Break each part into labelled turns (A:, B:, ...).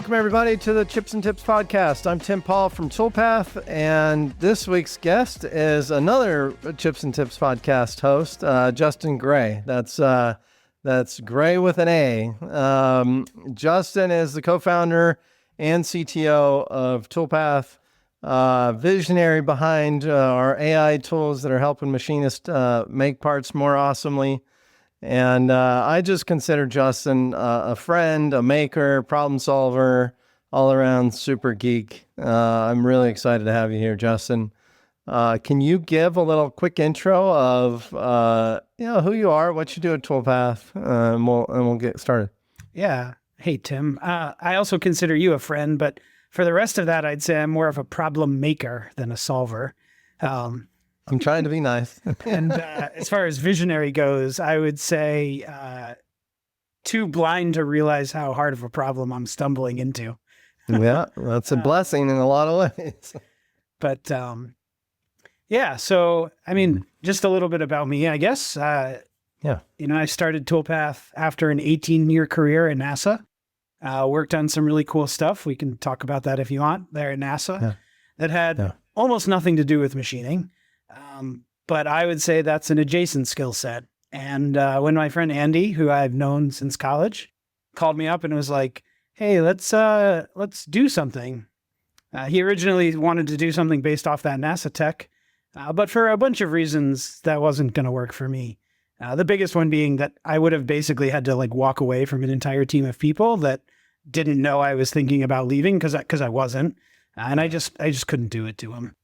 A: Welcome, everybody, to the Chips and Tips podcast. I'm Tim Paul from Toolpath, and this week's guest is another Chips and Tips podcast host, Justin Gray. That's Gray with an A. Justin is the co-founder and CTO of Toolpath, visionary behind our AI tools that are helping machinists make parts more awesomely. And I just consider Justin a friend, a maker, problem solver, all around super geek. I'm really excited to have you here, Justin. Can you give a little quick intro of who you are, what you do at Toolpath, and we'll get started.
B: Yeah. Hey, Tim. I also consider you a friend, but for the rest of that, I'd say I'm more of a problem maker than a solver.
A: I'm trying to be nice.
B: And as far as visionary goes, I would say too blind to realize how hard of a problem I'm stumbling into.
A: Yeah, that's a blessing in a lot of ways.
B: But yeah, so I mean, just a little bit about me, I guess. I started Toolpath after an 18-year career at NASA. Worked on some really cool stuff. We can talk about that if you want there at NASA. That had almost nothing to do with machining. But I would say that's an adjacent skill set. And when my friend Andy, who I've known since college, called me up and was like, "Hey, let's do something." He originally wanted to do something based off that NASA tech, but for a bunch of reasons, that wasn't going to work for me. The biggest one being that I would have basically had to walk away from an entire team of people that didn't know I was thinking about leaving because I wasn't, and I just couldn't do it to him.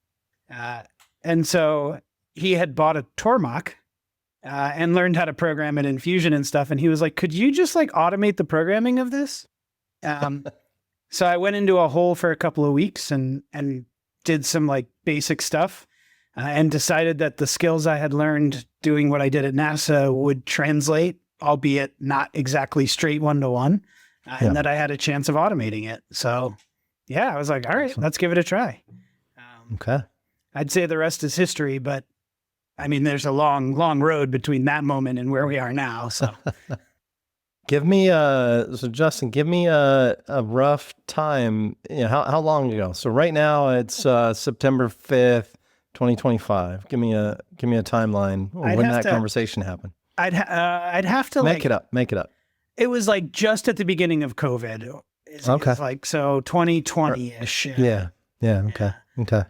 B: And so he had bought a Tormach and learned how to program it in Fusion and stuff. And he was like, "Could you just automate the programming of this?" So I went into a hole for a couple of weeks and did some basic stuff and decided that the skills I had learned doing what I did at NASA would translate, albeit not exactly straight one-to-one, and that I had a chance of automating it. So yeah, I was like, all right, let's give it a try.
A: Okay.
B: I'd say the rest is history, but I mean, there's a long, long road between that moment and where we are now. So
A: Justin, give me a rough time. How long ago? So right now it's September 5th, 2025. Give me a timeline when that conversation happened.
B: I'd have to
A: make it up.
B: It was just at the beginning of COVID.
A: Okay.
B: So 2020-ish.
A: Yeah. Okay.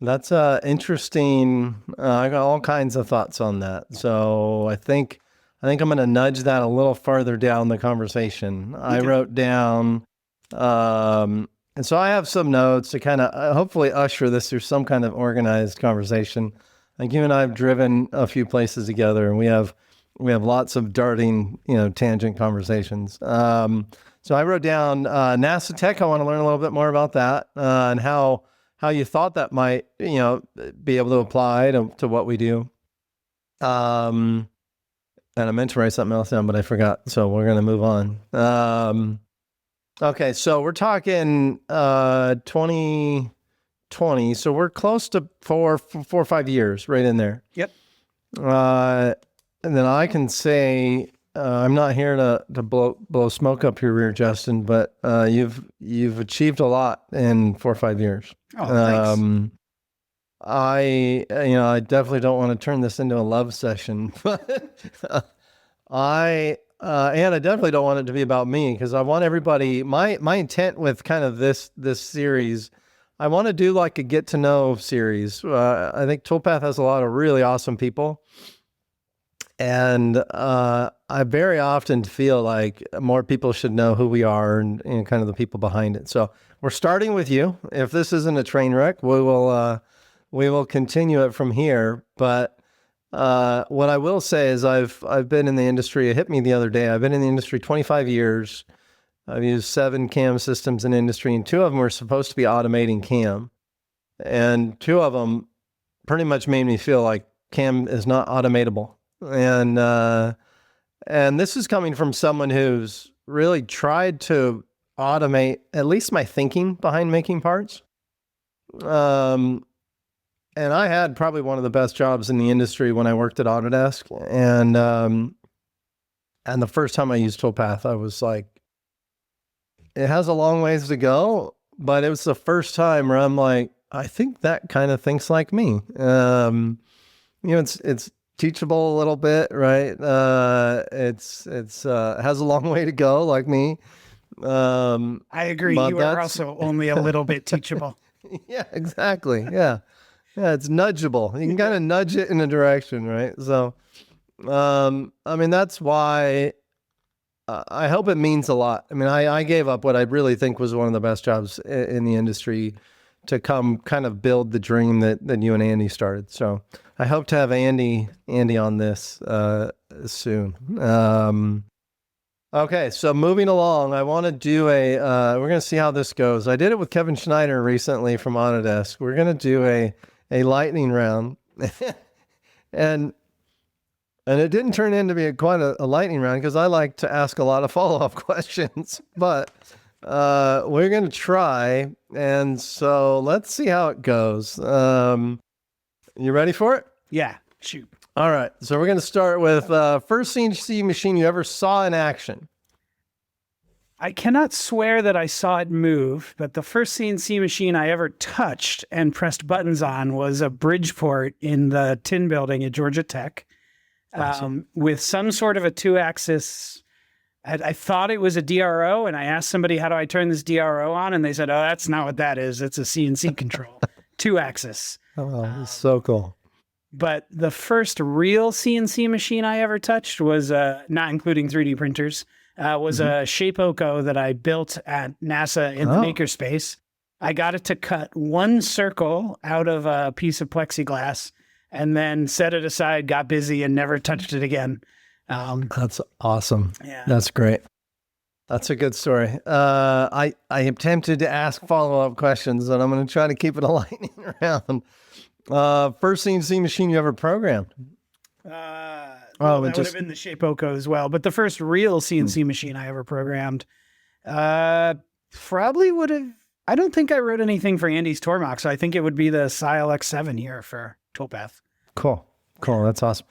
A: That's interesting. I got all kinds of thoughts on that. So I think I'm going to nudge that a little farther down the conversation. I wrote down, and so I have some notes to kind of hopefully usher this through some kind of organized conversation. Like you and I have driven a few places together, and we have lots of darting, tangent conversations. So I wrote down NASA Tech. I want to learn a little bit more about that and how you thought that might, be able to apply to what we do. And I meant to write something else down, but I forgot. So we're going to move on. Okay. So we're talking 2020. So we're close to four or 5 years right in there.
B: Yep.
A: And then I can say, I'm not here to blow smoke up your rear, Justin, but you've achieved a lot in 4 or 5 years.
B: Oh, thanks.
A: I definitely don't want to turn this into a love session, but I definitely don't want it to be about me because I want everybody. My intent with kind of this series, I want to do a get to know series. I think Toolpath has a lot of really awesome people. And I very often feel like more people should know who we are and kind of the people behind it. So we're starting with you. If this isn't a train wreck, we will continue it from here. But what I will say is I've been in the industry. It hit me the other day. I've been in the industry 25 years. I've used 7 CAM systems in industry, and 2 of them were supposed to be automating CAM. And 2 of them pretty much made me feel like CAM is not automatable. And this is coming from someone who's really tried to automate at least my thinking behind making parts. And I had probably one of the best jobs in the industry when I worked at Autodesk. And the first time I used Toolpath, I was like, it has a long ways to go, but it was the first time where I'm like, I think that kind of thinks like me. It's teachable a little bit, right? It has a long way to go, like me.
B: I agree.
A: But
B: You are also only a little bit teachable.
A: Yeah, exactly. Yeah. Yeah, it's nudgeable. You can kind of nudge it in a direction, right? So, I mean, that's why I hope it means a lot. I mean, I gave up what I really think was one of the best jobs in the industry to come kind of build the dream that you and Andy started. So I hope to have Andy on this soon. Okay, so moving along, I want to do we're going to see how this goes. I did it with Kevin Schneider recently from Autodesk. We're going to do a lightning round. and it didn't turn into be quite a lightning round because I like to ask a lot of follow-up questions, but we're going to try. And so let's see how it goes. You ready for it?
B: Yeah, shoot.
A: All right. So we're going to start with first CNC machine you ever saw in action.
B: I cannot swear that I saw it move, but the first CNC machine I ever touched and pressed buttons on was a Bridgeport in the tin building at Georgia Tech. Awesome. With some sort of a 2-axis. I thought it was a DRO, and I asked somebody, how do I turn this DRO on? And they said, oh, that's not what that is. It's a CNC control, 2-axis.
A: Oh, that's so cool.
B: But the first real CNC machine I ever touched was, not including 3D printers, was a Shapeoko that I built at NASA in the makerspace. I got it to cut one circle out of a piece of plexiglass and then set it aside, got busy, and never touched it again.
A: That's awesome.
B: Yeah.
A: That's great. That's a good story. I am tempted to ask follow-up questions, and I'm going to try to keep it a lightning round. First CNC machine you ever programmed?
B: That would have been the Shapeoko as well. But the first real CNC machine I ever programmed probably would have... I don't think I wrote anything for Andy's Tormach, so I think it would be the Sile X7 here for Toolpath.
A: Cool. That's awesome.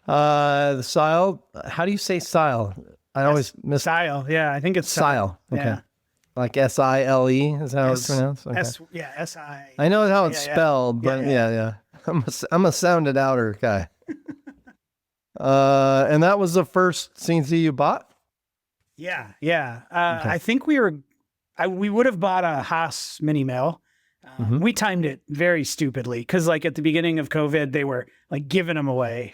A: The Sile, how do you say Sile? I always miss...
B: Sile, yeah. I think it's
A: Sile. Okay.
B: Yeah.
A: Like SILE is how it's pronounced? Okay.
B: S-I.
A: I know how it's spelled, but yeah. I'm a sounded outer guy. And that was the first CNC you bought?
B: Yeah. Okay. I think we would have bought a Haas mini mill. We timed it very stupidly because like at the beginning of COVID, they were like giving them away.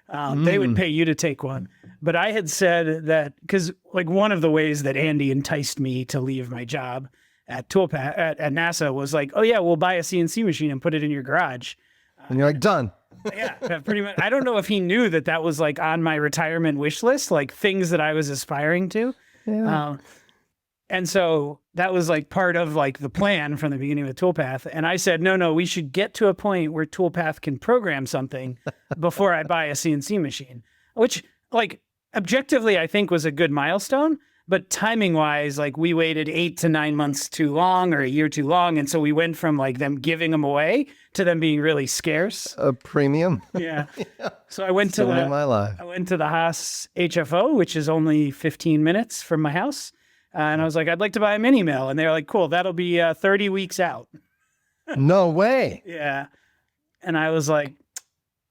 B: They would pay you to take one. But I had said that because like one of the ways that Andy enticed me to leave my job at Toolpath at NASA was like, oh yeah, we'll buy a CNC machine and put it in your garage.
A: And you're like, done.
B: Yeah, pretty much. I don't know if he knew that was like on my retirement wish list, like things that I was aspiring to.
A: Yeah.
B: And so that was like part of like the plan from the beginning of Toolpath. And I said, no, we should get to a point where Toolpath can program something before I buy a CNC machine, which like objectively I think was a good milestone. But timing wise, like we waited 8 to 9 months too long or a year too long. And so we went from like them giving them away to them being really scarce.
A: A premium.
B: Yeah. So I went to the Haas HFO, which is only 15 minutes from my house. And I was like, I'd like to buy a mini mill. And they were like, cool, that'll be 30 weeks out.
A: No way.
B: Yeah. And I was like,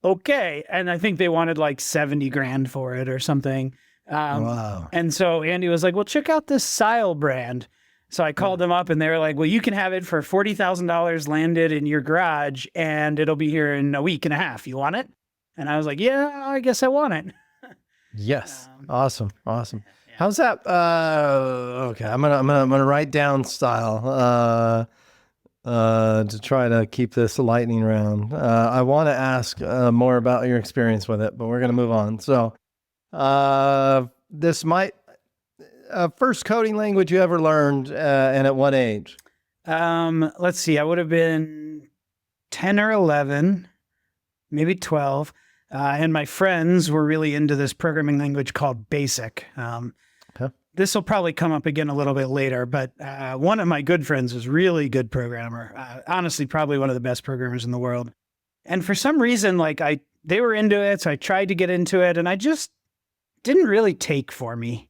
B: okay. And I think they wanted like 70 grand for it or something.
A: Wow.
B: And so Andy was like, well, check out this Sile brand. So I called them up and they were like, well, you can have it for $40,000 landed in your garage and it'll be here in a week and a half. You want it? And I was like, yeah, I guess I want it.
A: Yes. Awesome. Yeah. How's that? Okay. I'm gonna write down Style, to try to keep this lightning round. I want to ask, more about your experience with it, but we're going to move on. So, this might, first coding language you ever learned, and at what age?
B: Let's see. I would have been 10 or 11, maybe 12. And my friends were really into this programming language called BASIC.
A: Okay.
B: This will probably come up again a little bit later, but one of my good friends was really good programmer. Honestly, probably one of the best programmers in the world. And for some reason, like they were into it, so I tried to get into it, and I just didn't really take for me.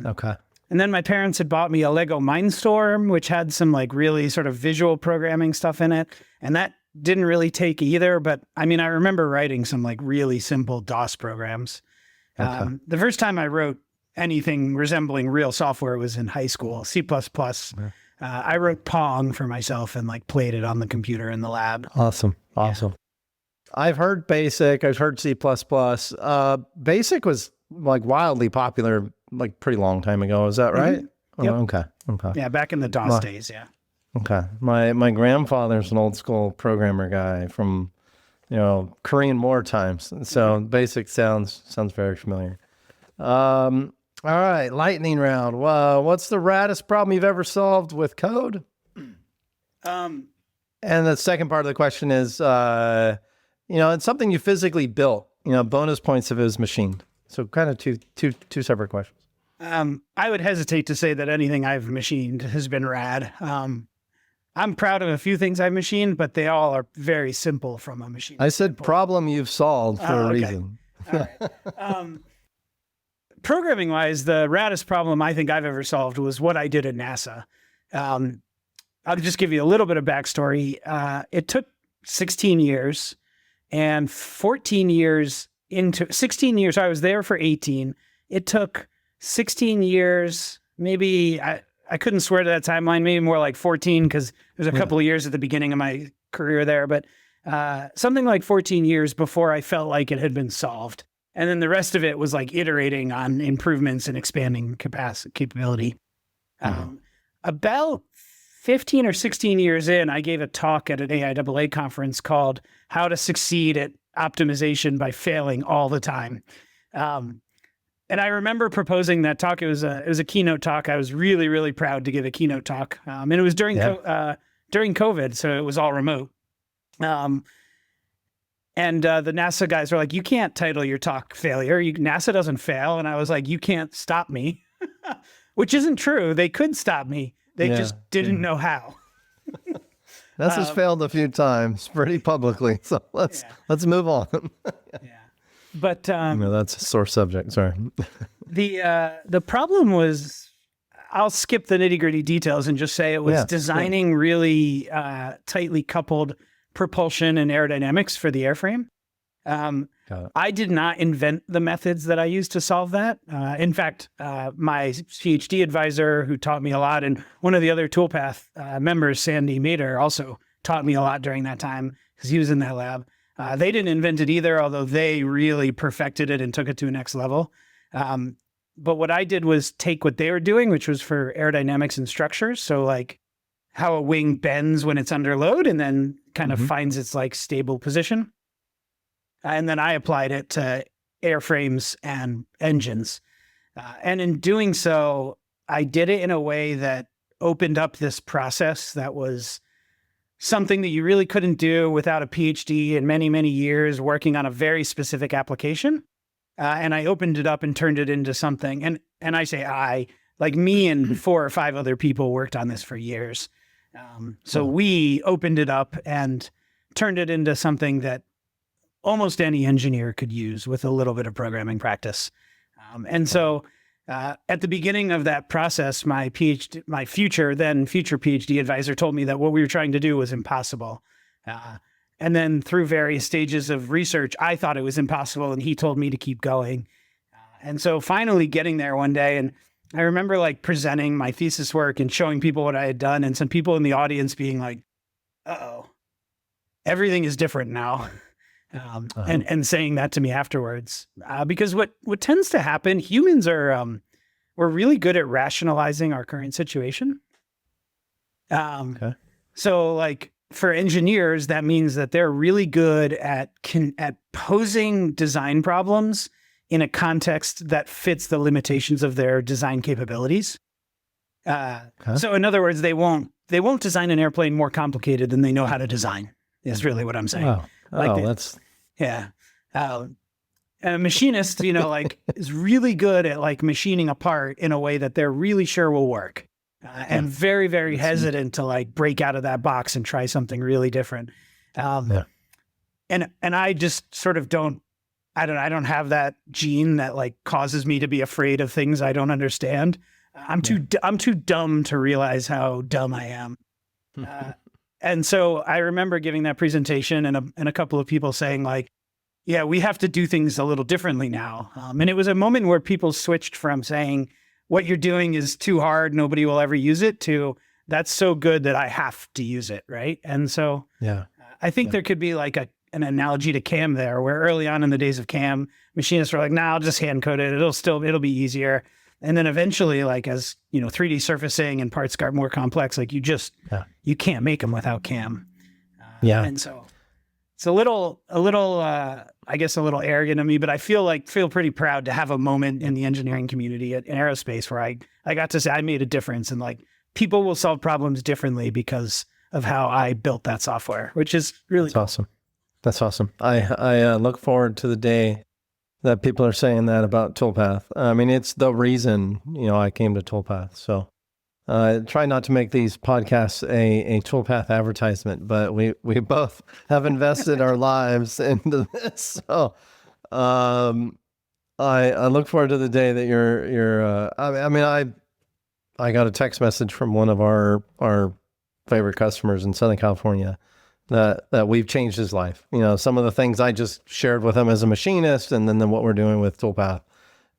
A: Okay.
B: And then my parents had bought me a Lego Mindstorm, which had some like really sort of visual programming stuff in it. And that didn't really take either. But I mean, I remember writing some like really simple DOS programs.
A: Okay.
B: The first time I wrote anything resembling real software was in high school, C++. I wrote Pong for myself and like played it on the computer in the lab.
A: Awesome. Awesome. I've heard BASIC. I've heard C++. BASIC was like wildly popular like pretty long time ago. Is that right?
B: Yep.
A: Oh, okay. Okay.
B: Yeah, back in the DOS days. Yeah.
A: Okay. My grandfather's an old school programmer guy from, Korean War times. So BASIC sounds very familiar. All right, lightning round. What's the raddest problem you've ever solved with code? And the second part of the question is, it's something you physically built. Bonus points if it was machined. So kind of two separate questions.
B: I would hesitate to say that anything I've machined has been rad. I'm proud of a few things I've machined, but they all are very simple from a machine.
A: I said problem you've solved for a reason.
B: All right. Programming wise, the raddest problem I think I've ever solved was what I did at NASA. I'll just give you a little bit of backstory. It took 16 years and 16 years, I was there for 18. It took 16 years, maybe, I couldn't swear to that timeline, maybe more like 14, because there's a couple of years at the beginning of my career there, but something like 14 years before I felt like it had been solved. And then the rest of it was like iterating on improvements and expanding capability. About 15 or 16 years in, I gave a talk at an AIAA conference called How to Succeed at Optimization by Failing All the Time. And I remember proposing that talk. It was a keynote talk. I was really, really proud to give a keynote talk. And it was during COVID, so it was all remote. And the NASA guys were like, you can't title your talk failure. NASA doesn't fail. And I was like, you can't stop me, which isn't true. They could stop me. They just didn't know how.
A: NASA's failed a few times pretty publicly. So let's move on.
B: But
A: that's a sore subject. Sorry.
B: The problem was, I'll skip the nitty gritty details and just say it was designing really tightly coupled propulsion and aerodynamics for the airframe. I did not invent the methods that I used to solve that. In fact, my PhD advisor who taught me a lot, and one of the other Toolpath members, Sandy Mader, also taught me a lot during that time because he was in that lab. They didn't invent it either, although they really perfected it and took it to a next level. But what I did was take what they were doing, which was for aerodynamics and structures. So like how a wing bends when it's under load and then kind of finds its like stable position. And then I applied it to airframes and engines. And in doing so, I did it in a way that opened up this process that was something that you really couldn't do without a PhD and many, many years working on a very specific application. And I opened it up and turned it into something. And I say like me and 4 or 5 other people worked on this for years. So we opened it up and turned it into something that almost any engineer could use with a little bit of programming practice. And so at the beginning of that process, my future PhD advisor told me that what we were trying to do was impossible. And then through various stages of research, I thought it was impossible, and he told me to keep going. And so finally getting there one day, and I remember like presenting my thesis work and showing people what I had done, and some people in the audience being like, uh-oh, everything is different now. And saying that to me afterwards, because what tends to happen, humans are, we're really good at rationalizing our current situation. So like for engineers, that means that they're really good at posing design problems in a context that fits the limitations of their design capabilities. So in other words, they won't design an airplane more complicated than they know how to design. Is really what I'm saying.
A: Wow.
B: A machinist, is really good at like machining a part in a way that they're really sure will work, and very, very hesitant to like break out of that box and try something really different. And I just sort of I don't have that gene that like causes me to be afraid of things I don't understand. I'm too dumb to realize how dumb I am. And so I remember giving that presentation and a couple of people saying like, yeah, we have to do things a little differently now. And it was a moment where people switched from saying, what you're doing is too hard, nobody will ever use it, to that's so good that I have to use it, right? And so I think there could be like an analogy to CAM there, where early on in the days of CAM, machinists were like, nah, I'll just hand code it. It'll be easier. And then eventually, like as 3D surfacing and parts got more complex, like you can't make them without CAM. And so it's a little, I guess a little arrogant of me, but I feel pretty proud to have a moment in the engineering community in aerospace where I got to say I made a difference, and like people will solve problems differently because of how I built that software, which is really
A: awesome. That's awesome. I look forward to the day that people are saying that about Toolpath. I mean, it's the reason, I came to Toolpath. So try not to make these podcasts a Toolpath advertisement, but we both have invested our lives into this. So I look forward to the day that you're I got a text message from one of our favorite customers in Southern California that we've changed his life. Some of the things I just shared with him as a machinist, and then what we're doing with Toolpath.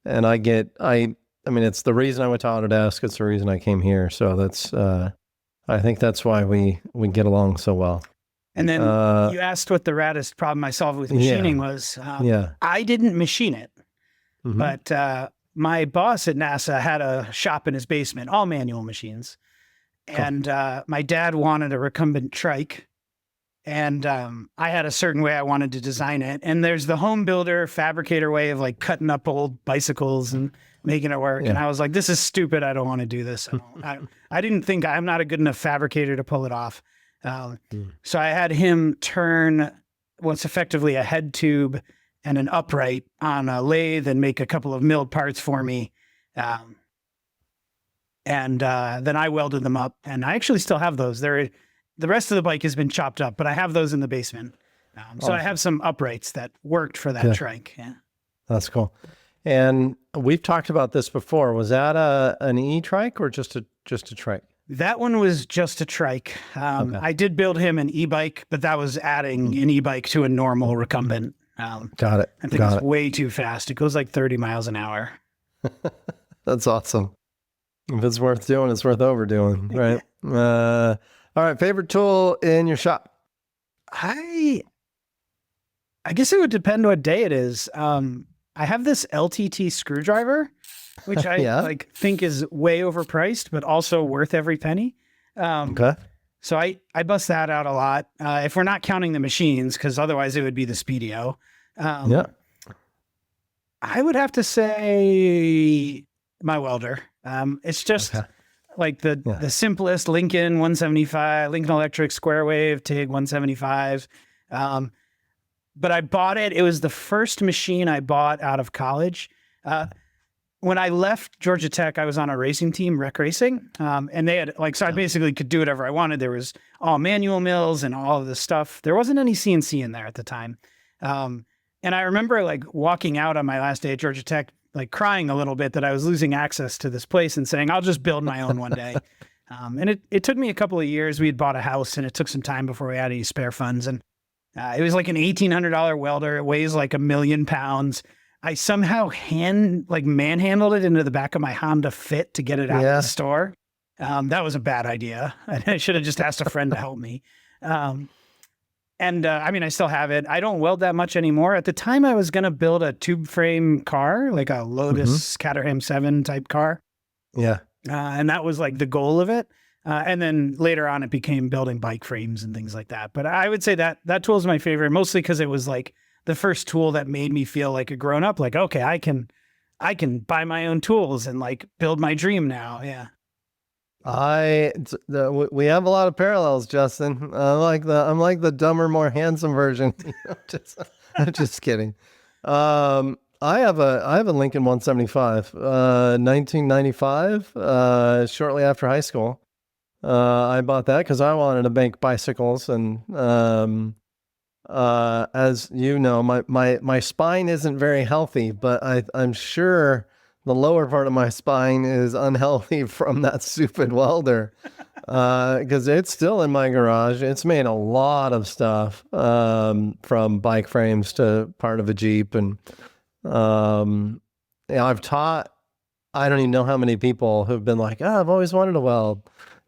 A: And I mean, it's the reason I went to Autodesk. It's the reason I came here. So that's, I think that's why we get along so well.
B: And then you asked what the raddest problem I solved with machining was. I didn't machine it, but my boss at NASA had a shop in his basement, all manual machines. And my dad wanted a recumbent trike. And I had a certain way I wanted to design it. And there's the home builder fabricator way of like cutting up old bicycles and making it work. And I was like, this is stupid. I don't want to do this. I didn't think I'm not a good enough fabricator to pull it off. So I had him turn what's effectively a head tube and an upright on a lathe and make a couple of milled parts for me. And then I welded them up, and I actually still have those. The rest of the bike has been chopped up, but I have those in the basement. So I have some uprights that worked for that trike. Yeah.
A: That's cool. And we've talked about this before. Was that an e-trike or just a trike?
B: That one was just a trike. I did build him an e-bike, but that was adding an e-bike to a normal recumbent.
A: Got it.
B: I think it's way too fast. It goes like 30 miles an hour.
A: That's awesome. If it's worth doing, it's worth overdoing, right? All right, favorite tool in your shop?
B: I guess it would depend what day it is. I have this LTT screwdriver, which I think is way overpriced, but also worth every penny.
A: Okay.
B: So I bust that out a lot. If we're not counting the machines, because otherwise it would be the Speedio. I would have to say my welder. It's just like the simplest Lincoln 175, Lincoln Electric square wave TIG 175. But I bought it. It was the first machine I bought out of college. When I left Georgia Tech, I was on a racing team, rec racing. And they had so I basically could do whatever I wanted. There was all manual mills and all of this stuff. There wasn't any CNC in there at the time. And I remember like walking out on my last day at Georgia Tech, like crying a little bit that I was losing access to this place and saying, I'll just build my own one day. And it took me a couple of years. We had bought a house and it took some time before we had any spare funds. And it was like an $1,800 welder. It weighs like 1,000,000 pounds. I somehow manhandled it into the back of my Honda Fit to get it out of the store. That was a bad idea. I should have just asked a friend to help me. I still have it. I don't weld that much anymore. At the time, I was going to build a tube frame car, like a Lotus Caterham 7 type car.
A: Yeah.
B: And that was like the goal of it. And then later on, it became building bike frames and things like that. But I would say that tool is my favorite, mostly because it was like the first tool that made me feel like a grown up. Like, okay, I can buy my own tools and like build my dream now. Yeah.
A: We have a lot of parallels, Justin. I'm like the dumber, more handsome version. Just kidding. I have a Lincoln 175, 1995. Shortly after high school, I bought that because I wanted to make bicycles, and as you know, my spine isn't very healthy, but I'm sure the lower part of my spine is unhealthy from that stupid welder. Because it's still in my garage. It's made a lot of stuff, from bike frames to part of a Jeep. And I've taught, I don't even know how many people who've been like, I've always wanted to weld.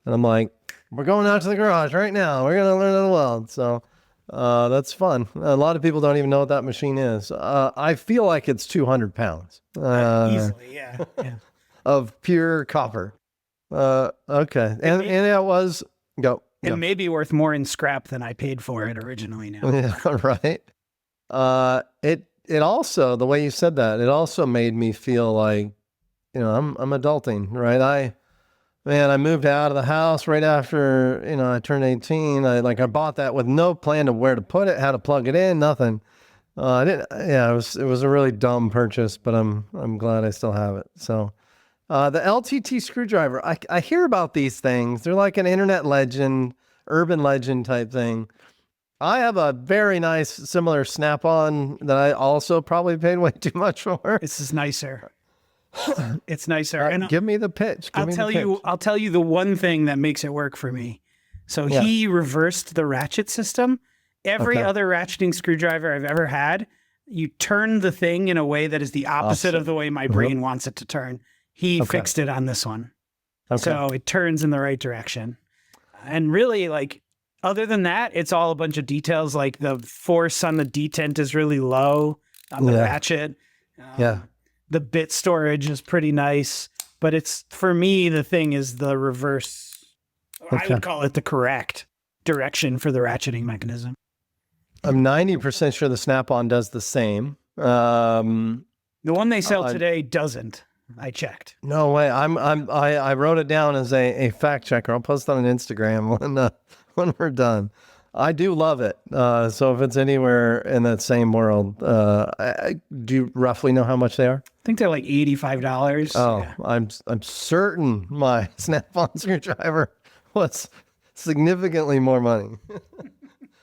A: And I'm like, we're going out to the garage right now. We're going to learn how to weld. So that's fun. A lot of people don't even know what that machine is. I feel like it's 200 pounds.
B: Easily, yeah.
A: Of pure copper. Okay. And it was, go.
B: It may be worth more in scrap than I paid for it originally now.
A: Yeah, right. It also, the way you said that, it also made me feel like, I'm adulting, right? I moved out of the house right after, I turned 18. I bought that with no plan of where to put it, how to plug it in, nothing. It was a really dumb purchase, but I'm glad I still have it. So, the LTT screwdriver, I hear about these things. They're like an internet legend, urban legend type thing. I have a very nice similar Snap-on that I also probably paid way too much for.
B: This is nicer. It's nicer. And
A: give me the pitch.
B: I'll tell you the one thing that makes it work for me. So he reversed the ratchet system. Every other ratcheting screwdriver I've ever had, you turn the thing in a way that is the opposite of the way my brain wants it to turn. He fixed it on this one. So it turns in the right direction. And really, like, other than that, it's all a bunch of details. Like the force on the detent is really low on the ratchet. The bit storage is pretty nice. But it's, for me, the thing is the reverse. I would call it the correct direction for the ratcheting mechanism.
A: I'm 90% sure the Snap-on does the same.
B: The one they sell today doesn't. I checked.
A: No way. I wrote it down as a fact checker. I'll post it on Instagram when we're done. I do love it. So if it's anywhere in that same world, do you roughly know how much they are?
B: I think they're like $85.
A: Oh, yeah. I'm certain my Snap-on screwdriver was significantly more money.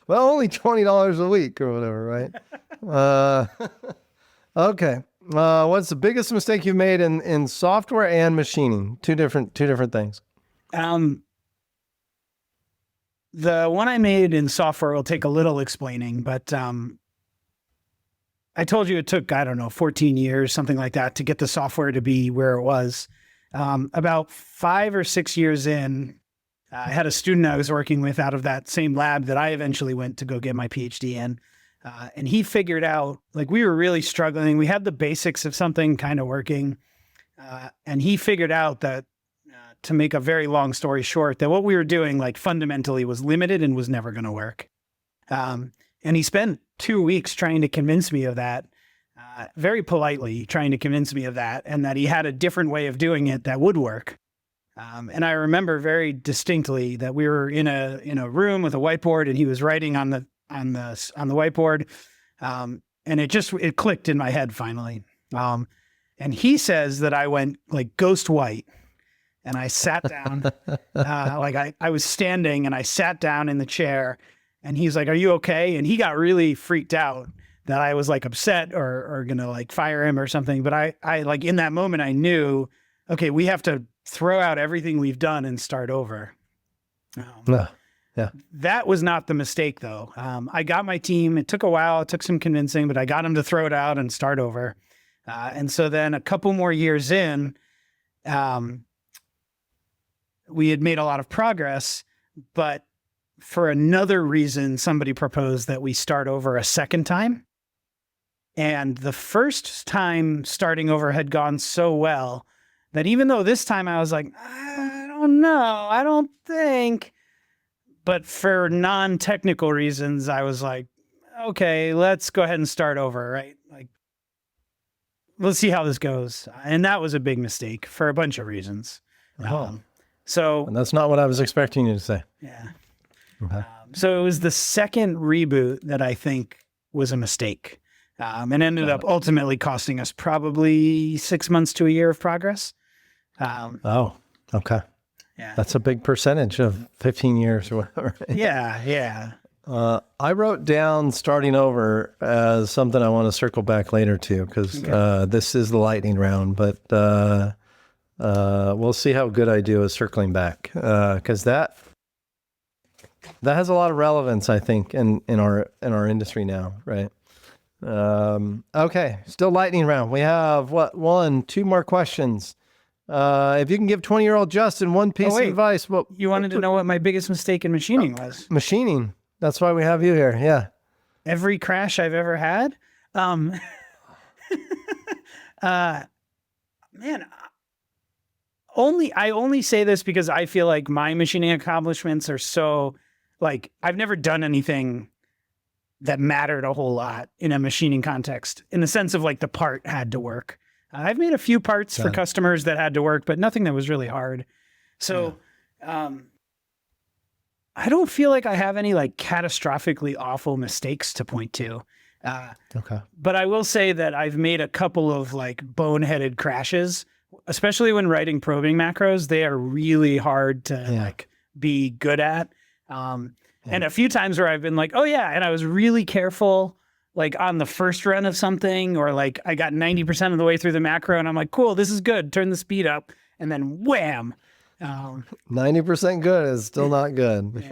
A: Well, only $20 a week or whatever, right? Okay. What's the biggest mistake you've made in software and machining? Two different things.
B: The one I made in software will take a little explaining, but I told you it took, 14 years, something like that, to get the software to be where it was. About 5 or 6 years in, I had a student I was working with out of that same lab that I eventually went to go get my PhD in. And he figured out, like, we were really struggling. We had the basics of something kind of working. And he figured out that, to make a very long story short, that what we were doing, like, fundamentally was limited and was never going to work. And he spent 2 weeks trying to convince me of that, very politely trying to convince me of that, and that he had a different way of doing it that would work. And I remember very distinctly that we were in a room with a whiteboard, and he was writing on the whiteboard. And it clicked in my head finally. And he says that I went like ghost white, and I sat down, I was standing and I sat down in the chair, and he's like, "Are you okay?" And he got really freaked out that I was like upset or gonna like fire him or something. But I like, in that moment, I knew, okay, we have to throw out everything we've done and start over. That was not the mistake, though. I got my team. It took a while. It took some convincing, but I got them to throw it out and start over. And so then a couple more years in, we had made a lot of progress, but for another reason, somebody proposed that we start over a second time. And the first time starting over had gone so well that even though this time I was like, I don't know, I don't think. But for non-technical reasons, I was like, okay, let's go ahead and start over, right? Like, let's see how this goes. And that was a big mistake for a bunch of reasons. And
A: that's not what I was expecting you to say.
B: Yeah. Okay. So it was the second reboot that I think was a mistake, and ended up ultimately costing us probably 6 months to a year of progress.
A: Okay.
B: Yeah.
A: That's a big percentage of 15 years or whatever.
B: Yeah.
A: I wrote down starting over as something I want to circle back later to, because this is the lightning round, but we'll see how good I do at circling back, because that has a lot of relevance, I think, in our industry now, right? Okay, still lightning round. We have two more questions. If you can give 20-year-old Justin one piece of advice,
B: you wanted to know what my biggest mistake in machining was?
A: Machining. That's why we have you here. Yeah.
B: Every crash I've ever had. Man, I only say this because I feel like my machining accomplishments are so, like, I've never done anything that mattered a whole lot in a machining context, in the sense of like the part had to work. I've made a few parts for customers that had to work, but nothing that was really hard. So, I don't feel like I have any like catastrophically awful mistakes to point to. But I will say that I've made a couple of like boneheaded crashes, especially when writing probing macros. They are really hard to like be good at. And a few times where I've been like, oh yeah, and I was really careful like on the first run of something, or like I got 90% of the way through the macro and I'm like, cool, this is good. Turn the speed up, and then wham.
A: 90% good is still not good.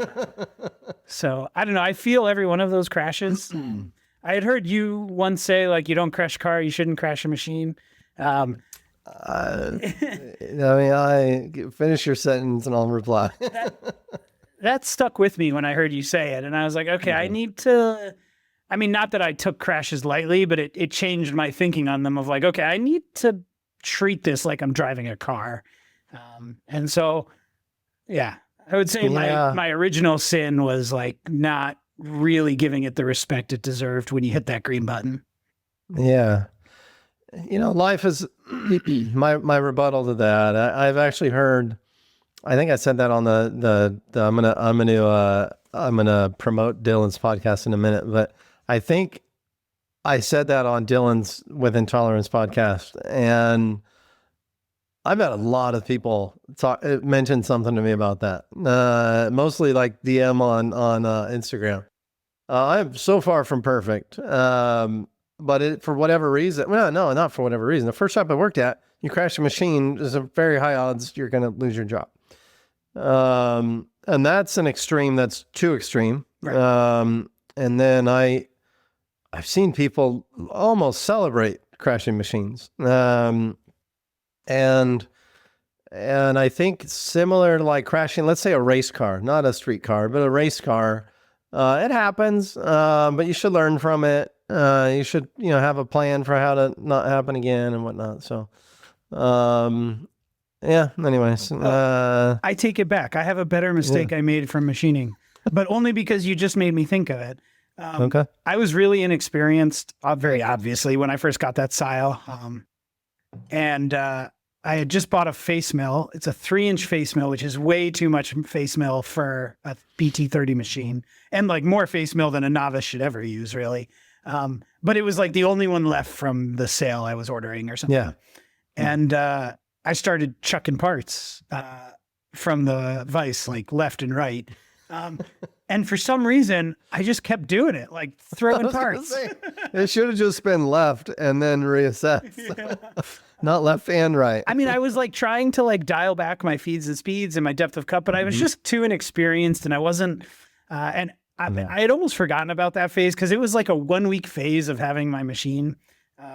B: So I don't know. I feel every one of those crashes. I had heard you once say, like, you don't crash a car, you shouldn't crash a machine. I
A: finish your sentence and I'll reply.
B: That stuck with me when I heard you say it. And I was like, okay, I need to, I mean, not that I took crashes lightly, but it changed my thinking on them of like, okay, I need to treat this like I'm driving a car. And so, I would say my original sin was like not really giving it the respect it deserved when you hit that green button.
A: Yeah. Life is my rebuttal to that. I've actually heard, I think I said that on the I'm gonna promote Dylan's podcast in a minute, but I think I said that on Dylan's Within Tolerance podcast, and I've had a lot of people mention something to me about that. Mostly like DM on Instagram. I'm so far from perfect, but for whatever reason, well, no, not for whatever reason. The first shop I worked at, you crash a machine, there's a very high odds you're going to lose your job. And that's an extreme. That's too extreme. Right. And then I've seen people almost celebrate crashing machines. And I think similar to like crashing, let's say a race car, not a street car, but a race car, it happens, but you should learn from it. You should, have a plan for how to not happen again and whatnot. So, anyways.
B: I take it back. I have a better mistake I made from machining, but only because you just made me think of it. I was really inexperienced, very obviously, when I first got that Sile. And I had just bought a face mill. It's a 3-inch face mill, which is way too much face mill for a BT30 machine, and like more face mill than a novice should ever use, really. But it was like the only one left from the sale I was ordering or something. Yeah. And I started chucking parts from the vise, like left and right. And for some reason, I just kept doing it, like throwing parts.
A: It should have just been left and then reassess. Not left and right.
B: I mean, I was like trying to like dial back my feeds and speeds and my depth of cut, but I was just too inexperienced, and I wasn't, I had almost forgotten about that phase because it was like a 1-week phase of having my machine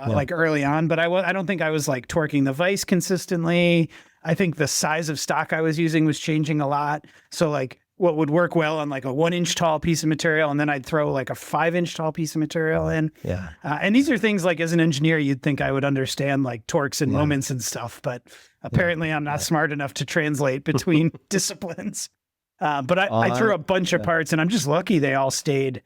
B: like early on, but I don't think I was like torquing the vise consistently. I think the size of stock I was using was changing a lot. So like what would work well on like a 1-inch tall piece of material, and then I'd throw like a 5-inch tall piece of material in. Yeah. And these are things like as an engineer, you'd think I would understand like torques and moments and stuff, but apparently I'm not smart enough to translate between disciplines. But I threw a bunch of parts, and I'm just lucky they all stayed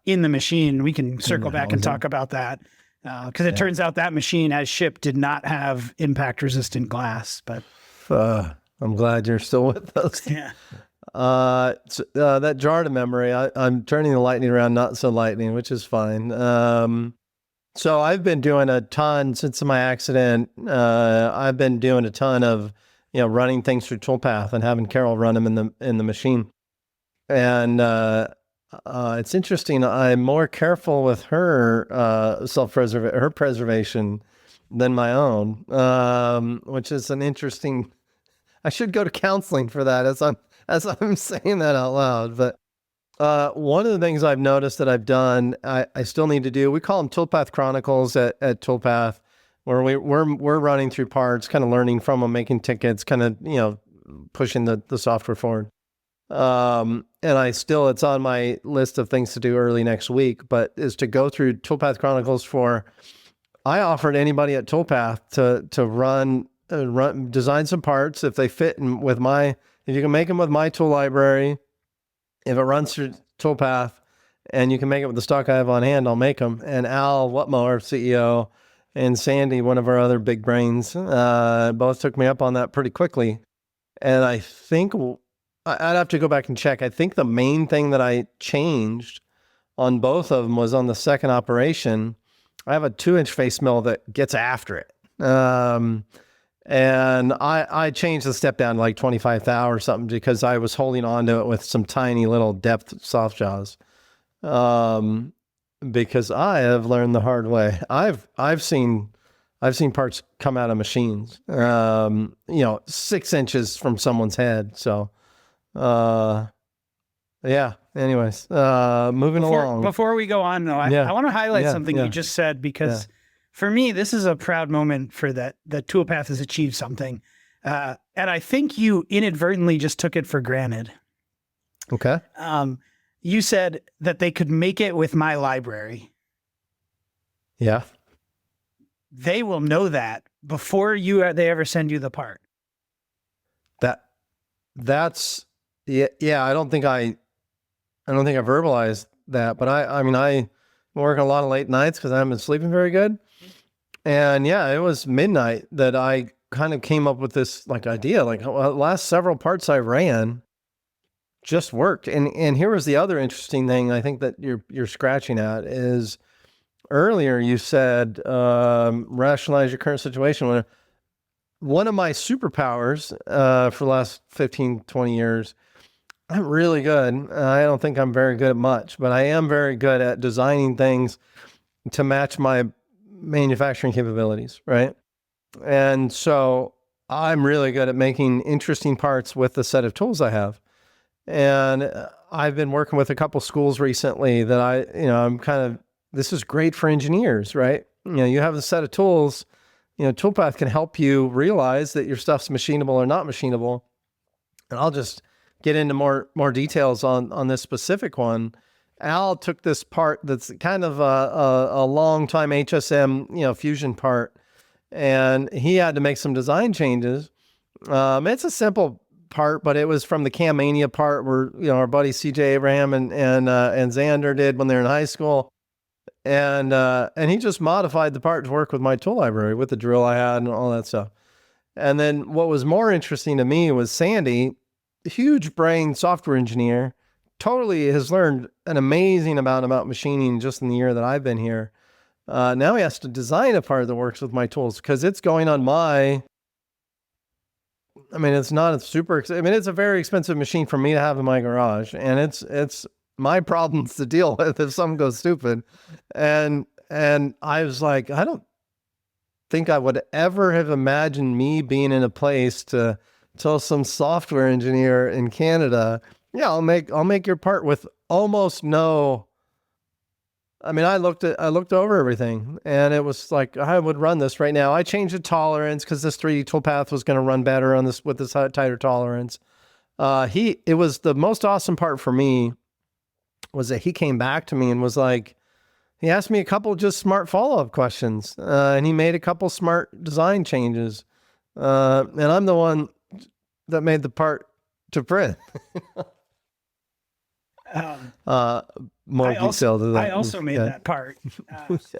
B: in the machine. We can circle back and talk about that. Because it turns out that machine as shipped did not have impact resistant glass, but
A: I'm glad you're still with us.
B: Yeah.
A: That jar to memory, I'm turning the lightning around, not so lightning, which is fine. So I've been doing a ton since my accident. I've been doing a ton of, running things through Toolpath and having Carol run them in the machine. And It's interesting. I'm more careful with her her preservation than my own, which is an interesting. I should go to counseling for that as I'm saying that out loud. But one of the things I've noticed that I've done, I still need to do. We call them Toolpath Chronicles at Toolpath, where we're running through parts, kind of learning from them, making tickets, kind of pushing the software forward. And it's on my list of things to do early next week, but is to go through Toolpath Chronicles I offered anybody at Toolpath to design some parts if they fit if you can make them with my tool library, if it runs through Toolpath and you can make it with the stock I have on hand, I'll make them. And Al Whatmo, our CEO, and Sandy, one of our other big brains, both took me up on that pretty quickly. And I think I'd have to go back and check. I think the main thing that I changed on both of them was on the second operation. I have a 2-inch face mill that gets after it. And I changed the step down to like 25 thou or something because I was holding on to it with some tiny little depth soft jaws. Because I have learned the hard way. I've seen parts come out of machines, 6 inches from someone's head. So, yeah. Anyways, moving along.
B: Before we go on, though, I want to highlight something you just said, because for me, this is a proud moment for that Toolpath has achieved something. And I think you inadvertently just took it for granted.
A: Okay.
B: You said that they could make it with my library.
A: Yeah.
B: They will know that before they ever send you the part.
A: That's I don't think I verbalized that, but I work a lot of late nights because I haven't been sleeping very good. And it was midnight that I kind of came up with this idea, the last several parts I ran just worked. And here was the other interesting thing I think that you're scratching at is earlier you said, rationalize your current situation. One of my superpowers, for the last 15, 20 years, I'm really good. I don't think I'm very good at much, but I am very good at designing things to match my manufacturing capabilities, right? And so I'm really good at making interesting parts with the set of tools I have. And I've been working with a couple schools recently that this is great for engineers, right? You have a set of tools, Toolpath can help you realize that your stuff's machinable or not machinable. And I'll just get into more details on this specific one. Al took this part that's kind of a long time HSM, fusion part, and he had to make some design changes. It's a simple part, but it was from the Cammania part where, our buddy CJ Abraham and Xander did when they were in high school. And he just modified the part to work with my tool library with the drill I had and all that stuff. And then what was more interesting to me was Sandy, huge brain software engineer, totally has learned an amazing amount about machining just in the year that I've been here. Now he has to design a part that works with my tools because it's going on it's not a it's a very expensive machine for me to have in my garage, and it's my problems to deal with if something goes stupid. And I was like, I don't think I would ever have imagined me being in a place to tell some software engineer in Canada, I'll make your part with almost no. I looked over everything, and it was like, I would run this right now. I changed the tolerance because this 3D Toolpath was going to run better on this with this tighter tolerance. It was the most awesome part for me was that he came back to me and was like, he asked me a couple just smart follow-up questions, and he made a couple smart design changes. And I'm the one that made the part to print. More detailed than that.
B: I also made that part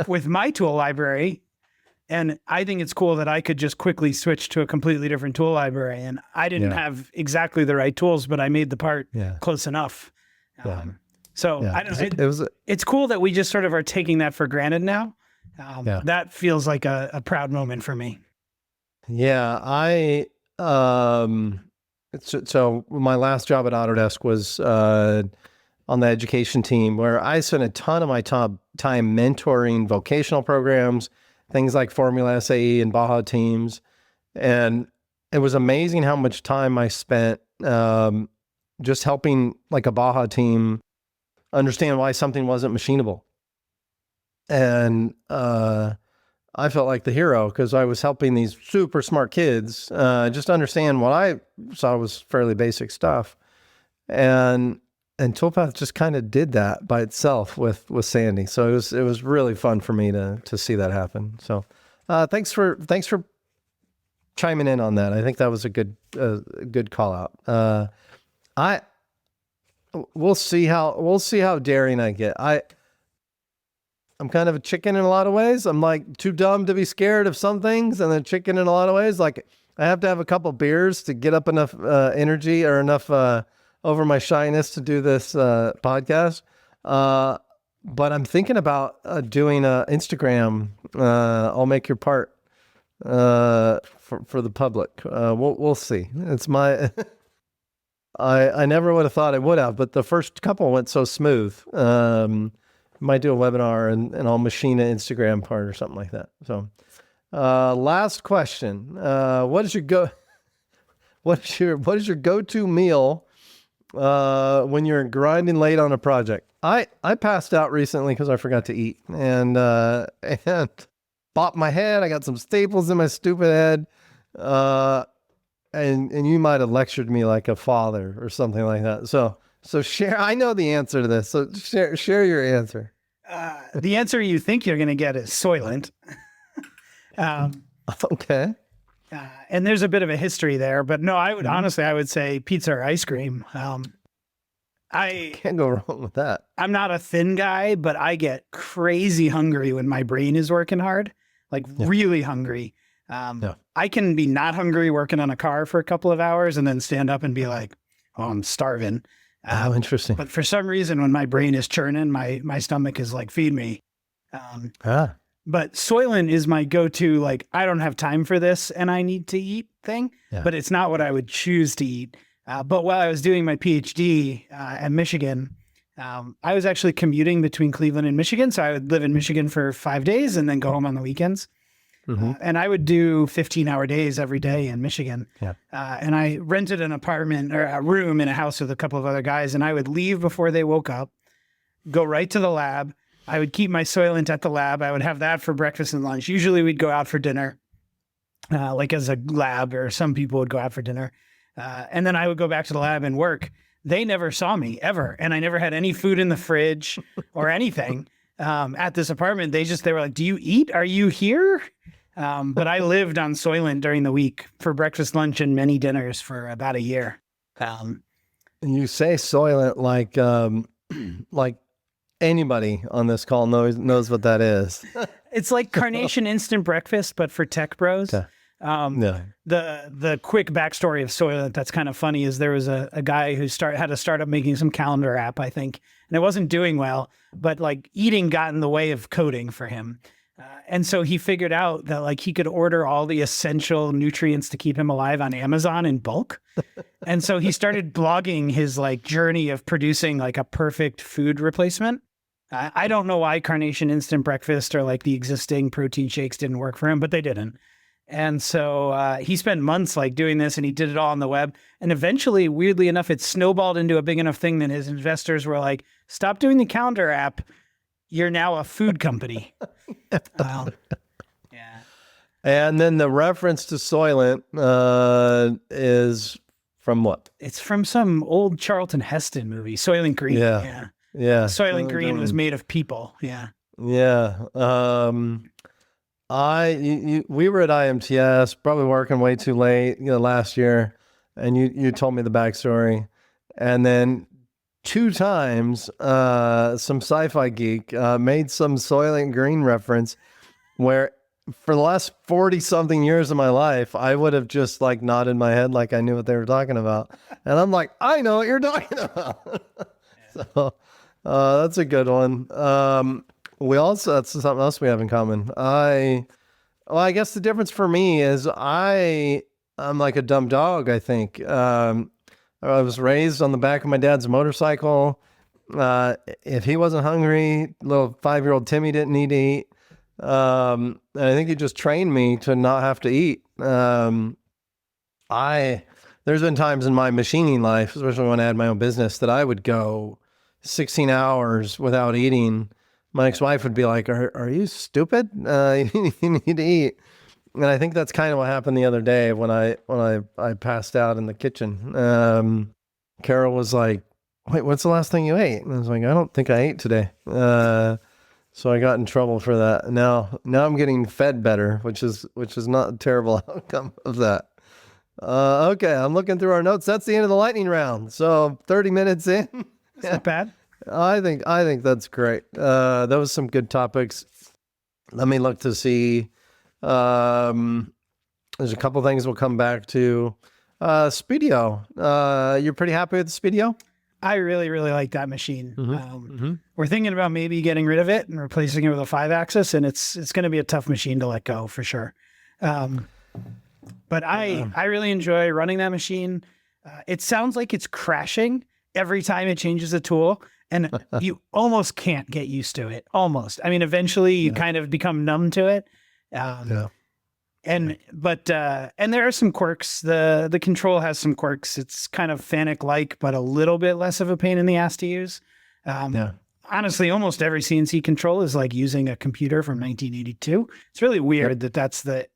B: with my tool library. And I think it's cool that I could just quickly switch to a completely different tool library. And I didn't have exactly the right tools, but I made the part close enough. So I don't know. It's cool that we just sort of are taking that for granted now. That feels like a proud moment for me.
A: Yeah. So my last job at Autodesk was, on the education team, where I spent a ton of my time mentoring vocational programs, things like Formula SAE and Baja teams. And it was amazing how much time I spent just helping like a Baja team understand why something wasn't machinable. And I felt like the hero because I was helping these super smart kids just understand what I saw was fairly basic stuff. And Toolpath just kind of did that by itself with Sandy. So it was really fun for me to see that happen. So thanks for chiming in on that. I think that was a good call out. We'll see how daring I get. I'm kind of a chicken in a lot of ways. I'm like too dumb to be scared of some things, and then chicken in a lot of ways. Like I have to have a couple beers to get up enough energy or enough over my shyness to do this podcast. But I'm thinking about doing Instagram. I'll make your part for the public. We'll see. It's my. I never would have thought I would have, but the first couple went so smooth. Might do a webinar and I'll machine an Instagram part or something like that. So, last question. What is your go-to meal when you're grinding late on a project? I passed out recently because I forgot to eat and bopped my head. I got some staples in my stupid head. And you might have lectured me like a father or something like that. So share, I know the answer to this. So share your answer.
B: The answer you think you're going to get is Soylent.
A: Okay.
B: And there's a bit of a history there, but no, I would say pizza or ice cream. I
A: can't go wrong with that.
B: I'm not a thin guy, but I get crazy hungry when my brain is working hard, like really hungry. I can be not hungry working on a car for a couple of hours and then stand up and be like, oh, I'm starving.
A: Oh, interesting.
B: But for some reason, when my brain is churning, my stomach is like, feed me. But Soylent is my go-to, like, I don't have time for this and I need to eat thing, but it's not what I would choose to eat. But while I was doing my PhD at Michigan, I was actually commuting between Cleveland and Michigan. So I would live in Michigan for 5 days and then go home on the weekends. And I would do 15-hour days every day in Michigan. And I rented an apartment or a room in a house with a couple of other guys. And I would leave before they woke up, go right to the lab. I would keep my Soylent at the lab. I would have that for breakfast and lunch. Usually we'd go out for dinner, like as a lab, or some people would go out for dinner. And then I would go back to the lab and work. They never saw me ever. And I never had any food in the fridge or anything at this apartment. They were like, do you eat? Are you here? But I lived on Soylent during the week for breakfast, lunch, and many dinners for about a year.
A: And you say Soylent like anybody on this call knows what that is.
B: It's like Carnation Instant Breakfast, but for tech bros.
A: Okay.
B: The quick backstory of Soylent that's kind of funny is there was a guy who had a startup making some calendar app, I think, and it wasn't doing well, but like eating got in the way of coding for him. And so he figured out that like he could order all the essential nutrients to keep him alive on Amazon in bulk. And so he started blogging his like journey of producing like a perfect food replacement. I don't know why Carnation Instant Breakfast or like the existing protein shakes didn't work for him, but they didn't. And so he spent months like doing this, and he did it all on the web. And eventually, weirdly enough, it snowballed into a big enough thing that his investors were like, stop doing the calendar app. You're now a food company. Yeah.
A: And then the reference to Soylent is from what?
B: It's from some old Charlton Heston movie, Soylent Green.
A: Yeah.
B: Soylent Green was made of people. Yeah.
A: Yeah. We were at IMTS, probably working way too late, last year, and you told me the backstory, and then 2 times, some sci-fi geek made some Soylent Green reference, where for the last 40 something years of my life, I would have just like nodded my head like I knew what they were talking about, and I'm like, I know what you're talking about. So that's a good one. That's something else we have in common. I guess the difference for me is I'm like a dumb dog, I think. I was raised on the back of my dad's motorcycle. If he wasn't hungry, little 5-year-old Timmy didn't need to eat. And I think he just trained me to not have to eat. There's been times in my machining life, especially when I had my own business, that I would go 16 hours without eating. My ex-wife would be like, are you stupid? You need to eat. And I think that's kind of what happened the other day when I passed out in the kitchen. Carol was like, wait, what's the last thing you ate? And I was like, I don't think I ate today. So I got in trouble for that. Now I'm getting fed better, which is not a terrible outcome of that. Okay, I'm looking through our notes. That's the end of the lightning round. So 30 minutes in.
B: That's not bad.
A: I think that's great. Those were some good topics. Let me look to see. There's a couple things we'll come back to. Speedio. You're pretty happy with the Speedio?
B: I really, really like that machine. We're thinking about maybe getting rid of it and replacing it with a 5-axis, and it's going to be a tough machine to let go for sure. But I really enjoy running that machine. It sounds like it's crashing every time it changes a tool, and you almost can't get used to it. Almost. I mean, eventually you kind of become numb to it. And there are some quirks. The control has some quirks. It's kind of Fanuc-like, but a little bit less of a pain in the ass to use. Honestly, almost every CNC control is like using a computer from 1982. It's really weird that's the,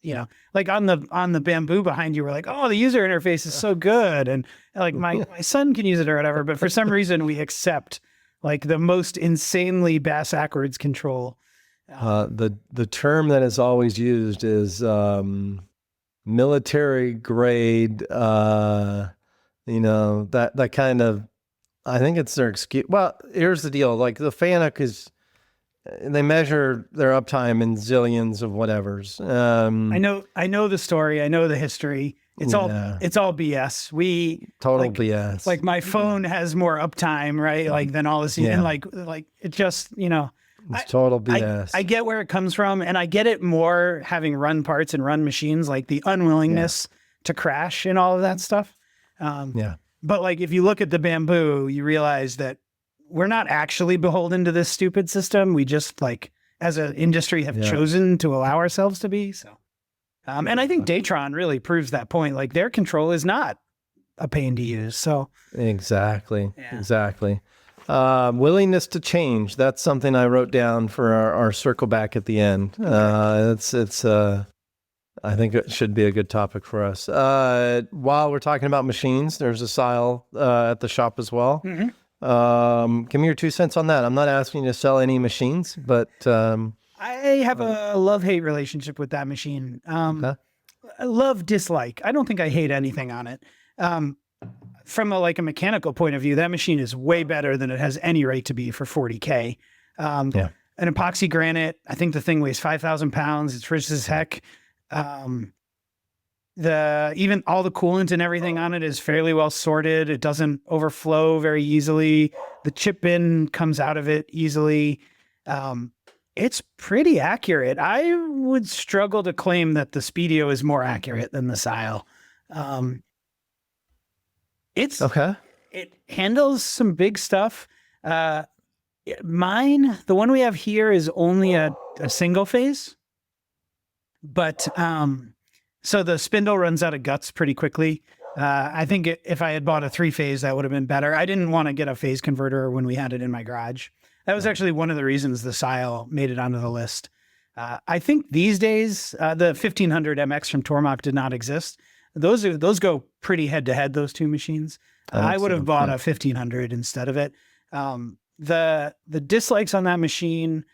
B: like on the bamboo behind you, we're like, oh, the user interface is so good. And like my son can use it or whatever, but for some reason we accept like the most insanely bass-backwards control.
A: The term that is always used is military grade. That kind of. I think it's their excuse. Well, here's the deal: like the Fanuc is, they measure their uptime in zillions of whatevers.
B: I know the story. I know the history. It's all BS.
A: BS.
B: Like my phone has more uptime, right? Like than all this, and like it just
A: It's total BS.
B: I get where it comes from, and I get it more having run parts and run machines, like the unwillingness to crash and all of that stuff. But like if you look at the bamboo, you realize that we're not actually beholden to this stupid system. We just like as an industry have chosen to allow ourselves to be. So, and I think Datron really proves that point. Like their control is not a pain to use. So
A: exactly. Willingness to change. That's something I wrote down for our circle back at the end. I think it should be a good topic for us. While we're talking about machines, there's a Sile at the shop as well. Give me your 2 cents on that. I'm not asking you to sell any machines, but
B: I have a love-hate relationship with that machine. Love, dislike. I don't think I hate anything on it. From a mechanical point of view, that machine is way better than it has any right to be for $40K. An epoxy granite. I think the thing weighs 5,000 pounds. It's rich as heck. Even all the coolant and everything on it is fairly well sorted. It doesn't overflow very easily. The chip bin comes out of it easily. It's pretty accurate. I would struggle to claim that the Speedio is more accurate than the Sile. It's okay. It handles some big stuff. Mine, the one we have here, is only a single phase. But so the spindle runs out of guts pretty quickly. I think if I had bought a 3-phase, that would have been better. I didn't want to get a phase converter when we had it in my garage. That was actually one of the reasons the Sile made it onto the list. I think these days, the 1500 MX from Tormach did not exist. Those go pretty head to head, those two machines. I would have bought a 1500 instead of it. The dislikes on that machine,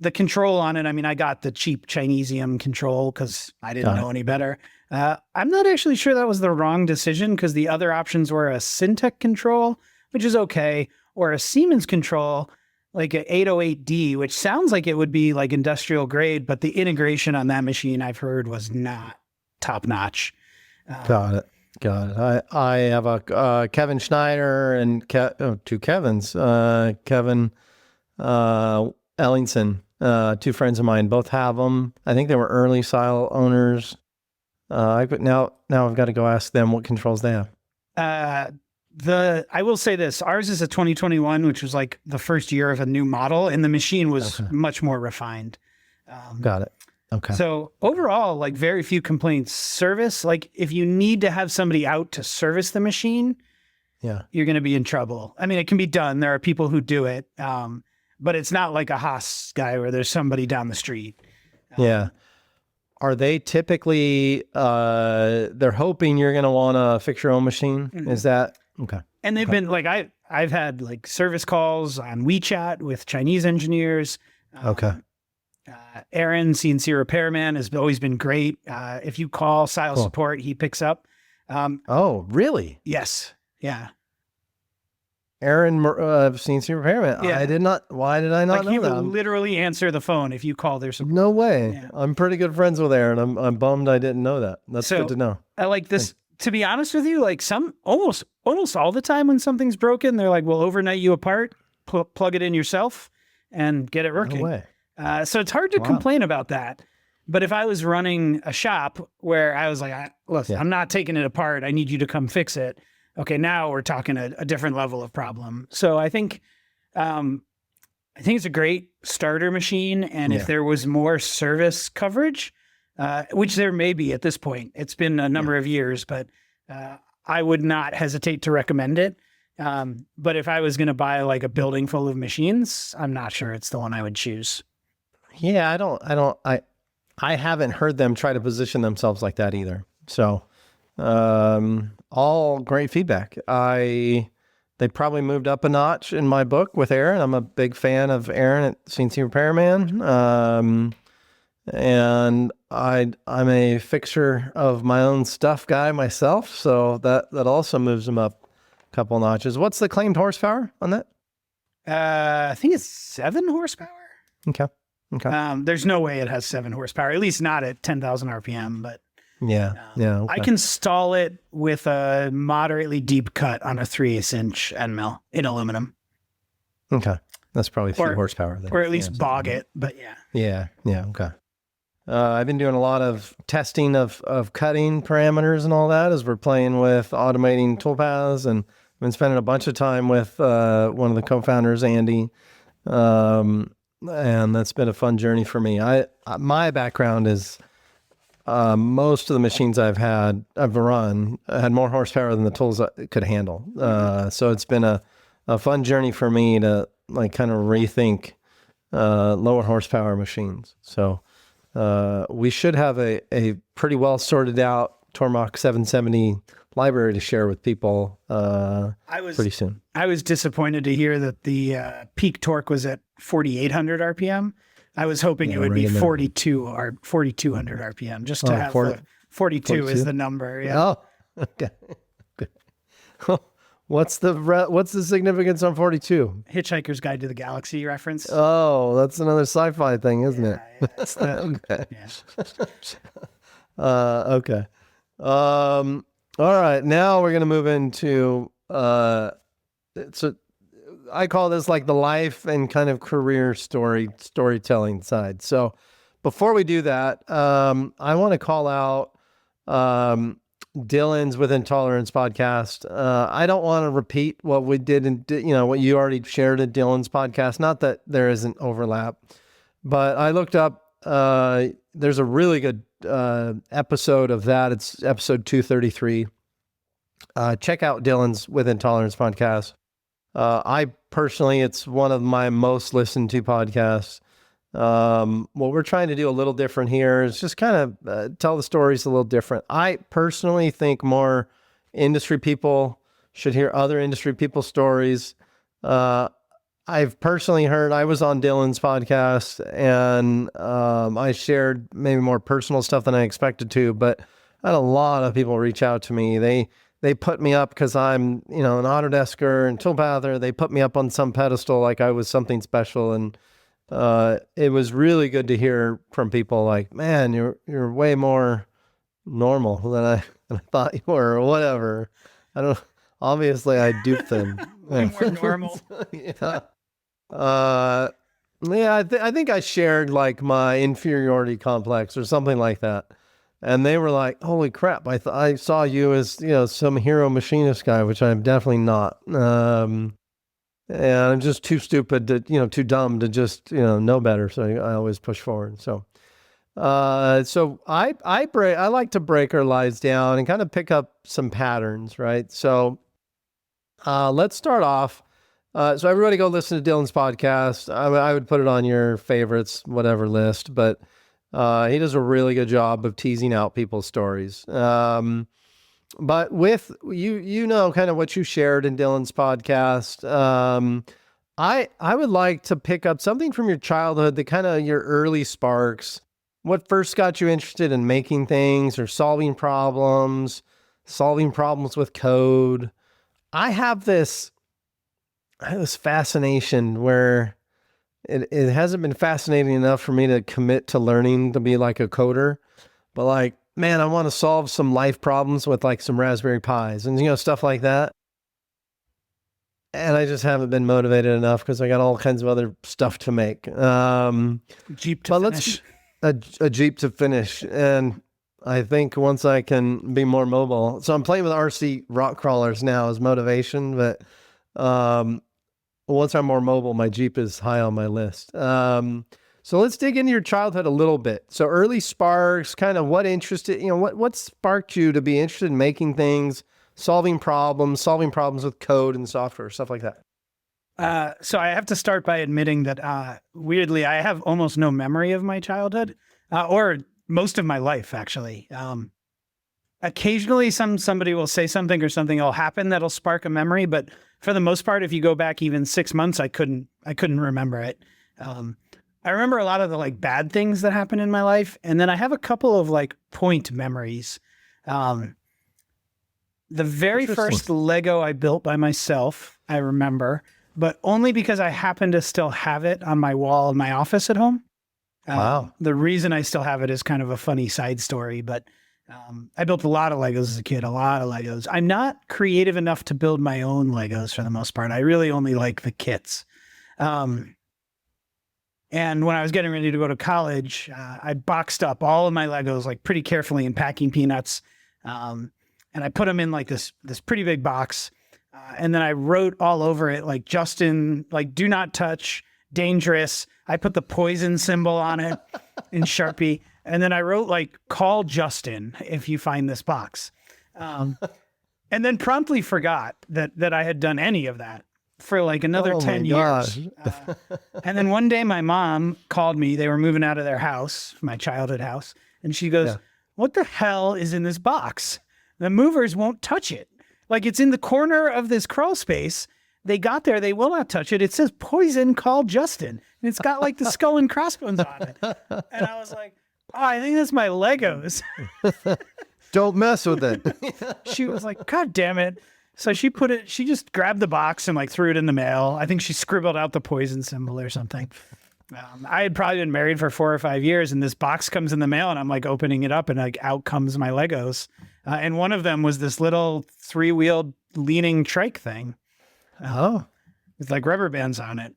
B: the control on it, I mean, I got the cheap Chinesium control because I didn't know any better. I'm not actually sure that was the wrong decision because the other options were a Syntec control, which is okay, or a Siemens control, like an 808D, which sounds like it would be like industrial grade, but the integration on that machine I've heard was not top notch.
A: Got it. I have a Kevin Schneider and two Kevins, Kevin Ellingson, two friends of mine, both have them. I think they were early Sile owners. Now I've got to go ask them what controls they have.
B: I will say this, ours is a 2021, which was like the first year of a new model, and the machine was much more refined.
A: Got it. Okay.
B: So overall, like very few complaints. Service, like if you need to have somebody out to service the machine, you're going to be in trouble. I mean, it can be done. There are people who do it. But it's not like a Haas guy where there's somebody down the street.
A: Yeah. Are they typically, they're hoping you're going to want to fix your own machine? Mm-hmm. Is that okay?
B: And they've been like, I've had like service calls on WeChat with Chinese engineers. Aaron, CNC repairman, has always been great. If you call Sile support, he picks up.
A: Oh, really?
B: Yes. Yeah.
A: Aaron, CNC repairman. Yeah. I did not. Why did I not know
B: he
A: that?
B: Will literally answer the phone if you call their support.
A: No way. Yeah. I'm pretty good friends with Aaron. I'm bummed I didn't know that. That's good to know.
B: I like this. To be honest with you, like almost all the time when something's broken, they're like, "We'll overnight you a part, plug it in yourself, and get it working."
A: No way.
B: So it's hard to complain about that. But if I was running a shop where I was like, "Look, I'm not taking it apart. I need you to come fix it." Okay, now we're talking a different level of problem. So I think it's a great starter machine. And if there was more service coverage, which there may be at this point, it's been a number of years, but I would not hesitate to recommend it. But if I was going to buy like a building full of machines, I'm not sure it's the one I would choose.
A: Yeah, I haven't heard them try to position themselves like that either. So, all great feedback. They probably moved up a notch in my book with Aaron. I'm a big fan of Aaron at CNC Repairman. And I'm a fixer of my own stuff guy myself. So that also moves them up a couple notches. What's the claimed horsepower on that?
B: I think it's 7 horsepower.
A: Okay.
B: There's no way it has 7 horsepower, at least not at 10,000 RPM, but
A: okay.
B: I can stall it with a moderately deep cut on a 3/8 inch end mill in aluminum.
A: Okay. That's probably 3 horsepower then.
B: Or at least bog it, but
A: Yeah. Okay. I've been doing a lot of testing of cutting parameters and all that as we're playing with automating toolpaths, and I've been spending a bunch of time with one of the co-founders, Andy. And that's been a fun journey for me. My background is most of the machines I've run had more horsepower than the tools could handle. So it's been a fun journey for me to like kind of rethink lower horsepower machines. So we should have a pretty well sorted out Tormach 770 library to share with people pretty soon.
B: I was disappointed to hear that the peak torque was at 4,800 RPM. I was hoping it would be 4,200 RPM, just to have 42 is the number. Yeah.
A: Oh, okay. Good. What's the significance on 42?
B: Hitchhiker's Guide to the Galaxy reference.
A: Oh, that's another sci-fi thing, isn't it?
B: Yeah, it's
A: okay. Okay. All right. Now we're going to move into, so I call this like the life and kind of career storytelling side. So before we do that, I want to call out, Dylan's Within Tolerance podcast. I don't want to repeat what we did what you already shared at Dylan's podcast. Not that there isn't overlap, but I looked up, there's a really good episode of that. It's episode 233. Check out Dylan's Within Tolerance podcast. I personally, it's one of my most listened to podcasts. What we're trying to do a little different here is just kind of tell the stories a little different. I personally think more industry people should hear other industry people's stories. I've personally heard, I was on Dylan's podcast and I shared maybe more personal stuff than I expected to, but I had a lot of people reach out to me. They put me up because I'm, an Autodesker and Toolpather. They put me up on some pedestal like I was something special. And it was really good to hear from people like, man, you're way more normal than I thought you were, or whatever. Obviously I duped them.
B: Way more normal.
A: Yeah. I think I shared like my inferiority complex or something like that. And they were like, "Holy crap! I saw you as some hero machinist guy, which I'm definitely not. And I'm just too stupid to too dumb to just know better. So I always push forward. So I like to break our lives down and kind of pick up some patterns, right? So let's start off. So everybody go listen to Dylan's podcast. I would put it on your favorites, whatever list, but he does a really good job of teasing out people's stories. But with kind of what you shared in Dylan's podcast, I would like to pick up something from your childhood, the kind of your early sparks. What first got you interested in making things or solving problems with code? I have this fascination where it hasn't been fascinating enough for me to commit to learning to be like a coder, but like, man, I want to solve some life problems with like some Raspberry Pis and stuff like that. And I just haven't been motivated enough because I got all kinds of other stuff to make.
B: Jeep to finish.
A: A Jeep to finish. And I think once I can be more mobile. So I'm playing with RC rock crawlers now as motivation, but once I'm more mobile, my Jeep is high on my list. So let's dig into your childhood a little bit. So early sparks, kind of what interested, what sparked you to be interested in making things, solving problems with code and software, stuff like that.
B: So I have to start by admitting that, weirdly, I have almost no memory of my childhood, or most of my life, actually. Occasionally somebody will say something or something will happen that'll spark a memory, but for the most part, if you go back even 6 months, I couldn't remember it. I remember a lot of the like bad things that happened in my life. And then I have a couple of like point memories. The very first Lego I built by myself, I remember, but only because I happen to still have it on my wall in my office at home.
A: Wow.
B: The reason I still have it is kind of a funny side story, but I built a lot of Legos as a kid, a lot of Legos. I'm not creative enough to build my own Legos for the most part. I really only like the kits. And when I was getting ready to go to college, I boxed up all of my Legos like pretty carefully in packing peanuts. And I put them in like this pretty big box. And then I wrote all over it, like Justin, like do not touch, dangerous. I put the poison symbol on it in Sharpie. And then I wrote like, call Justin if you find this box. And then promptly forgot that I had done any of that for like another 10 years. And then one day my mom called me. They were moving out of their house, my childhood house. And she goes, what the hell is in this box? The movers won't touch it. Like it's in the corner of this crawl space. They got there. They will not touch it. It says poison, call Justin. And it's got like the skull and crossbones on it. And I was like, oh, I think that's my Legos.
A: Don't mess with it.
B: She was like, God damn it. So she just grabbed the box and like threw it in the mail. I think she scribbled out the poison symbol or something. I had probably been married for 4 or 5 years and this box comes in the mail and I'm like opening it up and like out comes my Legos. And one of them was this little 3-wheeled leaning trike thing. With like rubber bands on it.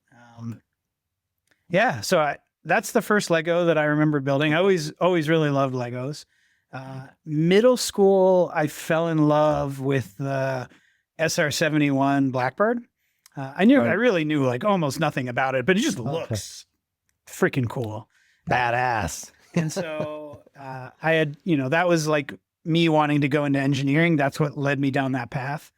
B: So that's the first Lego that I remember building. I always really loved Legos. Middle school, I fell in love with the SR-71 Blackbird. I really knew like almost nothing about it, but it just looks freaking cool.
A: Badass.
B: And so I had, that was like me wanting to go into engineering. That's what led me down that path,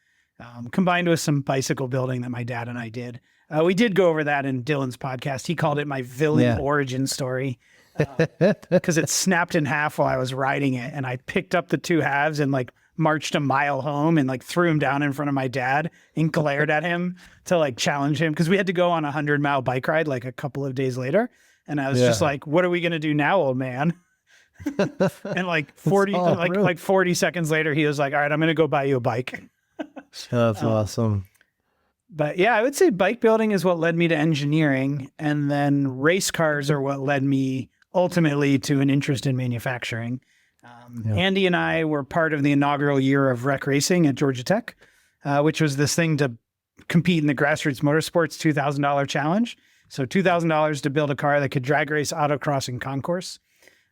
B: combined with some bicycle building that my dad and I did. We did go over that in Dylan's podcast. He called it my villain origin story because it snapped in half while I was riding it. And I picked up the 2 halves and like marched a mile home and like threw him down in front of my dad and glared at him to like challenge him. Cause we had to go on a 100-mile bike ride like a couple of days later. And I was just like, what are we going to do now, old man? And like 40 seconds later, he was like, all right, I'm going to go buy you a bike.
A: That's awesome.
B: But yeah, I would say bike building is what led me to engineering. And then race cars are what led me ultimately to an interest in manufacturing. Andy and I were part of the inaugural year of rec racing at Georgia Tech, which was this thing to compete in the Grassroots Motorsports $2,000 challenge. So $2,000 to build a car that could drag race, autocross, and concourse.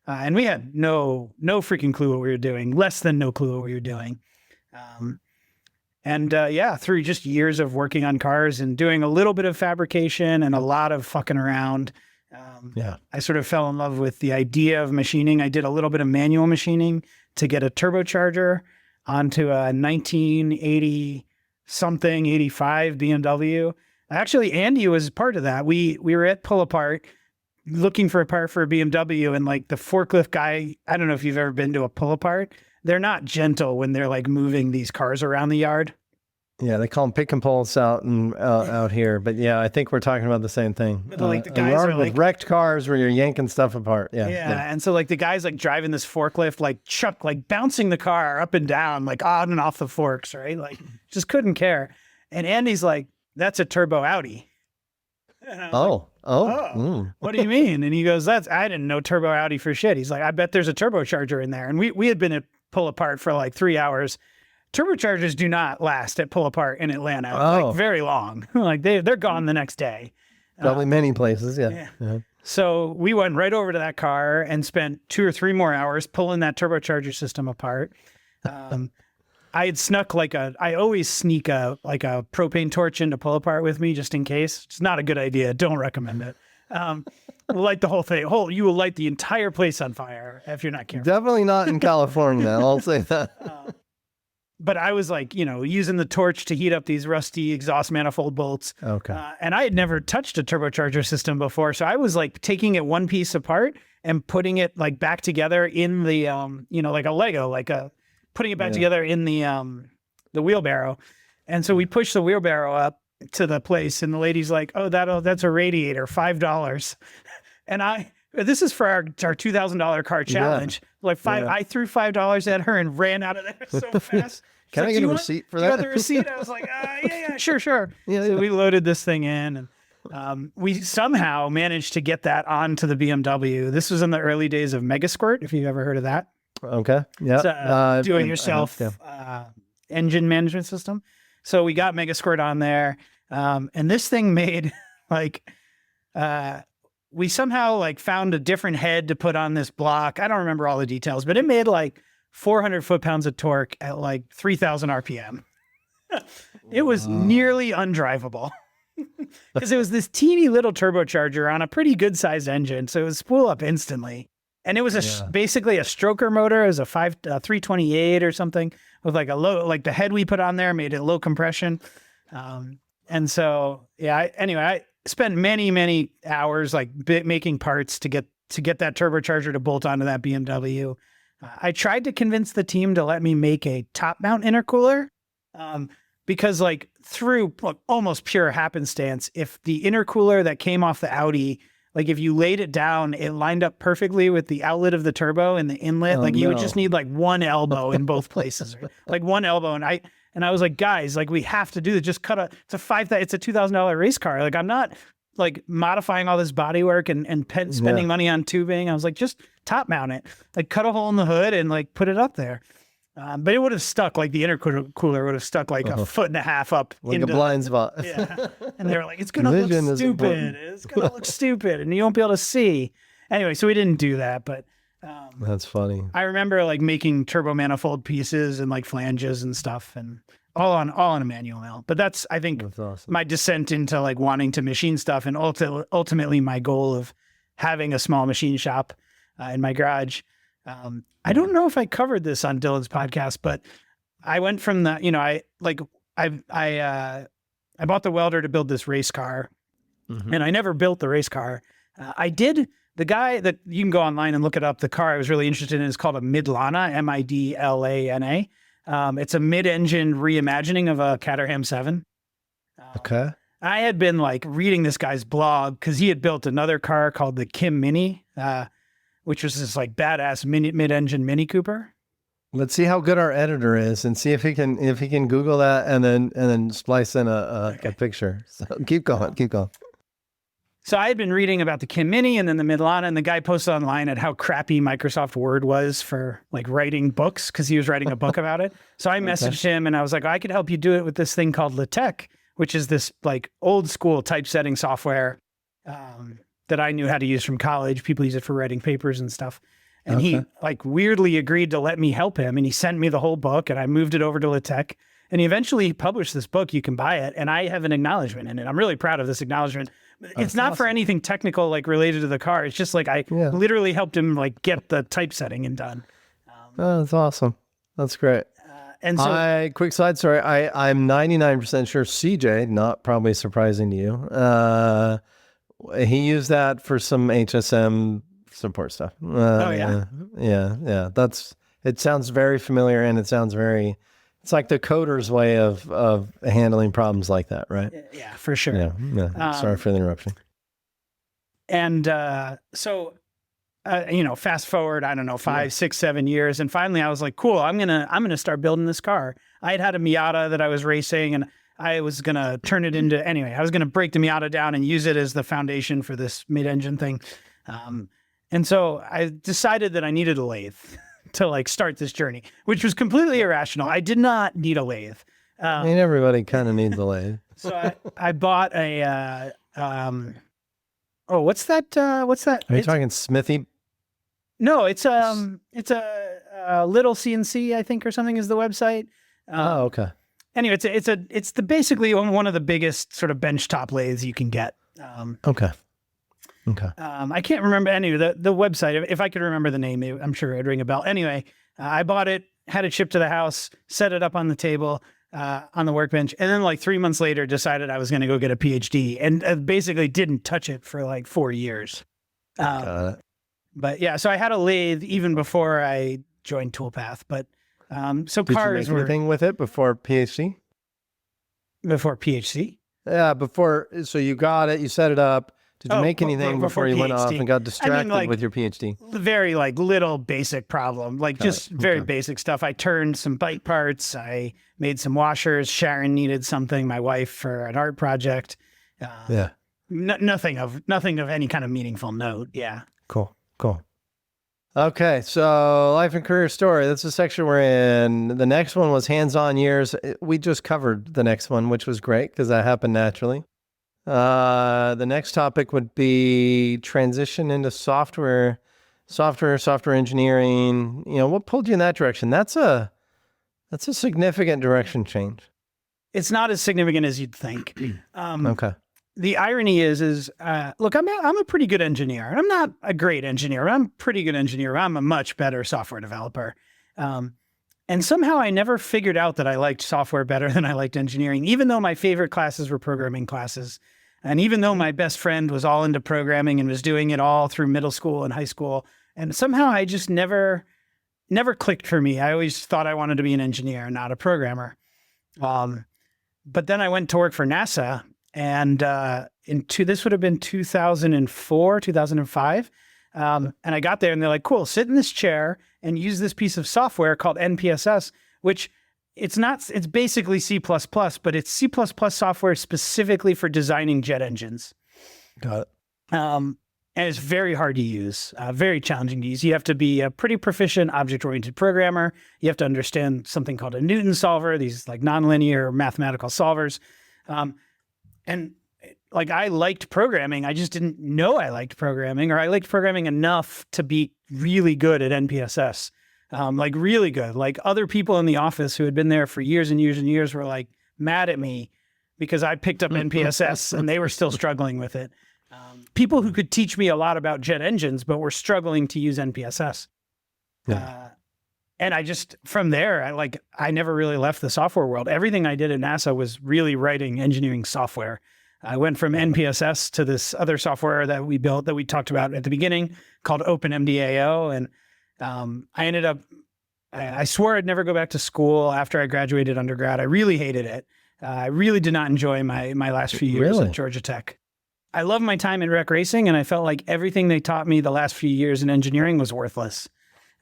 B: And we had no freaking clue what we were doing, less than no clue what we were doing. Through just years of working on cars and doing a little bit of fabrication and a lot of fucking around, I sort of fell in love with the idea of machining. I did a little bit of manual machining to get a turbocharger onto a 1980 something 85 BMW. Actually, Andy was part of that. We were at Pull Apart looking for a part for a BMW, and like the forklift guy, I don't know if you've ever been to a Pull Apart. They're not gentle when they're like moving these cars around the yard.
A: Yeah, they call them pick and pulls out here. But yeah, I think we're talking about the same thing.
B: But like the guys are like
A: with wrecked cars where you're yanking stuff apart. Yeah.
B: And so like the guys like driving this forklift, like bouncing the car up and down, like on and off the forks, right? Like just couldn't care. And Andy's like, "That's a turbo Audi." What do you mean? And he goes, I didn't know turbo Audi for shit. He's like, "I bet there's a turbocharger in there." And we had been at Pull Apart for like 3 hours. Turbochargers do not last at Pull Apart in Atlanta, like very long. Like they're gone the next day.
A: Probably many places, yeah.
B: So we went right over to that car and spent 2 or 3 more hours pulling that turbocharger system apart. I had snuck I always sneak a propane torch into Pull Apart with me just in case. It's not a good idea. Don't recommend it. Light the whole thing. You will light the entire place on fire if you're not careful.
A: Definitely not in California. I'll say that.
B: But I was like, using the torch to heat up these rusty exhaust manifold bolts.
A: Okay.
B: And I had never touched a turbocharger system before. So I was like taking it one piece apart and putting it like back together in the, like a Lego, putting it back together in the wheelbarrow. And so we pushed the wheelbarrow up to the place and the lady's like, "Oh, that's a radiator, $5. And this is for our $2,000 car challenge. I threw $5 at her and ran out of there so fast.
A: Can I get a receipt for that?
B: You got the receipt? I was like, yeah, sure. So we loaded this thing in, and we somehow managed to get that onto the BMW. This was in the early days of Megasquirt, if you've ever heard of that.
A: Okay. Yeah.
B: It's do-it-yourself engine management system. So we got Megasquirt on there, and this thing made we somehow found a different head to put on this block. I don't remember all the details, but it made 400 foot-pounds of torque at 3,000 RPM. It was nearly undrivable because it was this teeny little turbocharger on a pretty good-sized engine. So it would spool up instantly. And it was basically a stroker motor. It was a 328 or something with a low, the head we put on there made it low compression. And so, I spent many hours making parts to get that turbocharger to bolt onto that BMW. I tried to convince the team to let me make a top mount intercooler because through almost pure happenstance, if the intercooler that came off the Audi, if you laid it down, it lined up perfectly with the outlet of the turbo and the inlet. You would just need one elbow in both places, right? One elbow. And I was like, "Guys, we have to do this. Just it's a $2,000 race car. I'm not modifying all this bodywork and spending money on tubing." I was like, "Just top mount it, cut a hole in the hood and put it up there." But it would have stuck, the intercooler would have stuck a foot and a half up.
A: Into a blind spot.
B: Yeah. And they were like, "It's going to look stupid. It's going to look stupid. And you won't be able to see." Anyway, so we didn't do that, but
A: that's funny.
B: I remember making turbo manifold pieces and flanges and stuff and all on a manual mill. But that's awesome. My descent into wanting to machine stuff and ultimately my goal of having a small machine shop in my garage. I don't know if I covered this on Dylan's podcast, but I went from the, I bought the welder to build this race car, and I never built the race car. The guy that you can go online and look it up, the car I was really interested in is called a Midlana, Midlana. It's a mid-engine reimagining of a Caterham 7.
A: Okay.
B: I had been reading this guy's blog because he had built another car called the Kim Mini, which was this badass mid-engine Mini Cooper.
A: Let's see how good our editor is and see if he can Google that and then splice in a picture. So keep going.
B: So I had been reading about the Kim Mini and then the Midlana, and the guy posted online at how crappy Microsoft Word was for writing books because he was writing a book about it. So I messaged him and I was like, "I could help you do it with this thing called LaTeX, which is this old school typesetting software that I knew how to use from college. People use it for writing papers and stuff." And he like weirdly agreed to let me help him. And he sent me the whole book and I moved it over to LaTeX. And he eventually published this book. You can buy it. And I have an acknowledgement in it. I'm really proud of this acknowledgement. It's not for anything technical, like related to the car. It's just like I literally helped him like get the typesetting and done.
A: That's awesome. That's great.
B: And so,
A: quick side story. I'm 99% sure CJ, not probably surprising to you, he used that for some HSM support stuff. Yeah. It sounds very familiar, and it sounds very. It's like the coder's way of handling problems like that, right?
B: Yeah, for sure.
A: Yeah. Sorry for the interruption.
B: And fast forward, I don't know, 5, 6, 7 years. And finally I was like, cool, I'm going to start building this car. I had a Miata that I was racing and I was going to turn it into, anyway, I was going to break the Miata down and use it as the foundation for this mid-engine thing. And so I decided that I needed a lathe to like start this journey, which was completely irrational. I did not need a lathe.
A: Everybody kind of needs a lathe.
B: So I bought a, what's that?
A: Are you talking Smithy?
B: No, it's a little CNC, I think, or something is the website.
A: Okay.
B: Anyway, it's basically one of the biggest sort of benchtop lathes you can get.
A: Okay.
B: I can't remember any of the website. If I could remember the name, I'm sure it'd ring a bell. Anyway, I bought it, had it shipped to the house, set it up on the table, on the workbench. And then like 3 months later, decided I was going to go get a PhD and basically didn't touch it for like 4 years.
A: Got it.
B: But yeah, so I had a lathe even before I joined Toolpath. But so
A: Did
B: cars
A: you make anything with it before PhD?
B: Before PhD?
A: Yeah, before. So you got it, you set it up. Did you make anything before you went off and got distracted with your PhD?
B: Very like little basic problem, like just very basic stuff. I turned some bike parts. I made some washers. Sharon needed something, my wife, for an art project. Nothing of any kind of meaningful note. Yeah.
A: Cool. Okay, so life and career story. That's the section we're in. The next one was hands-on years. We just covered the next one, which was great because that happened naturally. The next topic would be transition into software engineering. What pulled you in that direction? That's a significant direction change.
B: It's not as significant as you'd think.
A: Okay.
B: The irony is look, I'm a pretty good engineer. I'm not a great engineer. I'm a pretty good engineer. I'm a much better software developer. And somehow I never figured out that I liked software better than I liked engineering, even though my favorite classes were programming classes. And even though my best friend was all into programming and was doing it all through middle school and high school, and somehow I just never clicked for me. I always thought I wanted to be an engineer, not a programmer. But then I went to work for NASA, and this would have been 2004, 2005. And I got there and they're like, cool, sit in this chair and use this piece of software called NPSS, which it's basically C++, but it's C++ software specifically for designing jet engines.
A: Got it.
B: And it's very hard to use, very challenging to use. You have to be a pretty proficient object-oriented programmer. You have to understand something called a Newton solver, these like nonlinear mathematical solvers. And like I liked programming. I just didn't know I liked programming, or I liked programming enough to be really good at NPSS. Like really good. Like other people in the office who had been there for years and years and years were like mad at me because I picked up NPSS and they were still struggling with it. People who could teach me a lot about jet engines, but were struggling to use NPSS.
A: Yeah.
B: And I just, from there, I never really left the software world. Everything I did at NASA was really writing engineering software. I went from NPSS to this other software that we built that we talked about at the beginning called OpenMDAO. And I ended up, I swore I'd never go back to school after I graduated undergrad. I really hated it. I really did not enjoy my last few years at Georgia Tech. I love my time in rec racing, and I felt like everything they taught me the last few years in engineering was worthless.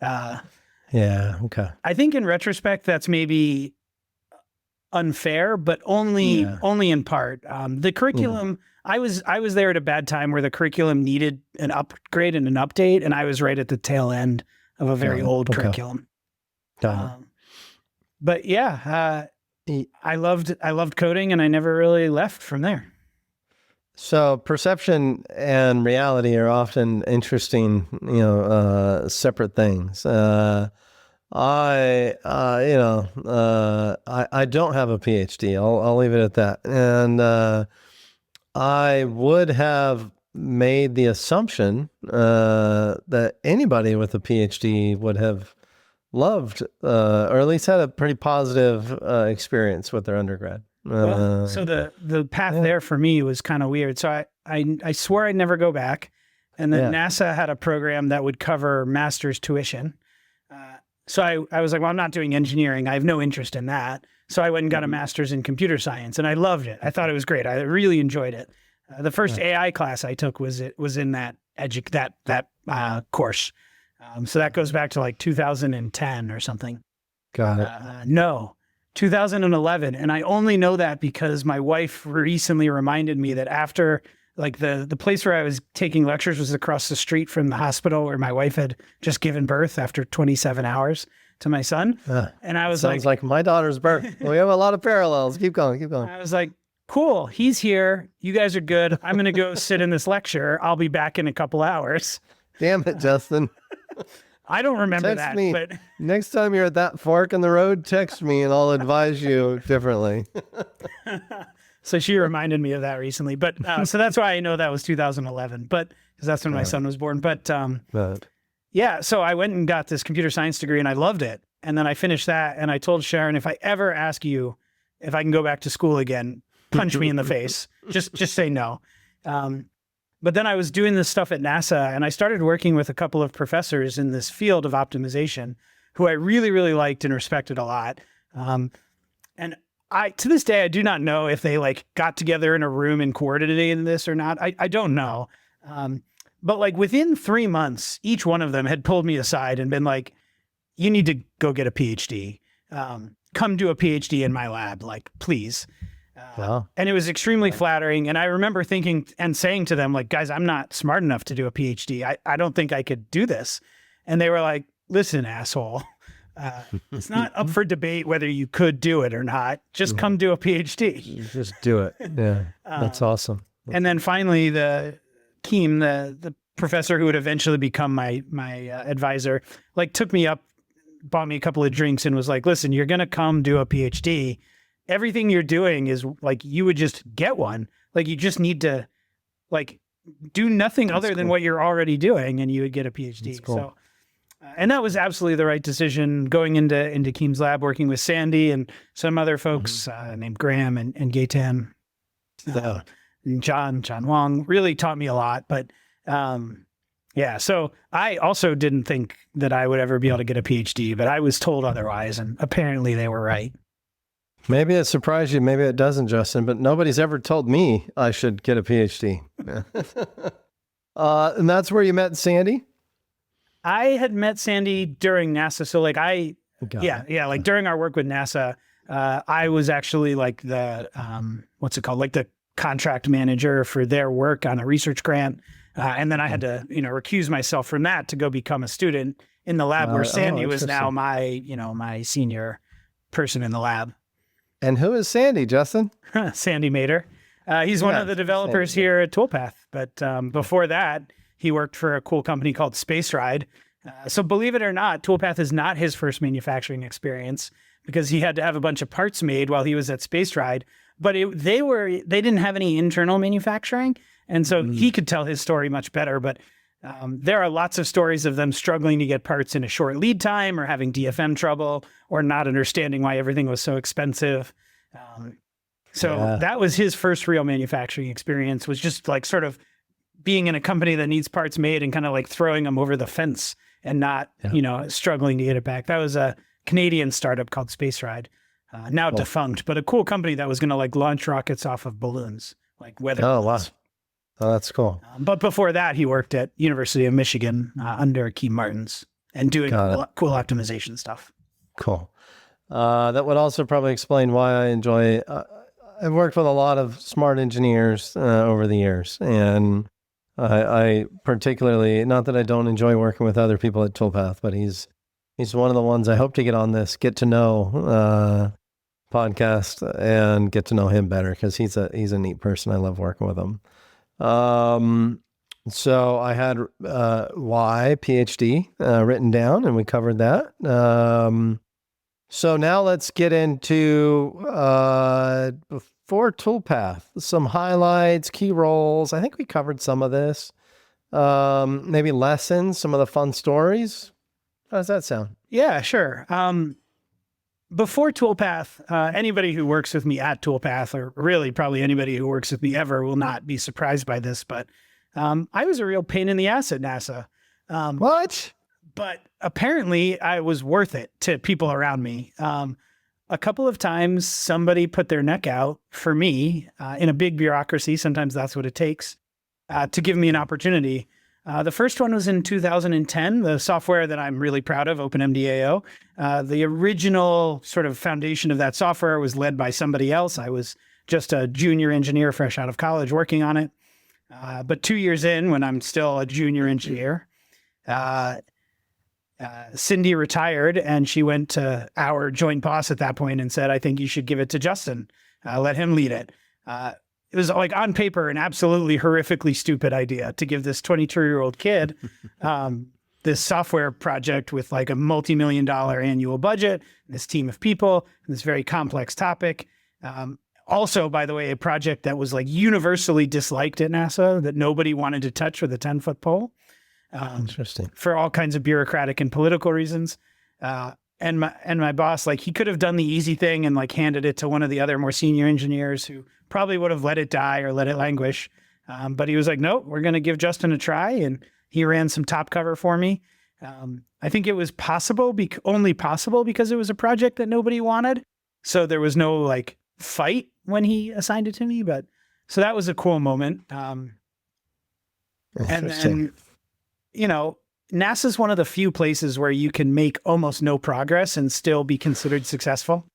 A: Yeah. Okay.
B: I think in retrospect, that's maybe unfair, but only in part. The curriculum, I was there at a bad time where the curriculum needed an upgrade and an update, and I was right at the tail end of a very old curriculum. But yeah, I loved coding, and I never really left from there.
A: So perception and reality are often interesting, separate things. I don't have a PhD. I'll leave it at that. And I would have made the assumption that anybody with a PhD would have loved, or at least had a pretty positive experience with their undergrad.
B: So the path there for me was kind of weird. So I swore I'd never go back, and then NASA had a program that would cover master's tuition. So I was like, well, I'm not doing engineering. I have no interest in that. So I went and got a master's in computer science, and I loved it. I thought it was great. I really enjoyed it. The first AI class I took was in that course. So that goes back to like 2010 or something.
A: Got it.
B: No, 2011. And I only know that because my wife recently reminded me that after, like, the place where I was taking lectures was across the street from the hospital where my wife had just given birth after 27 hours to my son. And I was
A: sounds like my daughter's birth. We have a lot of parallels. Keep going.
B: I was like, cool, he's here. You guys are good. I'm going to go sit in this lecture. I'll be back in a couple hours.
A: Damn it, Justin.
B: I don't remember
A: text
B: that.
A: Me.
B: But
A: next time you're at that fork in the road, text me and I'll advise you differently.
B: So she reminded me of that recently. But so that's why I know that was 2011, but because that's when my son was born. But yeah, so I went and got this computer science degree and I loved it. And then I finished that and I told Sharon, if I ever ask you if I can go back to school again, punch me in the face. Just say no. But then I was doing this stuff at NASA and I started working with a couple of professors in this field of optimization who I really, really liked and respected a lot. And to this day, I do not know if they like got together in a room and coordinated this or not. I don't know. But like within 3 months, each one of them had pulled me aside and been like, you need to go get a PhD. Come do a PhD in my lab, like, please.
A: Wow.
B: And it was extremely flattering. And I remember thinking and saying to them, like, guys, I'm not smart enough to do a PhD. I don't think I could do this. And they were like, listen, asshole, it's not up for debate whether you could do it or not. Just come do a PhD.
A: Just do it. Yeah. That's awesome.
B: And then finally, Keem, the professor who would eventually become my advisor, like took me up, bought me a couple of drinks and was like, listen, you're going to come do a PhD. Everything you're doing is like, you would just get one. Like, you just need to like do nothing other than what you're already doing and you would get a PhD. Cool. So, and that was absolutely the right decision, going into Keem's lab, working with Sandy and some other folks named Graham and Gaetan. And John Wong really taught me a lot, but yeah, so I also didn't think that I would ever be able to get a PhD, but I was told otherwise, and apparently they were right.
A: Maybe it surprised you, maybe it doesn't, Justin, but nobody's ever told me I should get a PhD. And that's where you met Sandy?
B: I had met Sandy during NASA. So like like during our work with NASA, I was actually like the, what's it called? Like the contract manager for their work on a research grant. And then I had to, recuse myself from that to go become a student in the lab where Sandy was now my senior person in the lab.
A: And who is Sandy, Justin?
B: Sandy Mater. He's one of the developers here at Toolpath. But before that, he worked for a cool company called Space Ride. So believe it or not, Toolpath is not his first manufacturing experience because he had to have a bunch of parts made while he was at Space Ride. But they didn't have any internal manufacturing. And so he could tell his story much better. But there are lots of stories of them struggling to get parts in a short lead time or having DFM trouble or not understanding why everything was so expensive. That was his first real manufacturing experience, was just like sort of being in a company that needs parts made and kind of like throwing them over the fence and not, struggling to get it back. That was a Canadian startup called Space Ride, now defunct, but a cool company that was going to like launch rockets off of balloons, like weather balloons.
A: Wow. Oh, that's cool.
B: But before that, he worked at University of Michigan under Keem Martins and doing cool optimization stuff.
A: Cool. That would also probably explain why I enjoy. I've worked with a lot of smart engineers over the years, and I particularly, not that I don't enjoy working with other people at Toolpath, but he's one of the ones I hope to get on this Get to Know podcast and get to know him better, because he's a neat person. I love working with him. So I had why PhD written down, and we covered that. So now let's get into before Toolpath, some highlights, key roles. I think we covered some of this. Maybe lessons, some of the fun stories. How does that sound?
B: Yeah, sure. Before Toolpath, anybody who works with me at Toolpath, or really probably anybody who works with me ever, will not be surprised by this, but I was a real pain in the ass at NASA.
A: What?
B: But apparently I was worth it to people around me. A couple of times somebody put their neck out for me in a big bureaucracy. Sometimes that's what it takes to give me an opportunity. The first one was in 2010, the software that I'm really proud of, OpenMDAO. The original sort of foundation of that software was led by somebody else. I was just a junior engineer fresh out of college working on it. But 2 years in, when I'm still a junior engineer, Cindy retired, and she went to our joint boss at that point and said, I think you should give it to Justin. Let him lead it. It was like on paper an absolutely horrifically stupid idea to give this 22-year-old kid this software project with like a multi-million-dollar annual budget, this team of people, and this very complex topic. Also, by the way, a project that was like universally disliked at NASA, that nobody wanted to touch with a 10-foot pole.
A: Interesting.
B: For all kinds of bureaucratic and political reasons. And my boss, like, he could have done the easy thing and like handed it to one of the other more senior engineers who probably would have let it die or let it languish. But he was like, nope, we're going to give Justin a try. And he ran some top cover for me. I think it was only possible because it was a project that nobody wanted. So there was no like fight when he assigned it to me. But so that was a cool moment. And then, you know, NASA's one of the few places where you can make almost no progress and still be considered successful.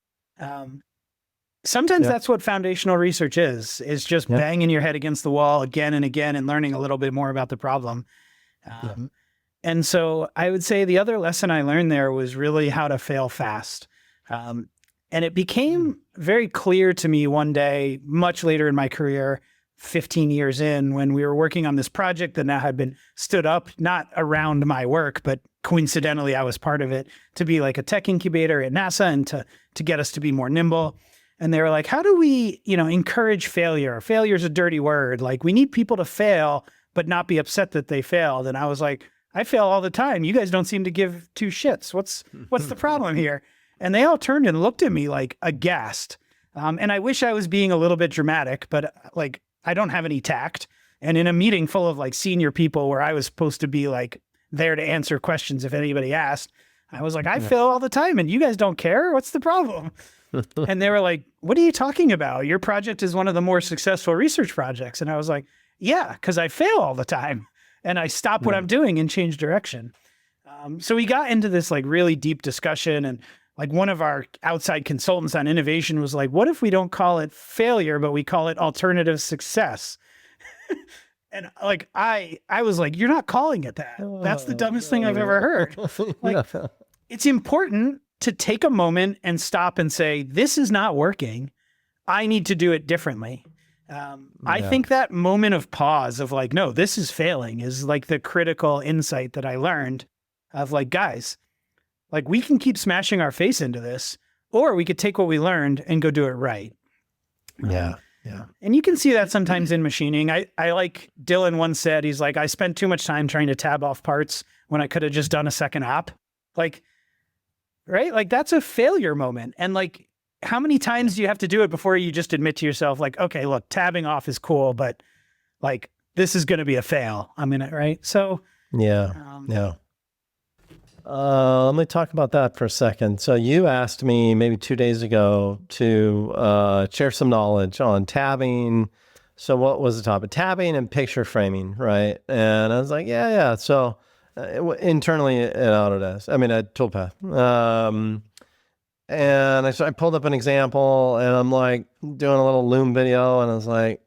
B: Sometimes that's what foundational research is just banging your head against the wall again and again and learning a little bit more about the problem. And so I would say the other lesson I learned there was really how to fail fast. And it became very clear to me one day, much later in my career, 15 years in, when we were working on this project that now had been stood up, not around my work, but coincidentally, I was part of it, to be like a tech incubator at NASA and to get us to be more nimble. And they were like, how do we, encourage failure? Failure is a dirty word. Like, we need people to fail, but not be upset that they failed. And I was like, I fail all the time. You guys don't seem to give two shits. What's the problem here? And they all turned and looked at me like aghast. And I wish I was being a little bit dramatic, but like, I don't have any tact. And in a meeting full of like senior people where I was supposed to be like there to answer questions if anybody asked, I was like, I fail all the time and you guys don't care. What's the problem? And they were like, what are you talking about? Your project is one of the more successful research projects. And I was like, yeah, because I fail all the time. And I stop what I'm doing and change direction. So we got into this like really deep discussion, and like one of our outside consultants on innovation was like, what if we don't call it failure, but we call it alternative success? And like, I was like, you're not calling it that. That's the dumbest thing I've ever heard. Like, it's important to take a moment and stop and say, this is not working. I need to do it differently. I think that moment of pause of like, no, this is failing is like the critical insight that I learned of like, guys, like we can keep smashing our face into this, or we could take what we learned and go do it right.
A: Yeah.
B: And you can see that sometimes in machining. I like Dylan once said, he's like, I spent too much time trying to tab off parts when I could have just done a second op. Like, right? Like that's a failure moment. And like, how many times do you have to do it before you just admit to yourself, like, okay, look, tabbing off is cool, but like, this is going to be a fail. Right? So,
A: yeah. Let me talk about that for a second. So you asked me maybe 2 days ago to share some knowledge on tabbing. So what was the topic? Tabbing and picture framing, right? And I was like, yeah. So internally at Autodesk, at Toolpath. And I pulled up an example, and I'm like doing a little Loom video, and I was like,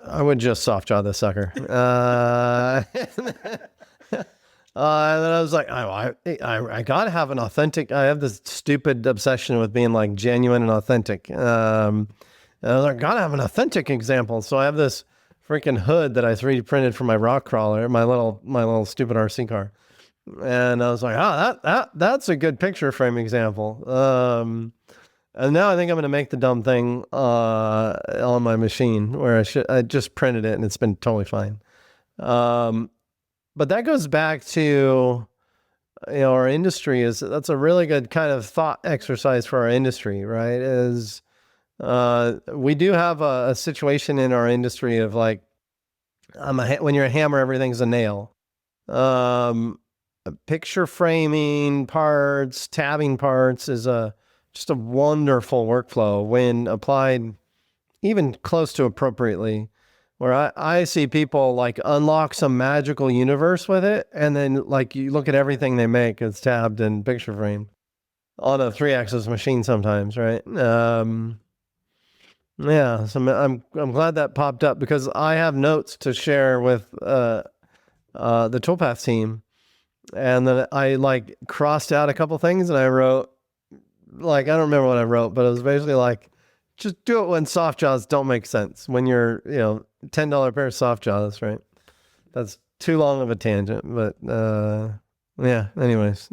A: I would just soft jaw this sucker. And then I was like, I gotta have an authentic. I have this stupid obsession with being like genuine and authentic. And I was like, gotta have an authentic example. So I have this freaking hood that I 3D printed for my rock crawler, my little stupid RC car. And I was like, that's a good picture frame example. And now I think I'm going to make the dumb thing on my machine where I just printed it and it's been totally fine. But that goes back to, our industry that's a really good kind of thought exercise for our industry, right? Is we do have a situation in our industry of like, when you're a hammer, everything's a nail. Picture framing parts, tabbing parts is just a wonderful workflow when applied even close to appropriately, where I see people like unlock some magical universe with it. And then like you look at everything they make, it's tabbed and picture framed on a 3-axis machine sometimes. Right. Yeah. So I'm glad that popped up because I have notes to share with, the Toolpath team. And then I like crossed out a couple things and I wrote, like, I don't remember what I wrote, but it was basically like, just do it when soft jaws don't make sense. When you're, $10 pair of soft jaws, right? That's too long of a tangent, but, yeah, anyways.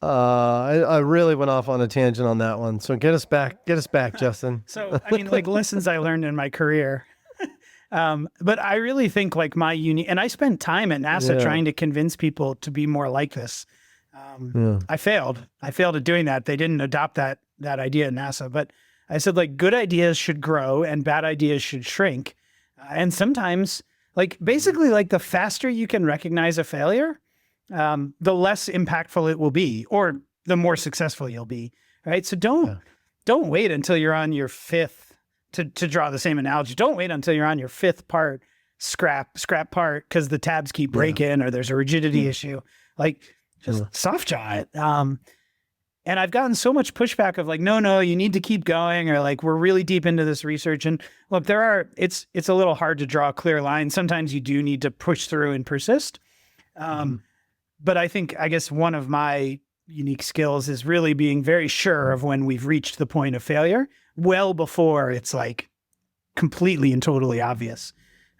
A: I really went off on a tangent on that one. So get us back, Justin.
B: So, I mean, like lessons I learned in my career. But I really think like my and I spent time at NASA trying to convince people to be more like this. I failed at doing that. They didn't adopt that idea at NASA, but I said like good ideas should grow and bad ideas should shrink. And sometimes like basically like the faster you can recognize a failure, the less impactful it will be, or the more successful you'll be. Right. So don't wait until you're on your fifth, to draw the same analogy. Don't wait until you're on your fifth part, scrap part, because the tabs keep breaking or there's a rigidity issue. Like just soft jaw it. And I've gotten so much pushback of like, no, you need to keep going, or like, we're really deep into this research. And look, it's a little hard to draw a clear line. Sometimes you do need to push through and persist. But I guess one of my unique skills is really being very sure of when we've reached the point of failure, well before it's like completely and totally obvious.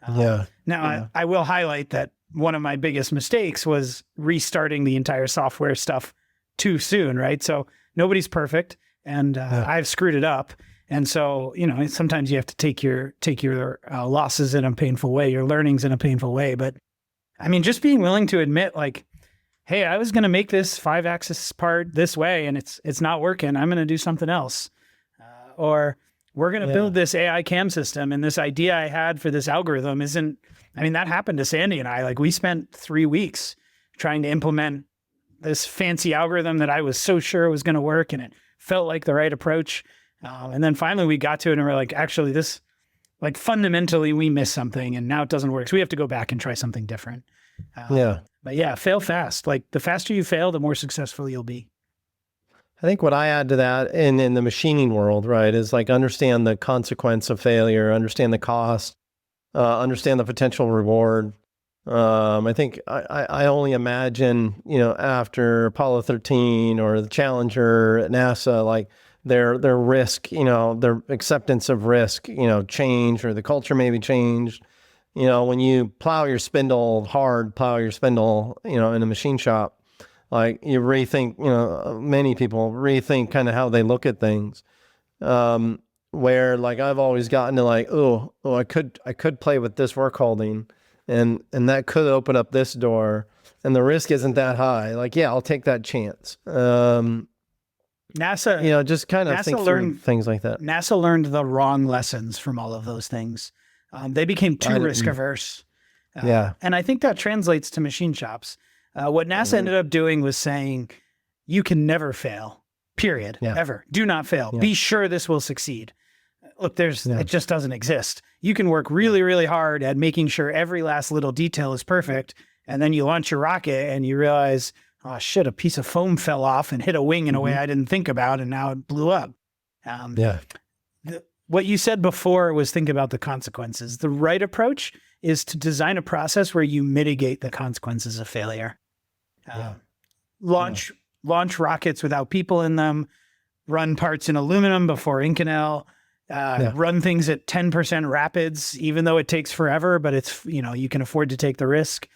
B: Now, I will highlight that one of my biggest mistakes was restarting the entire software stuff too soon, right? So nobody's perfect, and I've screwed it up. And so, sometimes you have to take your losses in a painful way, your learnings in a painful way. But I mean, just being willing to admit like, hey, I was going to make this 5-axis part this way and it's not working. I'm going to do something else. Or we're going to build this AI cam system, and this idea I had for this algorithm that happened to Sandy and I. Like, we spent 3 weeks trying to implement this fancy algorithm that I was so sure was going to work, and it felt like the right approach. And then finally we got to it and we're like, actually this, like fundamentally we missed something and now it doesn't work. So we have to go back and try something different. But yeah, fail fast. Like the faster you fail, the more successful you'll be.
A: I think what I add to that in the machining world, right, is like understand the consequence of failure, understand the cost, understand the potential reward. I think I only imagine, after Apollo 13 or the Challenger at NASA, like their risk, their acceptance of risk, change, or the culture maybe changed. When you plow your spindle, in a machine shop, like you rethink, many people rethink kind of how they look at things. Where like I've always gotten to like, I could play with this work holding, and that could open up this door, and the risk isn't that high. Like, yeah, I'll take that chance.
B: NASA,
A: just kind of think through things like that.
B: NASA learned the wrong lessons from all of those things. They became too risk averse. And I think that translates to machine shops. What NASA ended up doing was saying, you can never fail, period, ever. Do not fail. Be sure this will succeed. Look, it just doesn't exist. You can work really, really hard at making sure every last little detail is perfect. And then you launch your rocket and you realize, oh shit, a piece of foam fell off and hit a wing in a way I didn't think about, and now it blew up. What you said before was think about the consequences. The right approach is to design a process where you mitigate the consequences of failure. Launch rockets without people in them. run parts in aluminum before Inconel, run things at 10% rapids, even though it takes forever, but it's, you can afford to take the risk.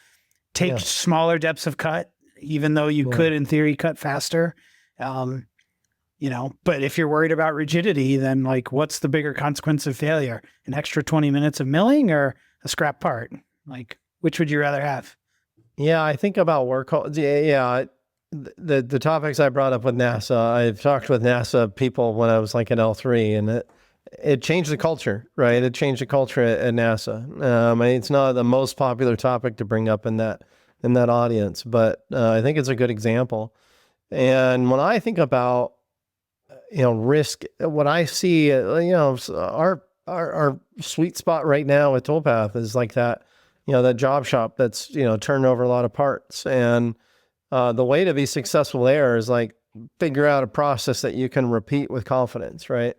B: Take smaller depths of cut, even though you could, in theory, cut faster. But if you're worried about rigidity, then like, what's the bigger consequence of failure? An extra 20 minutes of milling or a scrap part? Like, which would you rather have?
A: Yeah, I think about work. Yeah. The topics I brought up with NASA, I've talked with NASA people when I was like at L3, and it changed the culture, right? It changed the culture at NASA. It's not the most popular topic to bring up in that audience, but I think it's a good example. And when I think about risk, what I see, our sweet spot right now at Toolpath is like that, that job shop that's turning over a lot of parts, and the way to be successful there is like figure out a process that you can repeat with confidence, right?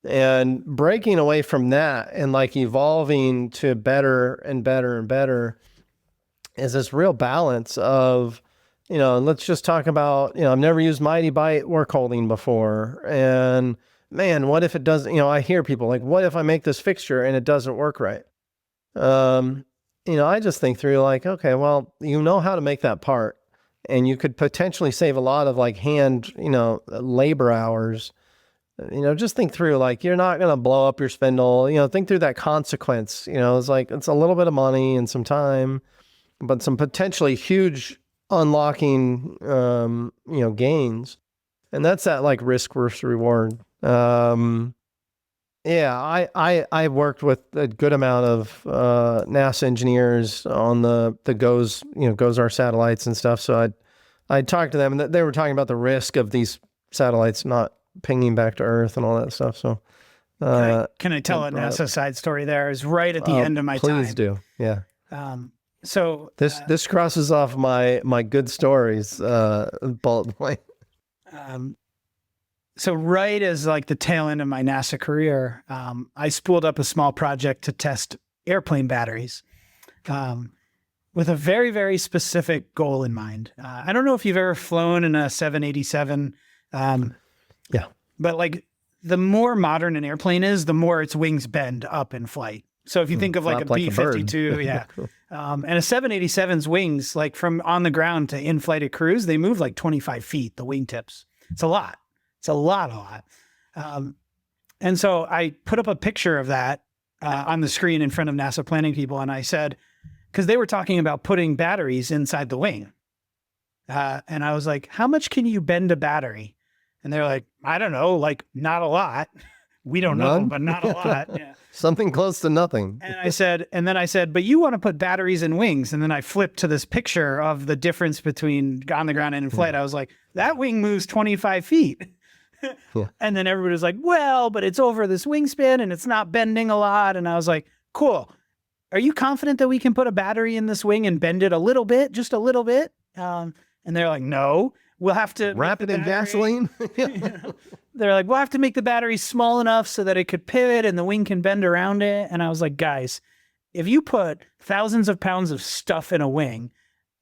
A: And breaking away from that and like evolving to better and better and better is this real balance of, let's just talk about, I've never used Mighty Byte work holding before. And man, what if it doesn't, I hear people like, what if I make this fixture and it doesn't work right? I just think through like, okay, well, how to make that part, and you could potentially save a lot of like hand, labor hours. Just think through, like, you're not going to blow up your spindle, think through that consequence. It's like, it's a little bit of money and some time, but some potentially huge unlocking, gains. And that's that like risk versus reward. I worked with a good amount of NASA engineers on the GOES-R satellites and stuff. So I'd talk to them, and they were talking about the risk of these satellites not pinging back to Earth and all that stuff. So
B: can I tell a NASA side story there? Is right at the end of my time.
A: Please do. Yeah.
B: So
A: this crosses off my good stories bullet point.
B: So right as like the tail end of my NASA career, I spooled up a small project to test airplane batteries with a very, very specific goal in mind. I don't know if you've ever flown in a 787. But like the more modern an airplane is, the more its wings bend up in flight. So if you think of like a B-52, and a 787's wings, like from on the ground to in-flight at cruise, they move like 25 feet, the wingtips. It's a lot. It's a lot. And so I put up a picture of that on the screen in front of NASA planning people. And I said, because they were talking about putting batteries inside the wing. And I was like, how much can you bend a battery? And they're like, I don't know, like not a lot. We don't know, but not a lot. Yeah.
A: Something close to nothing.
B: And then I said, but you want to put batteries in wings. And then I flipped to this picture of the difference between on the ground and in flight. I was like, that wing moves 25 feet. And then everybody was like, well, but it's over this wingspan and it's not bending a lot. And I was like, cool. Are you confident that we can put a battery in this wing and bend it a little bit, just a little bit? And they're like, no. We'll have to
A: wrap it in gasoline.
B: They're like, we'll have to make the battery small enough so that it could pivot and the wing can bend around it. And I was like, guys, if you put thousands of pounds of stuff in a wing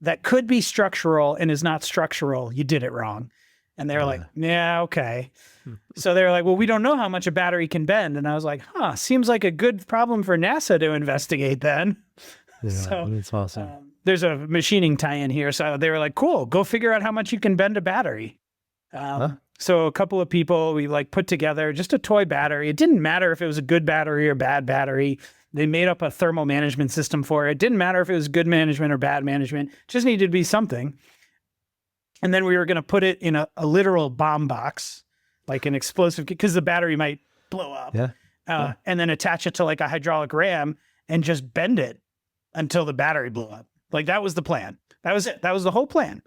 B: that could be structural and is not structural, you did it wrong. And they're like, yeah, okay. So they're like, well, we don't know how much a battery can bend. And I was like, seems like a good problem for NASA to investigate then.
A: Yeah, so that's awesome.
B: There's a machining tie-in here. So they were like, cool, go figure out how much you can bend a battery. So a couple of people, we like put together just a toy battery. It didn't matter if it was a good battery or bad battery. They made up a thermal management system for it. It didn't matter if it was good management or bad management. It just needed to be something. And then we were going to put it in a literal bomb box, like an explosive, because the battery might blow up. And then attach it to like a hydraulic ram and just bend it until the battery blew up. Like that was the plan. That was it. That was the whole plan.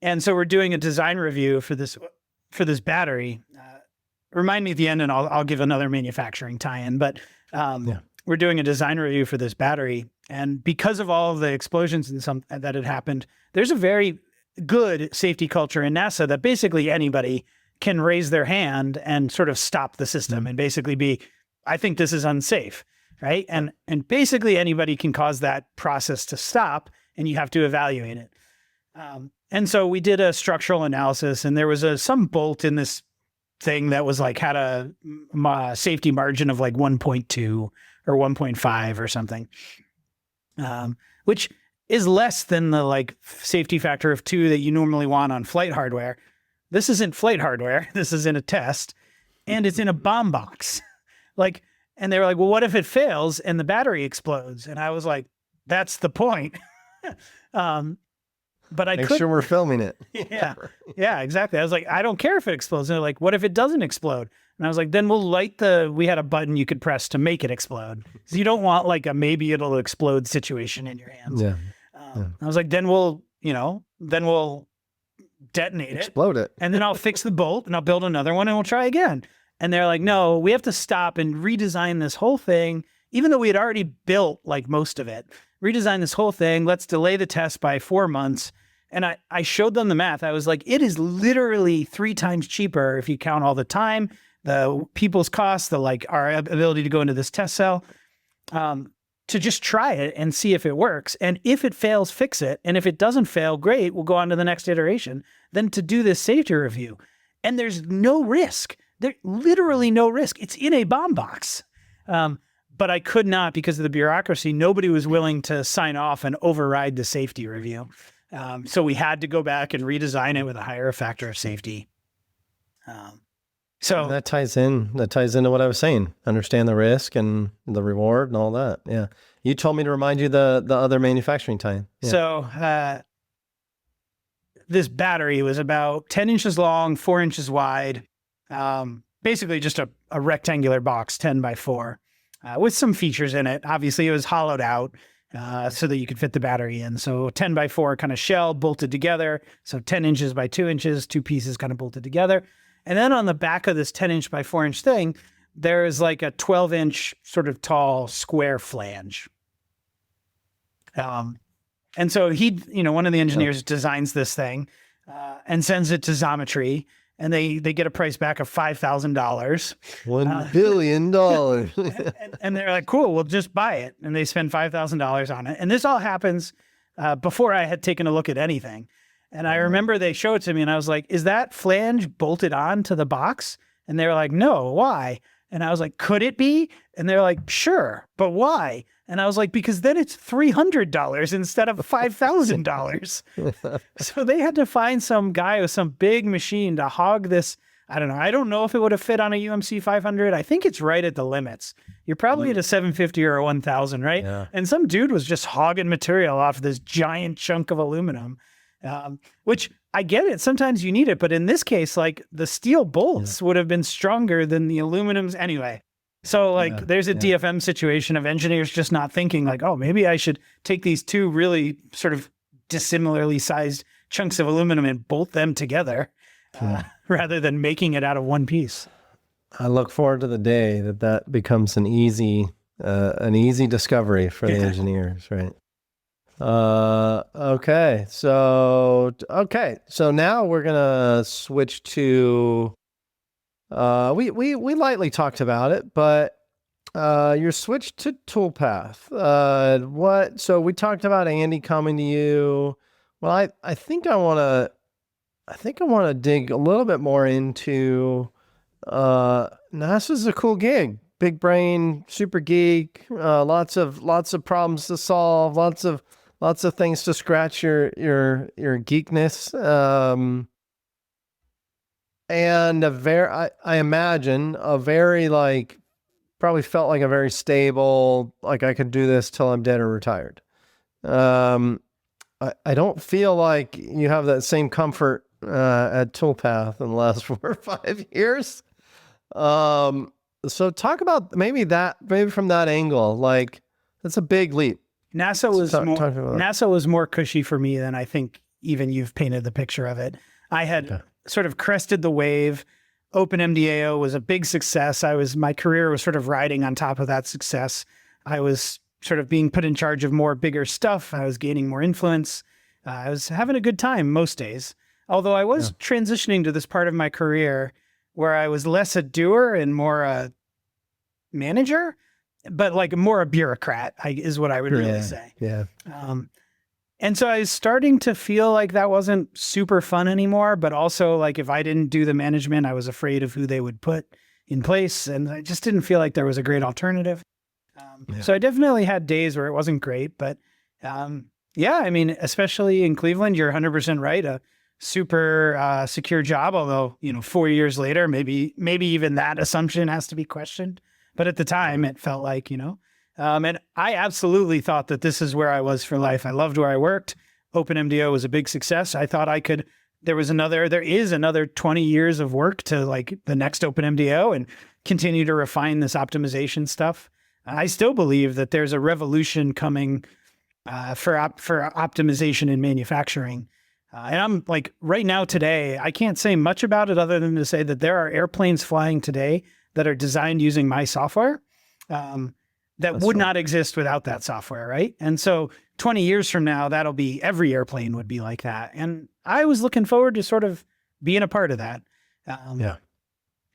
B: And so we're doing a design review for this battery. Remind me at the end, and I'll give another manufacturing tie-in. But we're doing a design review for this battery, and because of all of the explosions and that had happened, there's a very good safety culture in NASA that basically anybody can raise their hand and sort of stop the system and basically be, I think this is unsafe. Right. And basically anybody can cause that process to stop, and you have to evaluate it. And so we did a structural analysis, and there was some bolt in this thing that was like had a safety margin of like 1.2 or 1.5 or something, which is less than the like safety factor of 2 that you normally want on flight hardware. This isn't flight hardware. This is in a test, and it's in a bomb box. Like, and they were like, well, what if it fails and the battery explodes? And I was like, that's the point. But I
A: Make sure we're filming it.
B: Yeah, exactly. I was like, I don't care if it explodes. And they're like, what if it doesn't explode? And I was like, then we'll we had a button you could press to make it explode. So you don't want like a maybe it'll explode situation in your hands.
A: Yeah.
B: I was like, then we'll detonate
A: Explode it.
B: and then I'll fix the bolt and I'll build another one and we'll try again. And they're like, no, we have to stop and redesign this whole thing, even though we had already built like most of it. Redesign this whole thing. Let's delay the test by 4 months. And I showed them the math. I was like, it is literally 3 times cheaper if you count all the time, the people's costs, the like our ability to go into this test cell, to just try it and see if it works. And if it fails, fix it. And if it doesn't fail, great, we'll go on to the next iteration. Then to do this safety review. And there's no risk. There's literally no risk. It's in a bomb box. But I could not, because of the bureaucracy, nobody was willing to sign off and override the safety review. So we had to go back and redesign it with a higher factor of safety. So
A: that ties into what I was saying. Understand the risk and the reward and all that. Yeah. You told me to remind you the other manufacturing time. Yeah.
B: So this battery was about 10 inches long, 4 inches wide. Basically just a rectangular box, 10 by 4, with some features in it. Obviously it was hollowed out so that you could fit the battery in. So 10 by 4 kind of shell bolted together. So 10 inches by 2 inches, 2 pieces kind of bolted together. And then on the back of this 10 inch by 4 inch thing, there's like a 12 inch sort of tall square flange. And so one of the engineers designs this thing and sends it to Xometry. And they get a price back of $5,000.
A: $1 billion.
B: and they're like, cool, we'll just buy it. And they spend $5,000 on it. And this all happens before I had taken a look at anything. And I remember they showed it to me and I was like, is that flange bolted on to the box? And they were like, no, why? And I was like, could it be? And they're like, sure, but why? And I was like, because then it's $300 instead of $5,000. So they had to find some guy with some big machine to hog this. I don't know. I don't know if it would have fit on a UMC 500. I think it's right at the limits. You're probably at a 750 or a 1000, right?
A: Yeah.
B: And some dude was just hogging material off this giant chunk of aluminum, which I get it. Sometimes you need it. But in this case, like the steel bolts would have been stronger than the aluminums anyway. So like there's a DFM situation of engineers just not thinking like, oh, maybe I should take these 2 really sort of dissimilarly sized chunks of aluminum and bolt them together rather than making it out of one piece.
A: I look forward to the day that becomes an easy discovery for the engineers, right? Okay. So now we're going to switch to, we lightly talked about it, but, your switch to Toolpath. So we talked about Andy coming to you. Well, I think I want to dig a little bit more into, NASA's a cool gig, big brain, super geek, lots of problems to solve, lots of things to scratch your geekness. And I imagine a very like, probably felt like a very stable, like I could do this till I'm dead or retired. I don't feel like you have that same comfort at Toolpath in the last 4 or 5 years. So talk about maybe from that angle, like that's a big leap.
B: NASA was more cushy for me than I think even you've painted the picture of it. I had sort of crested the wave. OpenMDAO was a big success. My career was sort of riding on top of that success. I was sort of being put in charge of more bigger stuff. I was gaining more influence. I was having a good time most days. Although I was transitioning to this part of my career where I was less a doer and more a manager, but like more a bureaucrat is what I would really say.
A: Yeah.
B: And so I was starting to feel like that wasn't super fun anymore, but also like if I didn't do the management, I was afraid of who they would put in place. And I just didn't feel like there was a great alternative. So I definitely had days where it wasn't great, but yeah, I mean, especially in Cleveland, you're 100% right. A super secure job, although, 4 years later, maybe even that assumption has to be questioned. But at the time, it felt like, and I absolutely thought that this is where I was for life. I loved where I worked. OpenMDO was a big success. I thought there is another 20 years of work to like the next OpenMDO and continue to refine this optimization stuff. I still believe that there's a revolution coming for optimization in manufacturing. And I'm like right now today, I can't say much about it other than to say that there are airplanes flying today that are designed using my software that would not exist without that software, right? And so 20 years from now, that'll be every airplane would be like that. And I was looking forward to sort of being a part of that.
A: Yeah.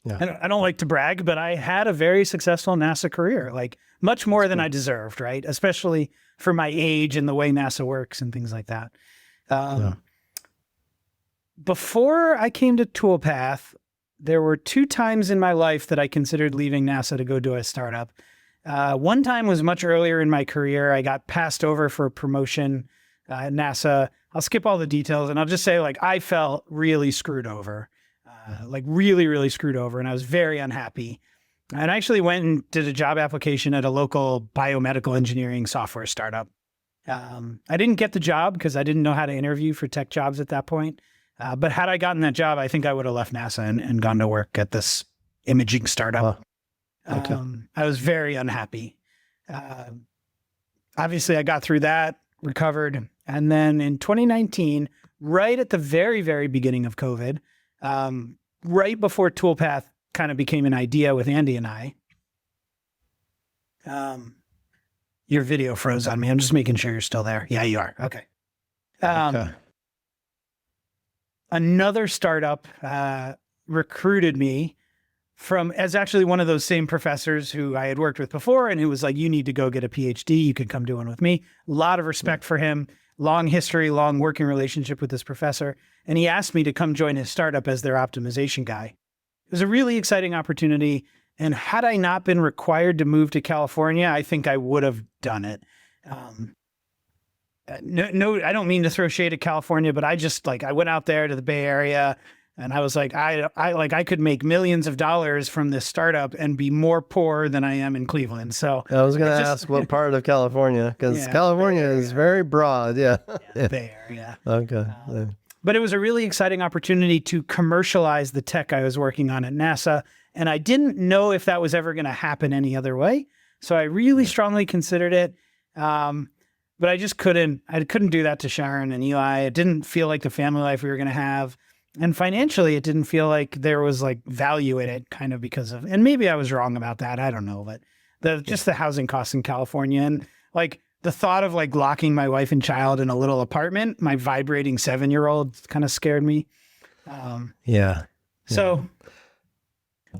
B: I don't like to brag, but I had a very successful NASA career, like much more than I deserved, right? Especially for my age and the way NASA works and things like that. Before I came to Toolpath, there were 2 times in my life that I considered leaving NASA to go do a startup. One time was much earlier in my career. I got passed over for a promotion at NASA. I'll skip all the details and I'll just say like I felt really screwed over. Like really, really screwed over. And I was very unhappy. And I actually went and did a job application at a local biomedical engineering software startup. I didn't get the job because I didn't know how to interview for tech jobs at that point. But had I gotten that job, I think I would have left NASA and gone to work at this imaging startup.
A: Okay.
B: I was very unhappy. Obviously, I got through that, recovered. And then in 2019, right at the very, very beginning of COVID, right before Toolpath kind of became an idea with Andy and I. Your video froze on me. I'm just making sure you're still there. Yeah, you are. Okay.
A: Okay.
B: Another startup recruited me as actually one of those same professors who I had worked with before and who was like, you need to go get a PhD. You could come do one with me. A lot of respect for him. Long history, long working relationship with this professor. And he asked me to come join his startup as their optimization guy. It was a really exciting opportunity. And had I not been required to move to California, I think I would have done it. No, I don't mean to throw shade at California, but I went out there to the Bay Area and I was like, I could make millions of dollars from this startup and be more poor than I am in Cleveland. So
A: I was going to ask what part of California, because California is very broad. Yeah.
B: Bay Area.
A: Okay.
B: But it was a really exciting opportunity to commercialize the tech I was working on at NASA. And I didn't know if that was ever going to happen any other way. So I really strongly considered it. But I just couldn't do that to Sharon and Eli. It didn't feel like the family life we were going to have. And financially, it didn't feel like there was like value in it kind of because of, and maybe I was wrong about that. I don't know, but just the housing costs in California and like the thought of like locking my wife and child in a little apartment, my vibrating 7-year-old kind of scared me. So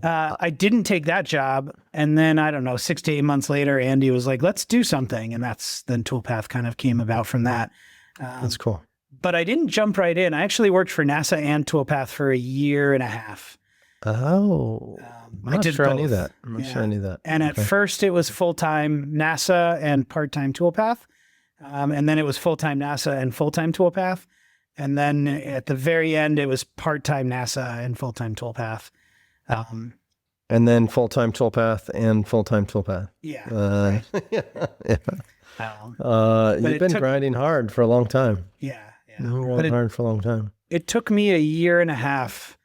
B: I didn't take that job. And then, I don't know, 6 to 8 months later, Andy was like, let's do something. And then Toolpath kind of came about from that.
A: That's cool.
B: But I didn't jump right in. I actually worked for NASA and Toolpath for 1.5 years.
A: Oh, I'm not sure I knew that.
B: And at first it was full-time NASA and part-time Toolpath. And then it was full-time NASA and full-time Toolpath. And then at the very end, it was part-time NASA and full-time Toolpath.
A: And then full-time Toolpath and full-time Toolpath.
B: Yeah.
A: You've been grinding hard for a long time.
B: Yeah.
A: Hard for a long time.
B: It took me 1.5 years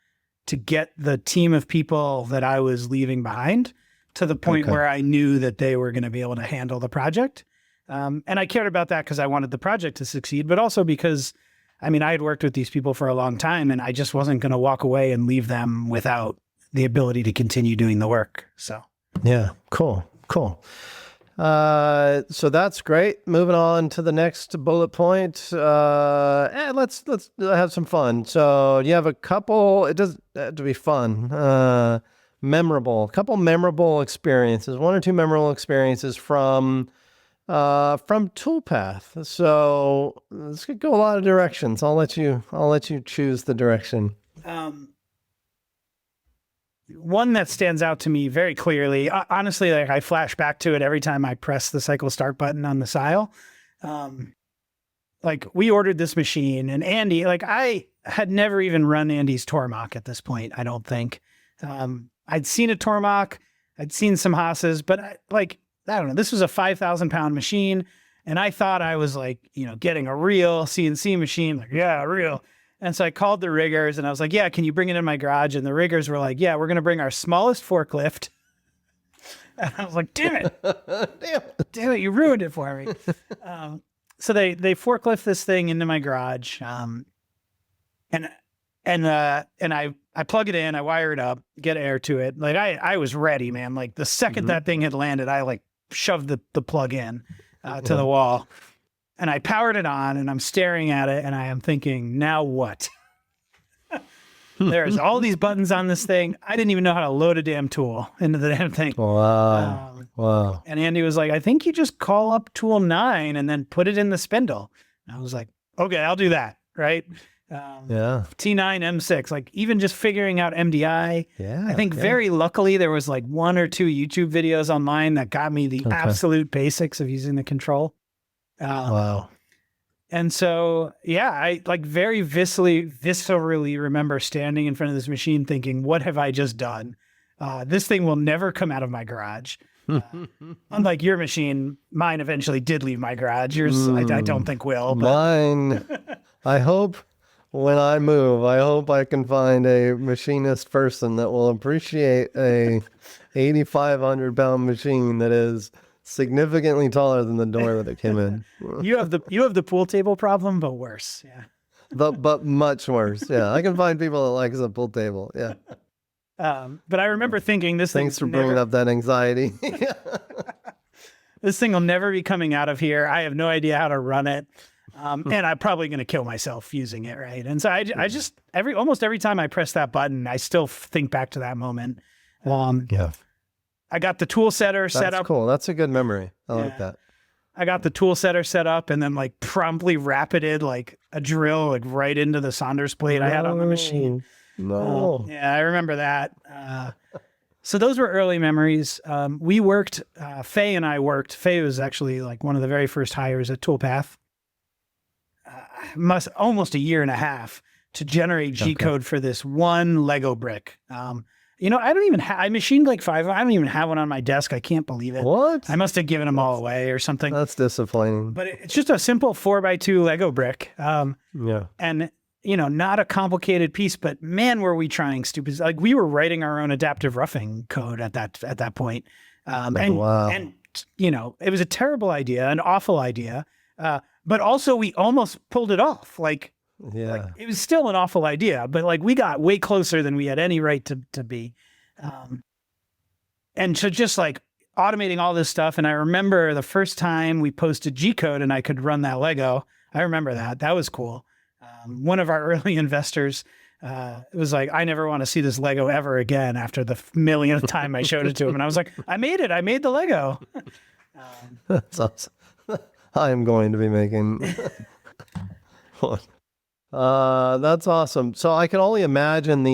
B: to get the team of people that I was leaving behind to the point where I knew that they were going to be able to handle the project. And I cared about that because I wanted the project to succeed, but also because, I had worked with these people for a long time and I just wasn't going to walk away and leave them without the ability to continue doing the work. So,
A: yeah, cool. So that's great. Moving on to the next bullet point. Let's have some fun. So you have a couple, it doesn't have to be fun, couple memorable experiences, 1 or 2 memorable experiences from from Toolpath. So this could go a lot of directions. I'll let you choose the direction.
B: One that stands out to me very clearly, honestly, like I flash back to it every time I press the cycle start button on the Sile. Like we ordered this machine, and Andy, like I had never even run Andy's Tormach at this point, I don't think. I'd seen a Tormach, I'd seen some Haas's, but I don't know, this was a 5,000 pound machine. And I thought I was like, getting a real CNC machine, like, yeah, real. And so I called the riggers and I was like, yeah, can you bring it in my garage? And the riggers were like, yeah, we're going to bring our smallest forklift. And I was like, damn it. Damn it, you ruined it for me. So they forklift this thing into my garage. And I plug it in, I wire it up, get air to it. Like I was ready, man. Like the second that thing had landed, I like shoved the plug in to the wall. And I powered it on and I'm staring at it and I am thinking, now what? There's all these buttons on this thing. I didn't even know how to load a damn tool into the damn thing.
A: Wow. Wow.
B: And Andy was like, I think you just call up tool 9 and then put it in the spindle. And I was like, okay, I'll do that. Right.
A: Yeah.
B: T9, M6, like even just figuring out MDI.
A: Yeah.
B: I think very luckily there was like 1 or 2 YouTube videos online that got me the absolute basics of using the control.
A: Wow.
B: And so, yeah, I like very viscerally remember standing in front of this machine thinking, what have I just done? This thing will never come out of my garage. Unlike your machine, mine eventually did leave my garage. Yours, I don't think will. But...
A: Mine, I hope when I move, I hope I can find a machinist person that will appreciate a 8,500 pound machine that is significantly taller than the door that it came in.
B: You have the pool table problem, but worse. Yeah.
A: But much worse. Yeah. I can find people that like the pool table. Yeah.
B: But I remember thinking
A: Thanks for bringing up that anxiety.
B: This thing will never be coming out of here. I have no idea how to run it. And I'm probably going to kill myself using it. Right. And so I just, almost every time I press that button, I still think back to that moment.
A: Yeah.
B: I got the tool setter set up.
A: That's cool. That's a good memory. I like that.
B: I got the tool setter set up and then like promptly rapided like a drill like right into the Saunders plate I had on the machine.
A: No.
B: Yeah, I remember that. So those were early memories. We worked, Faye and I worked. Faye was actually like one of the very first hires at Toolpath. Almost a year and a half to generate G code for this one Lego brick. I don't even I machined like 5. I don't even have one on my desk. I can't believe it.
A: What?
B: I must have given them all away or something.
A: That's disappointing.
B: But it's just a simple 4x2 Lego brick.
A: Yeah.
B: And, not a complicated piece, but man, were we trying stupid. Like we were writing our own adaptive roughing code at that point.
A: Wow.
B: And, it was a terrible idea, an awful idea. But also we almost pulled it off. Like it was still an awful idea, but like we got way closer than we had any right to be. And so just like automating all this stuff. And I remember the first time we posted G code and I could run that Lego. I remember that. That was cool. One of our early investors was like, I never want to see this Lego ever again after the millionth time I showed it to him. And I was like, I made it. I made the Lego.
A: That's awesome. I am going to be making one. That's awesome. So I can only imagine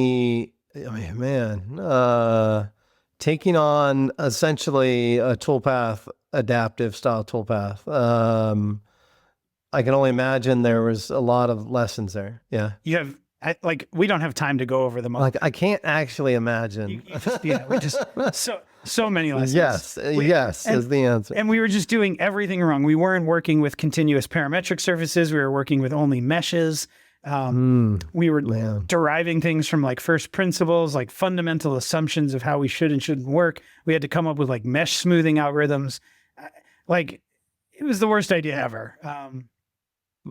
A: taking on essentially a Toolpath, adaptive style Toolpath. I can only imagine there was a lot of lessons there. Yeah.
B: You have we don't have time to go over them all.
A: Like I can't actually imagine.
B: We just so many lessons.
A: Yes is the answer.
B: And we were just doing everything wrong. We weren't working with continuous parametric surfaces. We were working with only meshes. We were deriving things from like first principles, like fundamental assumptions of how we should and shouldn't work. We had to come up with like mesh smoothing algorithms. Like it was the worst idea ever.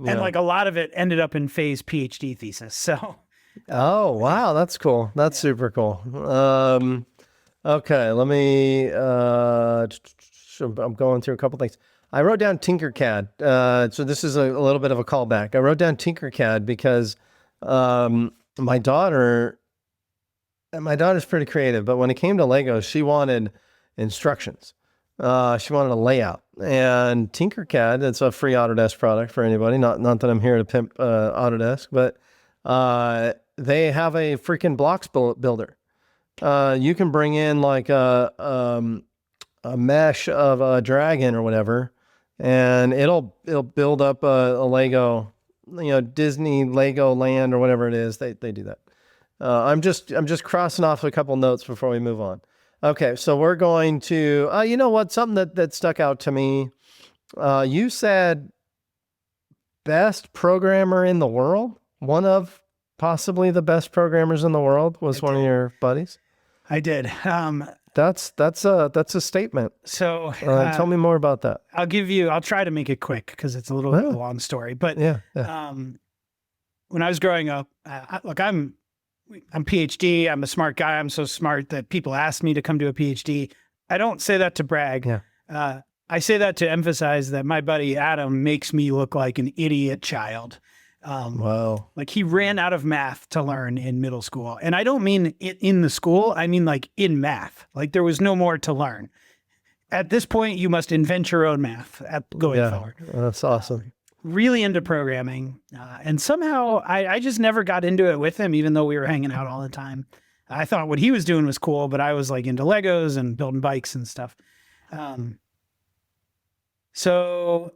B: And like a lot of it ended up in Faye's PhD thesis. So.
A: Oh, wow. That's cool. That's super cool. Okay. Let me, I'm going through a couple things. I wrote down Tinkercad. So this is a little bit of a callback. I wrote down Tinkercad because my daughter's pretty creative, but when it came to Lego, she wanted instructions. She wanted a layout. and Tinkercad. It's a free Autodesk product for anybody. Not that I'm here to pimp Autodesk, but they have a freaking blocks builder. You can bring in like a mesh of a dragon or whatever, and it'll build up a Lego, Disney Lego Land or whatever it is. They do that. I'm just crossing off a couple notes before we move on. Okay, so we're going to, you know what? Something that stuck out to me. You said best programmer in the world. One of possibly the best programmers in the world was one of your buddies.
B: I did.
A: That's a statement.
B: So
A: tell me more about that.
B: I'll try to make it quick because it's a little bit of a long story. But
A: yeah.
B: When I was growing up, look, I'm PhD. I'm a smart guy. I'm so smart that people ask me to come to a PhD. I don't say that to brag.
A: Yeah.
B: I say that to emphasize that my buddy Adam makes me look like an idiot child.
A: Wow.
B: Like he ran out of math to learn in middle school. And I don't mean in the school. I mean like in math. Like there was no more to learn. At this point, you must invent your own math going forward.
A: That's awesome.
B: Really into programming. And somehow I just never got into it with him, even though we were hanging out all the time. I thought what he was doing was cool, but I was like into Legos and building bikes and stuff. So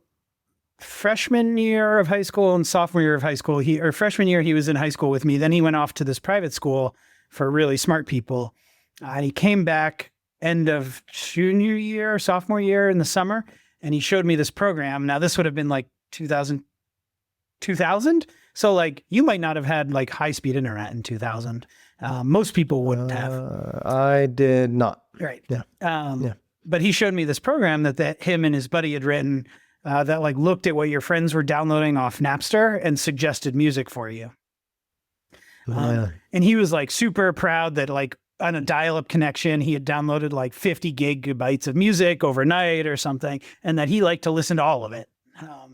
B: freshman year of high school and sophomore year of high school, freshman year, he was in high school with me. Then he went off to this private school for really smart people. And he came back end of junior year, sophomore year in the summer. And he showed me this program. Now this would have been like 2000. So like you might not have had like high speed internet in 2000. Most people wouldn't have.
A: I did not.
B: Right.
A: Yeah.
B: But he showed me this program that him and his buddy had written that like looked at what your friends were downloading off Napster and suggested music for you. And he was like super proud that like on a dial-up connection, he had downloaded like 50 gigabytes of music overnight or something, and that he liked to listen to all of it.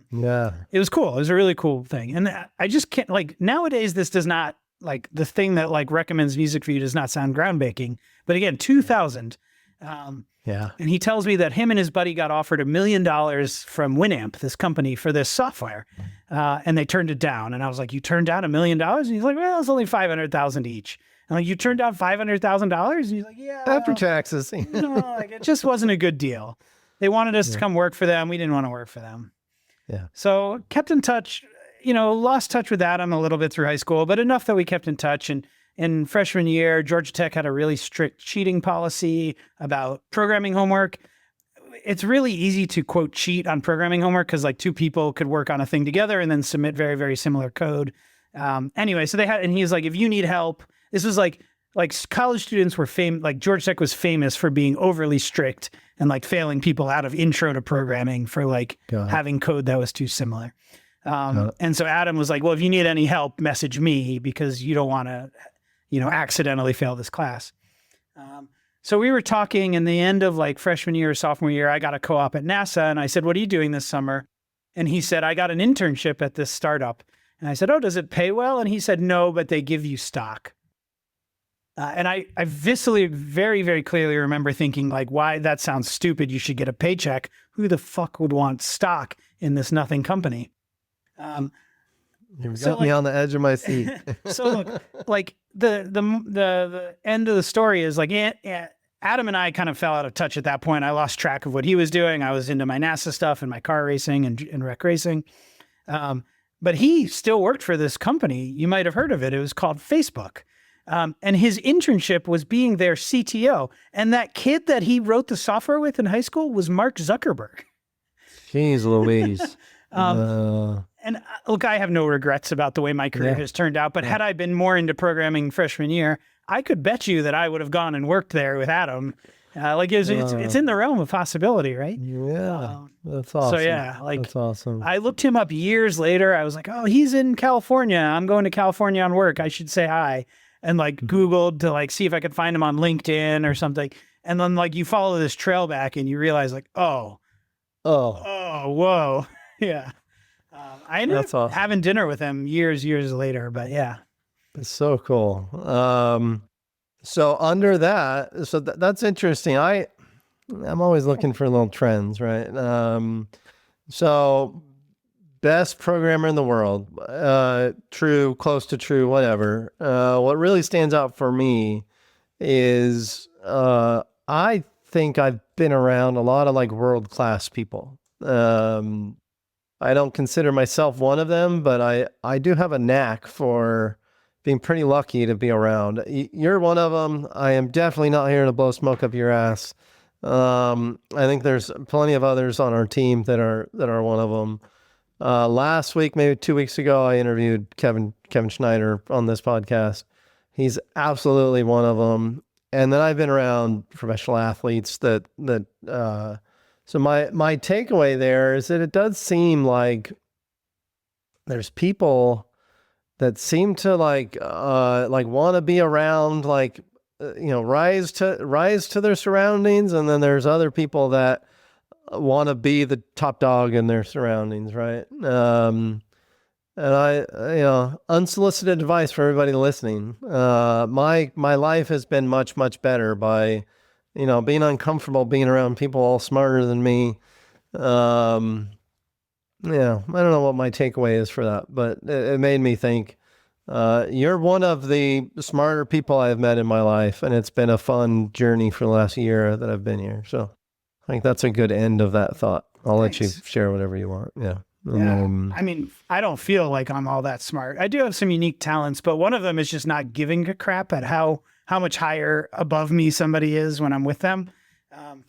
B: It was cool. It was a really cool thing. And I just can't like nowadays, this does not like the thing that like recommends music for you does not sound groundbreaking. But again, 2000. And he tells me that him and his buddy got offered $1 million from Winamp, this company, for this software. And they turned it down. And I was like, you turned down $1 million? And he's like, well, it's only $500,000 each. I'm like, you turned down $500,000? And he's like, yeah.
A: After taxes.
B: No, like it just wasn't a good deal. They wanted us to come work for them. We didn't want to work for them.
A: Yeah.
B: So kept in touch, lost touch with Adam a little bit through high school, but enough that we kept in touch. And in freshman year, Georgia Tech had a really strict cheating policy about programming homework. It's really easy to quote cheat on programming homework because like two people could work on a thing together and then submit very, very similar code. Anyway, so and he was like, if you need help, this was like college students were famous, like Georgia Tech was famous for being overly strict and like failing people out of intro to programming for like having code that was too similar. And so Adam was like, well, if you need any help, message me because you don't want to, accidentally fail this class. So we were talking in the end of like freshman year or sophomore year, I got a co-op at NASA and I said, what are you doing this summer? And he said, I got an internship at this startup. And I said, oh, does it pay well? And he said, no, but they give you stock. And I viscerally, very, very clearly remember thinking like, why that sounds stupid. You should get a paycheck. Who the fuck would want stock in this nothing company?
A: You've got me on the edge of my seat.
B: So look, like the end of the story is like, Adam and I kind of fell out of touch at that point. I lost track of what he was doing. I was into my NASA stuff and my car racing and rec racing. But he still worked for this company. You might have heard of it. It was called Facebook. And his internship was being their CTO. And that kid that he wrote the software with in high school was Mark Zuckerberg.
A: Jeez Louise.
B: And look, I have no regrets about the way my career has turned out. But had I been more into programming freshman year, I could bet you that I would have gone and worked there with Adam. It's in the realm of possibility, right?
A: Yeah, that's awesome.
B: So
A: that's awesome.
B: I looked him up years later. I was like, oh, he's in California. I'm going to California on work. I should say hi. And like Googled to like see if I could find him on LinkedIn or something. And then like you follow this trail back and you realize like, oh, whoa. Yeah. I ended up having dinner with him years later, but yeah.
A: It's so cool. So under that, that's interesting. I'm always looking for little trends, right? So best programmer in the world, true, close to true, whatever. What really stands out for me is I think I've been around a lot of like world-class people. I don't consider myself one of them, but I do have a knack for being pretty lucky to be around. You're one of them. I am definitely not here to blow smoke up your ass. I think there's plenty of others on our team that are one of them. Last week, maybe 2 weeks ago, I interviewed Kevin Schneider on this podcast. He's absolutely one of them. And then I've been around professional athletes so my takeaway there is that it does seem like there's people that seem to like want to be around, like, rise to their surroundings. And then there's other people that want to be the top dog in their surroundings. Right. And unsolicited advice for everybody listening. My life has been much, much better by, being uncomfortable being around people all smarter than me. Yeah, I don't know what my takeaway is for that, but it made me think, you're one of the smarter people I've met in my life, and it's been a fun journey for the last year that I've been here. So I think that's a good end of that thought. I'll let you share whatever you want. Yeah.
B: Yeah. I mean, I don't feel like I'm all that smart. I do have some unique talents, but one of them is just not giving a crap at how much higher above me somebody is when I'm with them.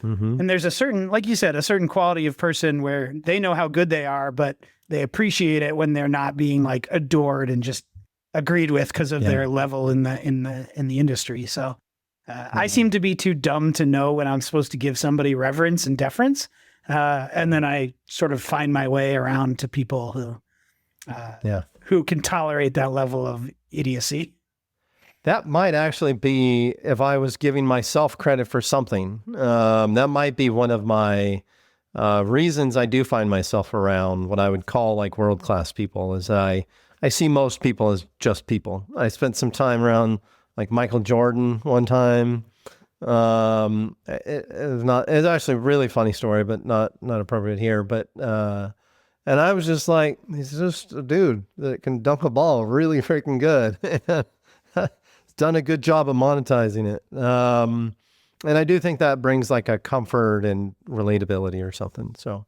B: And there's a certain, like you said, a certain quality of person where they know how good they are, but they appreciate it when they're not being like adored and just agreed with because of their level in the industry. So I seem to be too dumb to know when I'm supposed to give somebody reverence and deference. And then I sort of find my way around to people who can tolerate that level of idiocy.
A: That might actually be, if I was giving myself credit for something, that might be one of my reasons I do find myself around what I would call like world-class people, is I see most people as just people. I spent some time around like Michael Jordan one time. It's actually a really funny story, but not appropriate here. But, and I was just like, he's just a dude that can dunk a ball really freaking good. He's done a good job of monetizing it. And I do think that brings like a comfort and relatability or something. So,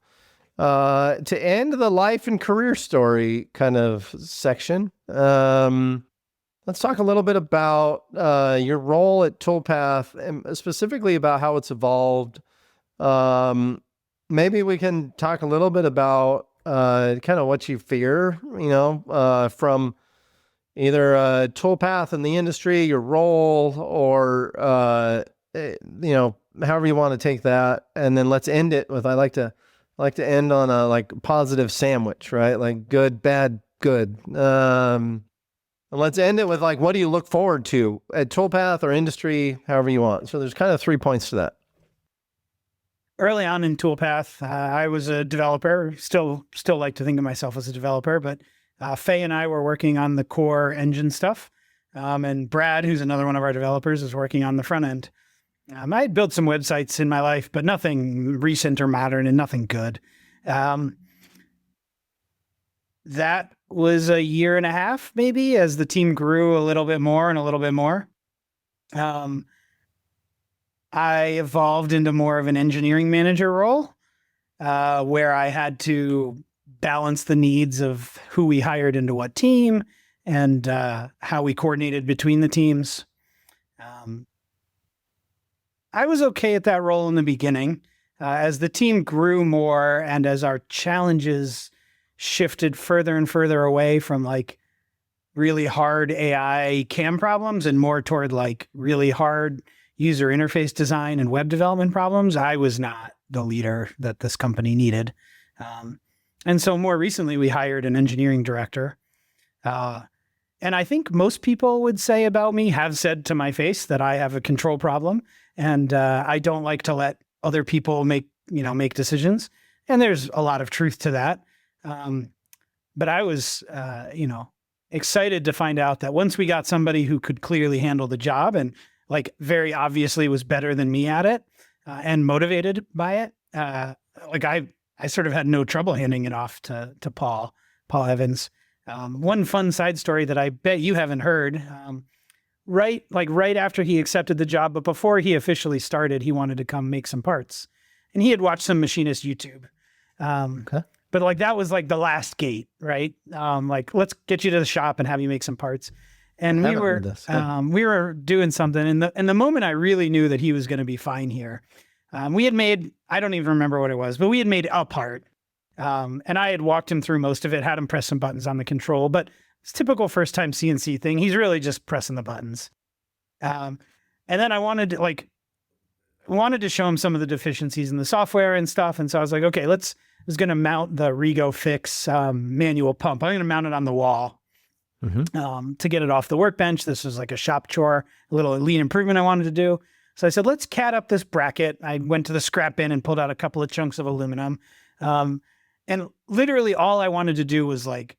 A: to end the life and career story kind of section, let's talk a little bit about your role at Toolpath, and specifically about how it's evolved. Maybe we can talk a little bit about kind of what you fear, from either Toolpath in the industry, your role, or however you want to take that. And then let's end it with, I like to end on a like positive sandwich, right? Like good, bad, good. And let's end it with like, what do you look forward to at Toolpath or industry, however you want. So there's kind of 3 points to that.
B: Early on in Toolpath, I was a developer. Still like to think of myself as a developer, but Faye and I were working on the core engine stuff. And Brad, who's another one of our developers, is working on the front end. I had built some websites in my life, but nothing recent or modern and nothing good. That was a year and a half, maybe, as the team grew a little bit more and a little bit more. I evolved into more of an engineering manager role, where I had to balance the needs of who we hired into what team and how we coordinated between the teams. I was okay at that role in the beginning. As the team grew more and as our challenges shifted further and further away from like really hard AI CAM problems and more toward like really hard user interface design and web development problems, I was not the leader that this company needed. And so more recently, we hired an engineering director. And I think most people would say about me, have said to my face, that I have a control problem. And I don't like to let other people make decisions. And there's a lot of truth to that. But I was, excited to find out that once we got somebody who could clearly handle the job and like very obviously was better than me at it, and motivated by it. Like I sort of had no trouble handing it off to Paul Evans. One fun side story that I bet you haven't heard. Right after he accepted the job, but before he officially started, he wanted to come make some parts, and he had watched some machinist YouTube.
A: Okay.
B: But like that was like the last gate, right? Like let's get you to the shop and have you make some parts. And we were doing something, and the moment I really knew that he was going to be fine here, we had made, I don't even remember what it was, but we had made a part. And I had walked him through most of it, had him press some buttons on the control, but it's typical first time CNC thing. He's really just pressing the buttons. And then I wanted to show him some of the deficiencies in the software and stuff. And so I was like, okay, I was going to mount the Rego Fix manual pump. I'm going to mount it on the wall to get it off the workbench. This was like a shop chore, a little lean improvement I wanted to do. So I said, let's cat up this bracket. I went to the scrap bin and pulled out a couple of chunks of aluminum. And literally all I wanted to do was like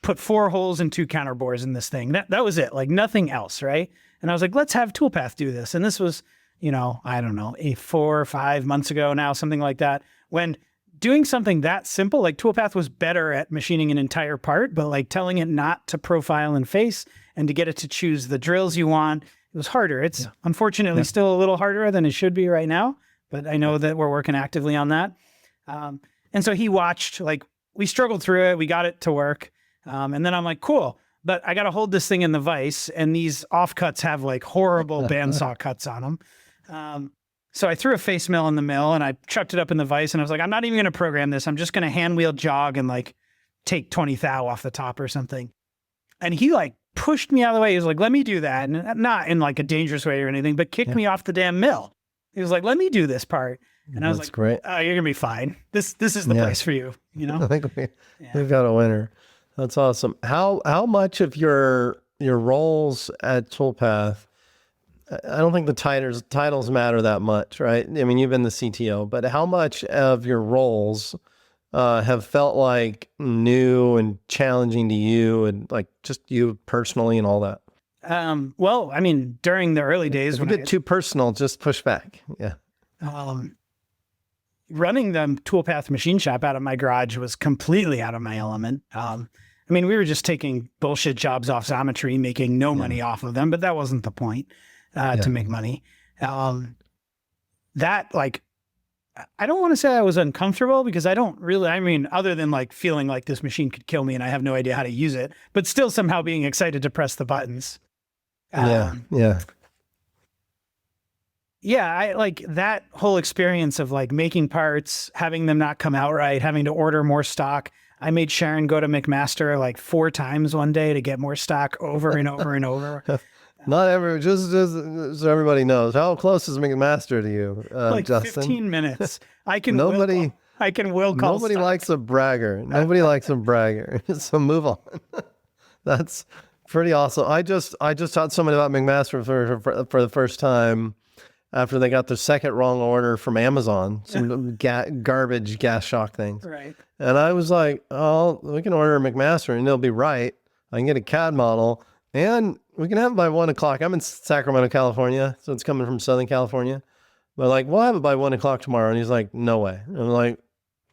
B: put 4 holes and 2 counterbores in this thing. That was it, like nothing else, right? And I was like, let's have Toolpath do this. And this was, I don't know, 4 or 5 months ago now, something like that, when doing something that simple, like Toolpath was better at machining an entire part, but like telling it not to profile and face and to get it to choose the drills you want, it was harder. It's unfortunately still a little harder than it should be right now, but I know that we're working actively on that. And so he watched, like we struggled through it, we got it to work. And then I'm like, cool, but I got to hold this thing in the vise, and these offcuts have like horrible bandsaw cuts on them. So I threw a face mill in the mill and I chucked it up in the vise, and I was like, I'm not even going to program this. I'm just going to hand wheel jog and like take 20 thou off the top or something. And he like pushed me out of the way. He was like, let me do that. And not in like a dangerous way or anything, but kicked me off the damn mill. He was like, let me do this part. And I was like,
A: great.
B: Oh, you're going to be fine. This is the place for you.
A: I think we've got a winner. That's awesome. How much of your roles at Toolpath, I don't think the titles matter that much, right? I mean, you've been the CTO, but how much of your roles have felt like new and challenging to you, and like just you personally and all that?
B: Well, I mean, during the early days,
A: if you get too personal, just push back. Yeah.
B: Running the Toolpath machine shop out of my garage was completely out of my element. I mean, we were just taking bullshit jobs off Xometry, making no money off of them, but that wasn't the point, to make money. That like, I don't want to say I was uncomfortable, because I don't really, I mean, other than like feeling like this machine could kill me and I have no idea how to use it, but still somehow being excited to press the buttons. Yeah, I like that whole experience of like making parts, having them not come out right, having to order more stock. I made Sharon go to McMaster like 4 times one day to get more stock over and over and over.
A: Just so everybody knows, how close is McMaster to you,
B: like
A: Justin?
B: 15 minutes. I can will call.
A: Nobody likes a bragger. Nobody likes a bragger. So move on. That's pretty awesome. I just taught somebody about McMaster for the first time after they got their second wrong order from Amazon, some garbage gas shock things.
B: Right.
A: And I was like, oh, we can order a McMaster and it'll be right. I can get a CAD model and we can have it by 1 o'clock. I'm in Sacramento, California, so it's coming from Southern California. But like, we'll have it by 1 o'clock tomorrow. And he's like, no way. And I'm like,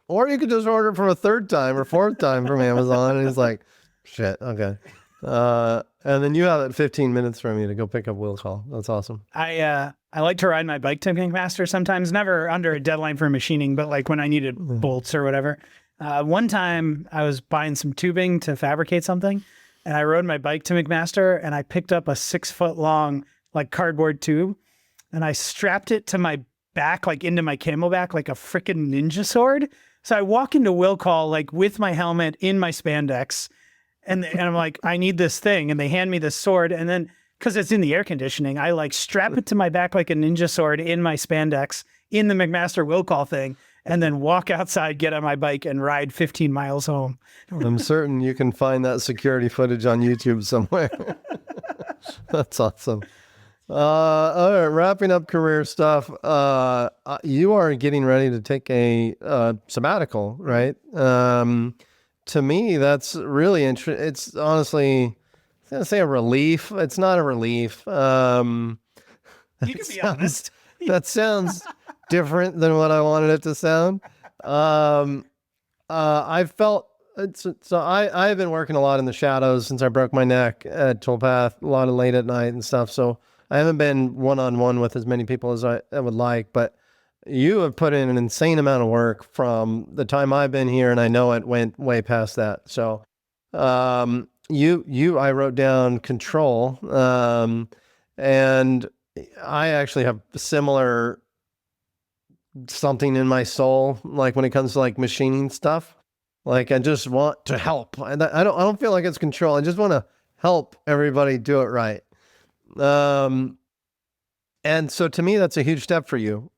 A: or you could just order it for a 3rd time or 4th time from Amazon. And he's like, shit, okay. And then you have it 15 minutes from you to go pick up will call. That's awesome.
B: I like to ride my bike to McMaster sometimes, never under a deadline for machining, but like when I needed bolts or whatever. One time I was buying some tubing to fabricate something, and I rode my bike to McMaster and I picked up a 6-foot long like cardboard tube, and I strapped it to my back, like into my camelback, like a freaking ninja sword. So I walk into will call like with my helmet in my spandex, and I'm like, I need this thing. And they hand me this sword. And then, because it's in the air conditioning, I like strap it to my back like a ninja sword in my spandex in the McMaster will call thing, and then walk outside, get on my bike, and ride 15 miles home.
A: I'm certain you can find that security footage on YouTube somewhere. That's awesome. All right, wrapping up career stuff. You are getting ready to take a sabbatical, right? To me, that's really interesting. It's honestly, I was going to say a relief. It's not a relief.
B: You can be honest.
A: That sounds different than what I wanted it to sound. I felt so I've been working a lot in the shadows since I broke my neck at Toolpath, a lot of late at night and stuff. So I haven't been one-on-one with as many people as I would like, but you have put in an insane amount of work from the time I've been here, and I know it went way past that. So, I wrote down control, and I actually have similar something in my soul, like when it comes to like machining stuff. Like I just want to help, and I don't feel like it's control. I just want to help everybody do it right. And so to me, that's a huge step for you.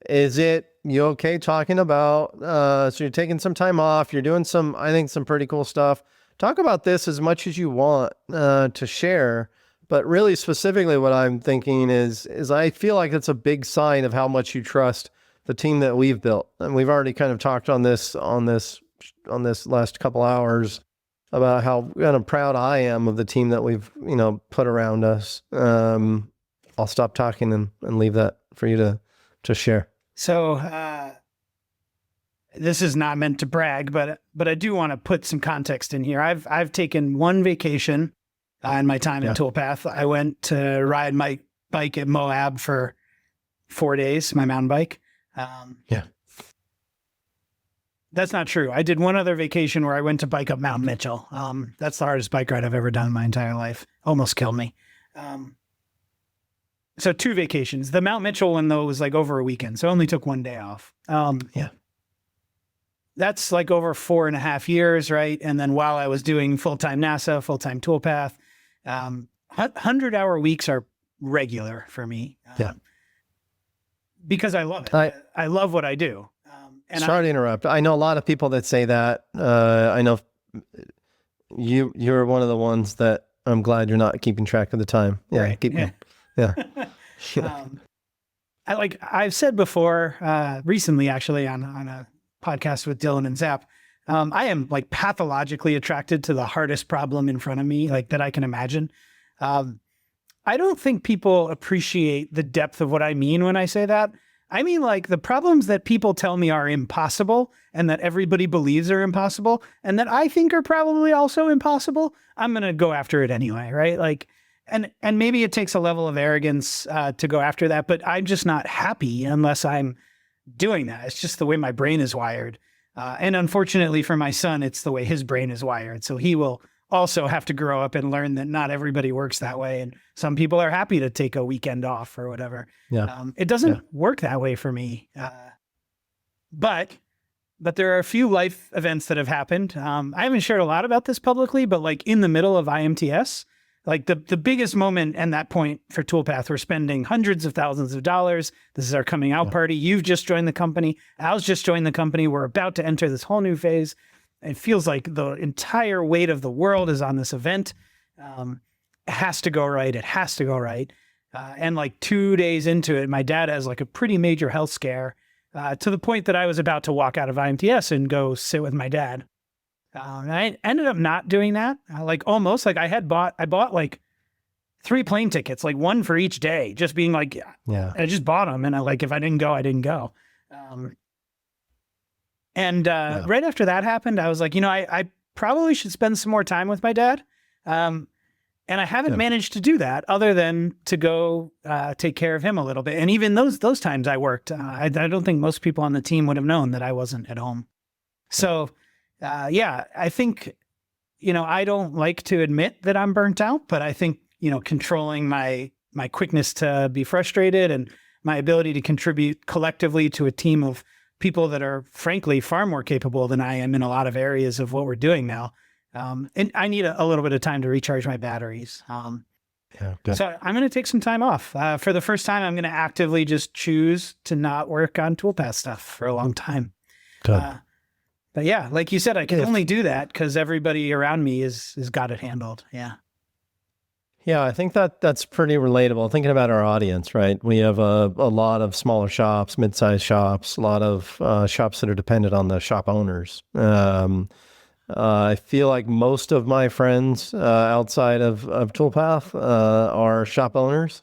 A: Is it you okay talking about? So you're taking some time off. You're doing I think some pretty cool stuff. Talk about this as much as you want to share. But really specifically what I'm thinking is I feel like it's a big sign of how much you trust the team that we've built. And we've already kind of talked on this last couple hours about how kind of proud I am of the team that we've, put around us. I'll stop talking and leave that for you to share.
B: So this is not meant to brag, but I do want to put some context in here. I've taken one vacation in my time at Toolpath. I went to ride my bike at Moab for 4 days, my mountain bike. That's not true. I did one other vacation where I went to bike up Mount Mitchell. That's the hardest bike ride I've ever done in my entire life. Almost killed me. So 2 vacations. The Mount Mitchell one, though, was like over a weekend. So I only took 1 day off. That's like over 4.5 years, right? And then while I was doing full-time NASA, full-time Toolpath, 100-hour weeks are regular for me. Because I love it. I love what I do.
A: Sorry to interrupt. I know a lot of people that say that. I know you're one of the ones that I'm glad you're not keeping track of the time.
B: I've said before, recently actually on a podcast with Dylan and Zap, I am like pathologically attracted to the hardest problem in front of me, like that I can imagine. I don't think people appreciate the depth of what I mean when I say that. I mean, like the problems that people tell me are impossible and that everybody believes are impossible and that I think are probably also impossible. I'm going to go after it anyway. Right. Like, and maybe it takes a level of arrogance to go after that, but I'm just not happy unless I'm doing that. It's just the way my brain is wired. And unfortunately for my son, it's the way his brain is wired. So he will also have to grow up and learn that not everybody works that way. And some people are happy to take a weekend off or whatever. It doesn't work that way for me. But there are a few life events that have happened. I haven't shared a lot about this publicly, but like in the middle of IMTS, like the biggest moment and that point for Toolpath, we're spending hundreds of thousands of dollars. This is our coming out party. You've just joined the company. Al's just joined the company. We're about to enter this whole new phase. It feels like the entire weight of the world is on this event. It has to go right. It has to go right. And like 2 days into it, my dad has like a pretty major health scare to the point that I was about to walk out of IMTS and go sit with my dad. I ended up not doing that. Like almost like I bought like 3 plane tickets, like 1 for each day, just being like, I just bought them. And if I didn't go, I didn't go. Right after that happened, I was like, I probably should spend some more time with my dad. And I haven't managed to do that other than to go take care of him a little bit. And even those times I worked, I don't think most people on the team would have known that I wasn't at home. So, I think, I don't like to admit that I'm burnt out, but I think, controlling my quickness to be frustrated and my ability to contribute collectively to a team of people that are frankly far more capable than I am in a lot of areas of what we're doing now. And I need a little bit of time to recharge my batteries. So I'm going to take some time off. For the first time, I'm going to actively just choose to not work on Toolpath stuff for a long time. But yeah, like you said, I can only do that because everybody around me is got it handled.
A: Yeah, I think that's pretty relatable. Thinking about our audience, right? We have a lot of smaller shops, mid-sized shops, a lot of shops that are dependent on the shop owners. I feel like most of my friends outside of Toolpath are shop owners.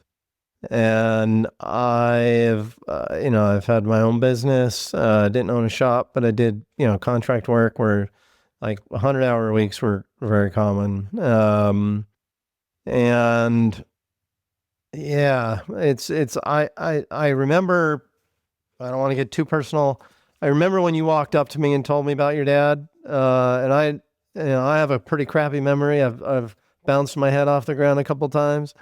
A: And I've had my own business. Didn't own a shop, but I did, contract work where like 100-hour weeks were very common. And yeah, I remember, I don't want to get too personal. I remember when you walked up to me and told me about your dad. And I have a pretty crappy memory. I've bounced my head off the ground a couple times,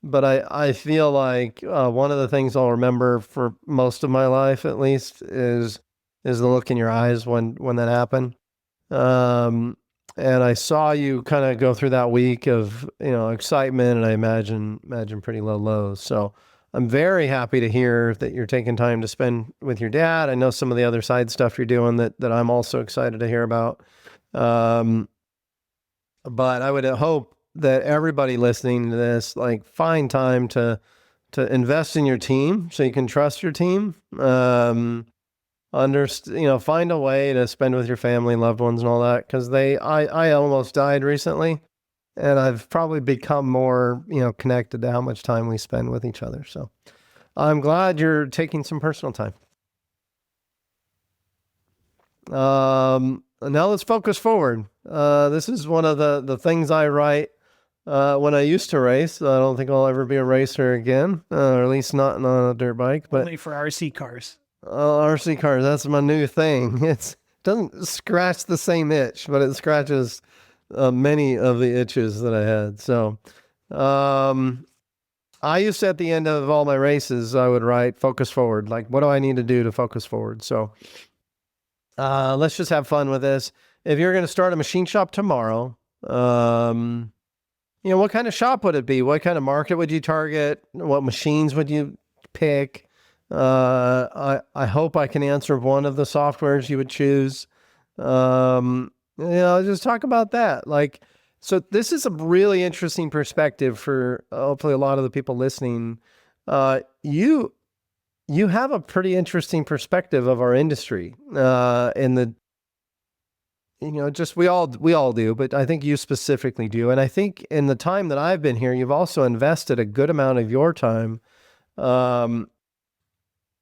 A: but I feel like one of the things I'll remember for most of my life, at least, is the look in your eyes when that happened. Um, and I saw you kind of go through that week of, excitement, and I imagine pretty low lows. So I'm very happy to hear that you're taking time to spend with your dad. I know some of the other side stuff you're doing that I'm also excited to hear about. But I would hope that everybody listening to this, like, find time to invest in your team so you can trust your team. Find a way to spend with your family and loved ones and all that, because I almost died recently, and I've probably become more, connected to how much time we spend with each other. So I'm glad you're taking some personal time. Now let's focus forward. This is one of the things I write when I used to race. I don't think I'll ever be a racer again, or at least not on a dirt bike. But
B: only for RC cars.
A: RC cars, that's my new thing. It doesn't scratch the same itch, but it scratches many of the itches that I had. So I used to, at the end of all my races, I would write focus forward. Like, what do I need to do to focus forward? So let's just have fun with this. If you're going to start a machine shop tomorrow, what kind of shop would it be? What kind of market would you target? What machines would you pick? I hope I can answer one of the softwares you would choose. Just talk about that. So this is a really interesting perspective for hopefully a lot of the people listening. You have a pretty interesting perspective of our industry, just we all do, but I think you specifically do. And I think in the time that I've been here, you've also invested a good amount of your time,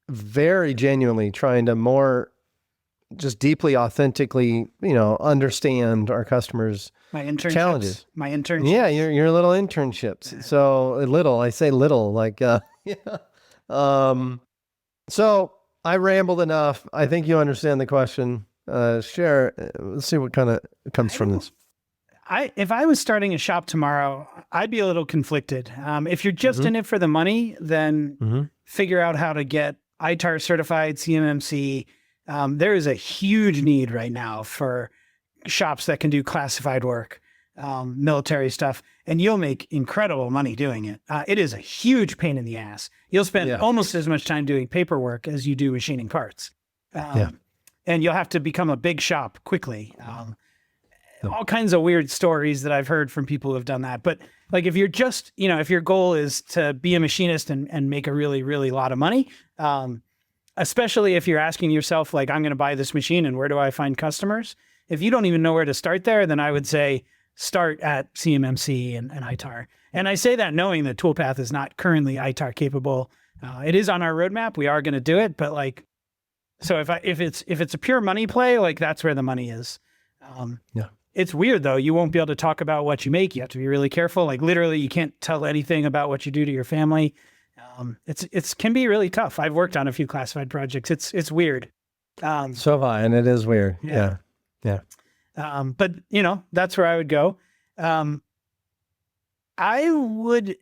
A: very genuinely trying to more just deeply, authentically, understand our customers' challenges.
B: My internships.
A: Yeah, your little internships. So I say little, like, yeah. So I rambled enough. I think you understand the question. Share. Let's see what kind of comes from this.
B: If I was starting a shop tomorrow, I'd be a little conflicted. If you're just in it for the money, then figure out how to get ITAR certified, CMMC. There is a huge need right now for shops that can do classified work, military stuff, and you'll make incredible money doing it. It is a huge pain in the ass. You'll spend almost as much time doing paperwork as you do machining parts. And you'll have to become a big shop quickly. All kinds of weird stories that I've heard from people who have done that. But like, if you're just, if your goal is to be a machinist and make a really, really lot of money, especially if you're asking yourself, like, I'm going to buy this machine and where do I find customers? If you don't even know where to start there, then I would say start at CMMC and ITAR. And I say that knowing that Toolpath is not currently ITAR capable. It is on our roadmap. We are going to do it. But like, so if it's a pure money play, like, that's where the money is. It's weird though. You won't be able to talk about what you make. You have to be really careful. Like, literally, you can't tell anything about what you do to your family. It can be really tough. I've worked on a few classified projects. It's weird.
A: So have I, and it is weird. Yeah.
B: But that's where I would go. I would,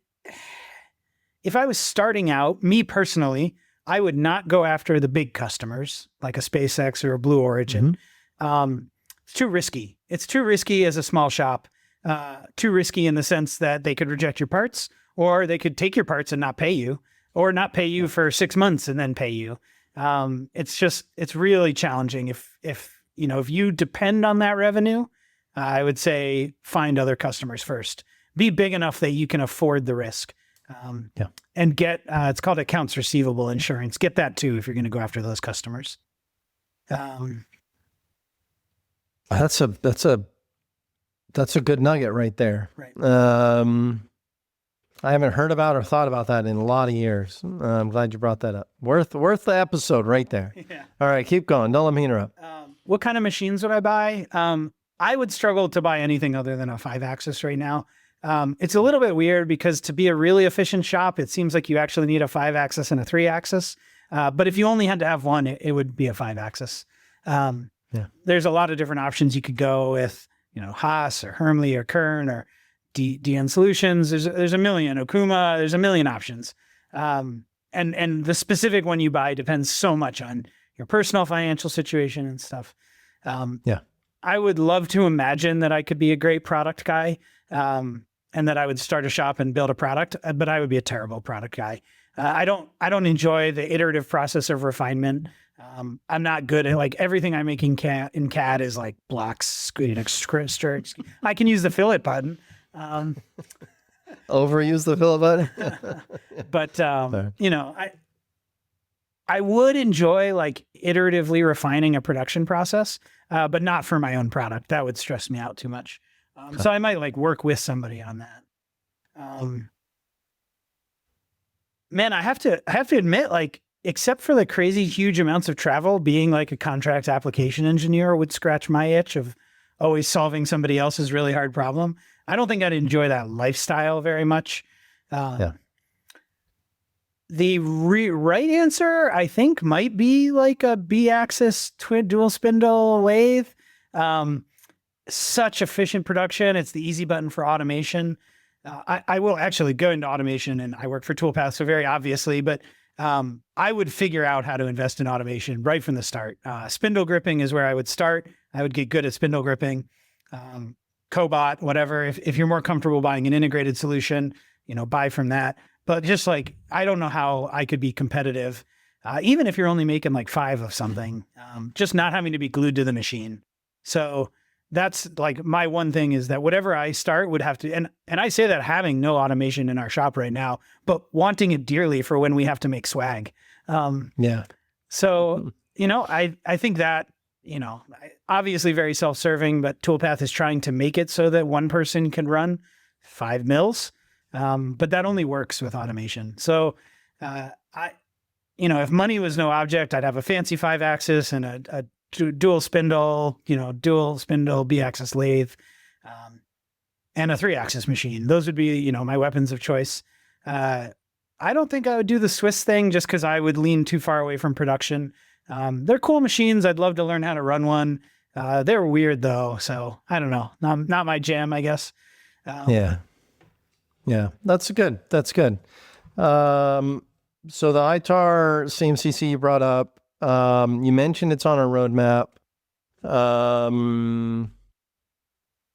B: if I was starting out, me personally, I would not go after the big customers like a SpaceX or a Blue Origin. It's too risky. It's too risky as a small shop. Too risky in the sense that they could reject your parts, or they could take your parts and not pay you, or not pay you for 6 months and then pay you. It's really challenging. If you depend on that revenue, I would say find other customers first. Be big enough that you can afford the risk. And get, it's called accounts receivable insurance. Get that too if you're going to go after those customers.
A: That's a good nugget right there.
B: Right.
A: I haven't heard about or thought about that in a lot of years. I'm glad you brought that up. Worth the episode right there.
B: Yeah.
A: All right, keep going. Don't let me interrupt.
B: What kind of machines would I buy? I would struggle to buy anything other than a 5-axis right now. It's a little bit weird because to be a really efficient shop, it seems like you actually need a 5-axis and a 3-axis. But if you only had to have one, it would be a 5-axis. There's a lot of different options you could go with, Haas or Hermle or Kern or DN Solutions. There's a million. Okuma, there's a million options. And the specific one you buy depends so much on your personal financial situation and stuff. I would love to imagine that I could be a great product guy, and that I would start a shop and build a product, but I would be a terrible product guy. I don't enjoy the iterative process of refinement. I'm not good at like everything I make in CAD is like blocks, scripts. I can use the fillet button.
A: Overuse the fillet button.
B: But I would enjoy like iteratively refining a production process, but not for my own product. That would stress me out too much. So I might like work with somebody on that. Man, I have to admit, like, except for the crazy huge amounts of travel, being like a contract application engineer would scratch my itch of always solving somebody else's really hard problem. I don't think I'd enjoy that lifestyle very much. The right answer, I think, might be like a B-axis twin dual spindle lathe. Such efficient production. It's the easy button for automation. I will actually go into automation, and I work for Toolpath, so very obviously, but I would figure out how to invest in automation right from the start. Spindle gripping is where I would start. I would get good at spindle gripping, cobot, whatever. If you're more comfortable buying an integrated solution, buy from that. But just like, I don't know how I could be competitive, even if you're only making like 5 of something, just not having to be glued to the machine. So that's like my one thing is that whatever I start would have to, and I say that having no automation in our shop right now, but wanting it dearly for when we have to make swag. So, I think that, obviously very self-serving, but Toolpath is trying to make it so that one person can run 5 mills. But that only works with automation. So, if money was no object, I'd have a fancy 5-axis and a dual spindle B-axis lathe, and a 3-axis machine. Those would be, my weapons of choice. I don't think I would do the Swiss thing just because I would lean too far away from production. They're cool machines. I'd love to learn how to run one. They're weird though. So I don't know. Not my jam, I guess.
A: Yeah, that's good. So the ITAR CMCC you brought up, you mentioned it's on our roadmap.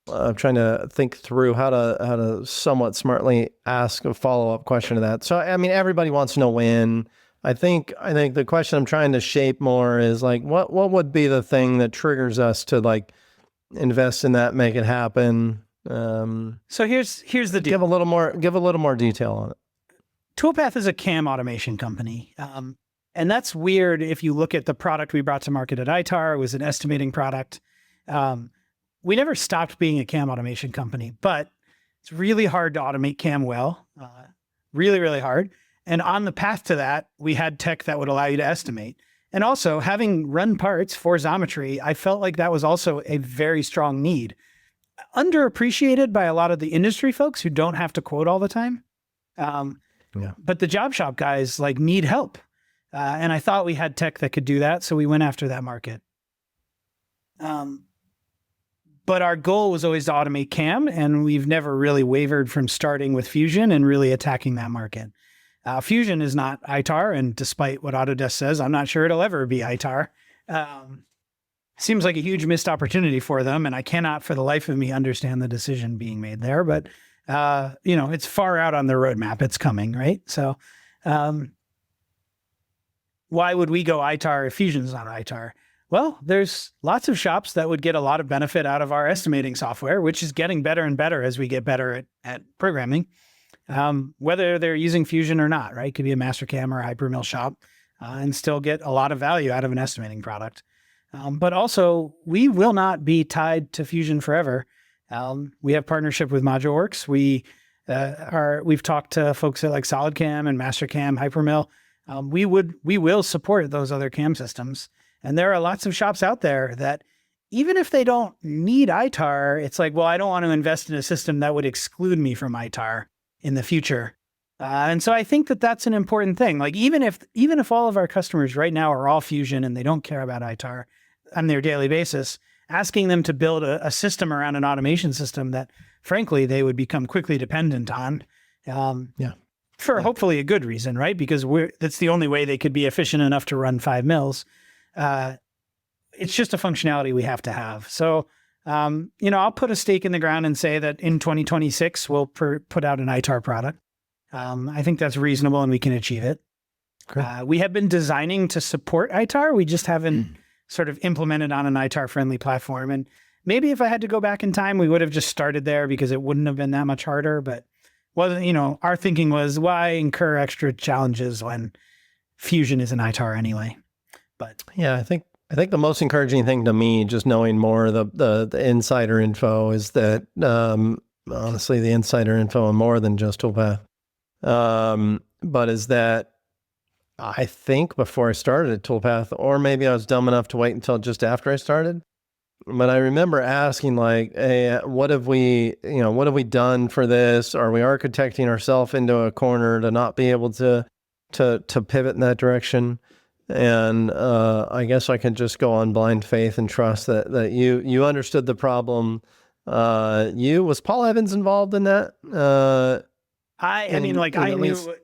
A: I'm trying to think through how to somewhat smartly ask a follow-up question to that. So, I mean, everybody wants to know when. I think the question I'm trying to shape more is like, what would be the thing that triggers us to like invest in that, make it happen?
B: So here's the deal.
A: Give a little more detail on it.
B: Toolpath is a CAM automation company. And that's weird if you look at the product we brought to market at ITAR. It was an estimating product. We never stopped being a CAM automation company, but it's really hard to automate CAM well, really, really hard. And on the path to that, we had tech that would allow you to estimate. And also, having run parts for Xometry, I felt like that was also a very strong need. Underappreciated by a lot of the industry folks who don't have to quote all the time. But the job shop guys like need help. And I thought we had tech that could do that, so we went after that market. But our goal was always to automate CAM, and we've never really wavered from starting with Fusion and really attacking that market. Fusion is not ITAR, and despite what Autodesk says, I'm not sure it'll ever be ITAR. Seems like a huge missed opportunity for them, and I cannot for the life of me understand the decision being made there, but it's far out on the roadmap. It's coming, right? So why would we go ITAR if Fusion's not ITAR? Well, there's lots of shops that would get a lot of benefit out of our estimating software, which is getting better and better as we get better at programming, whether they're using Fusion or not, right? It could be a Mastercam or a Hypermill shop and still get a lot of value out of an estimating product. But also, we will not be tied to Fusion forever. We have partnership with ModuleWorks. We we've talked to folks at like SolidCam and MasterCam, Hypermill. We will support those other cam systems. And there are lots of shops out there that even if they don't need ITAR, it's like, well, I don't want to invest in a system that would exclude me from ITAR in the future. And so I think that that's an important thing. Like even if all of our customers right now are all Fusion and they don't care about ITAR on their daily basis, asking them to build a system around an automation system that frankly they would become quickly dependent on. For hopefully a good reason, right? Because that's the only way they could be efficient enough to run 5 mills. It's just a functionality we have to have. So, I'll put a stake in the ground and say that in 2026, we'll put out an ITAR product. I think that's reasonable and we can achieve it. We have been designing to support ITAR. We just haven't sort of implemented on an ITAR-friendly platform. And maybe if I had to go back in time, we would have just started there because it wouldn't have been that much harder. But our thinking was, why incur extra challenges when Fusion is an ITAR anyway? But
A: yeah, I think the most encouraging thing to me, just knowing more of the insider info, is that honestly, the insider info and more than just Toolpath, but is that I think before I started at Toolpath, or maybe I was dumb enough to wait until just after I started. But I remember asking like, hey, what have we done for this? Are we architecting ourselves into a corner to not be able to pivot in that direction? And I guess I can just go on blind faith and trust that you understood the problem. Was Paul Evans involved in that?
B: I knew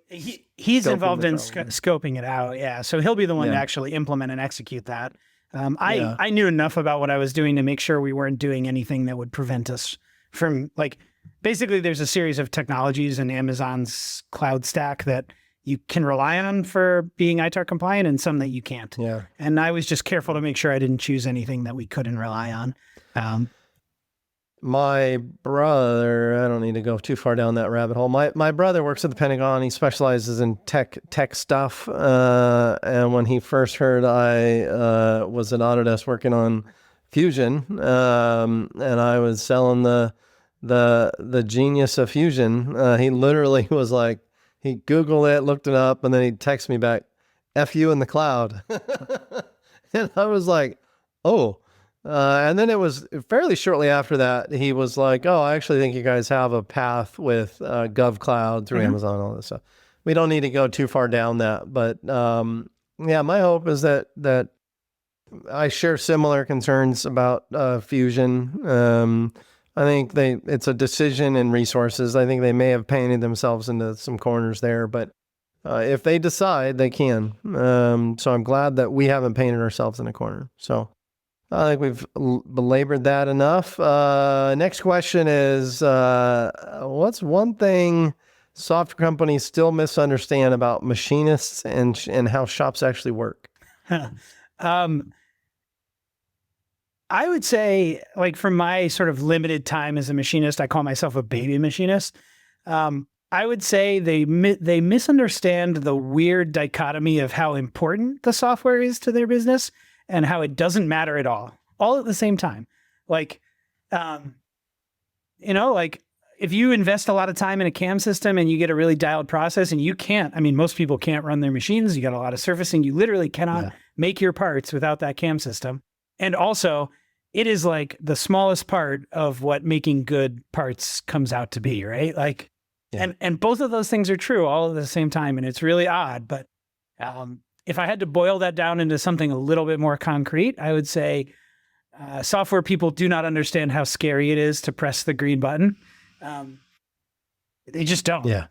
B: he's involved in scoping it out. Yeah. So he'll be the one to actually implement and execute that. I knew enough about what I was doing to make sure we weren't doing anything that would prevent us from basically there's a series of technologies in Amazon's cloud stack that you can rely on for being ITAR compliant and some that you can't.
A: Yeah.
B: And I was just careful to make sure I didn't choose anything that we couldn't rely on.
A: My brother, I don't need to go too far down that rabbit hole. My brother works at the Pentagon. He specializes in tech stuff. And when he first heard I was at Autodesk working on Fusion, and I was selling the genius of Fusion, he literally was like, he Googled it, looked it up, and then he'd text me back, F you in the cloud. And I was like, oh. And then it was fairly shortly after that, he was like, oh, I actually think you guys have a path with GovCloud through Amazon and all this stuff. We don't need to go too far down that. But my hope is that I share similar concerns about Fusion. I think it's a decision and resources. I think they may have painted themselves into some corners there, but if they decide, they can. So I'm glad that we haven't painted ourselves in a corner. So I think we've belabored that enough. Next question is, what's one thing software companies still misunderstand about machinists and how shops actually work?
B: I would say, from my sort of limited time as a machinist, I call myself a baby machinist. I would say they misunderstand the weird dichotomy of how important the software is to their business and how it doesn't matter at all at the same time. If you invest a lot of time in a CAM system and you get a really dialed process and most people can't run their machines, you got a lot of surfacing, you literally cannot make your parts without that CAM system. And also, it is the smallest part of what making good parts comes out to be, right? And both of those things are true all at the same time. And it's really odd. But if I had to boil that down into something a little bit more concrete, I would say software people do not understand how scary it is to press the green button. They just don't.
A: Yeah,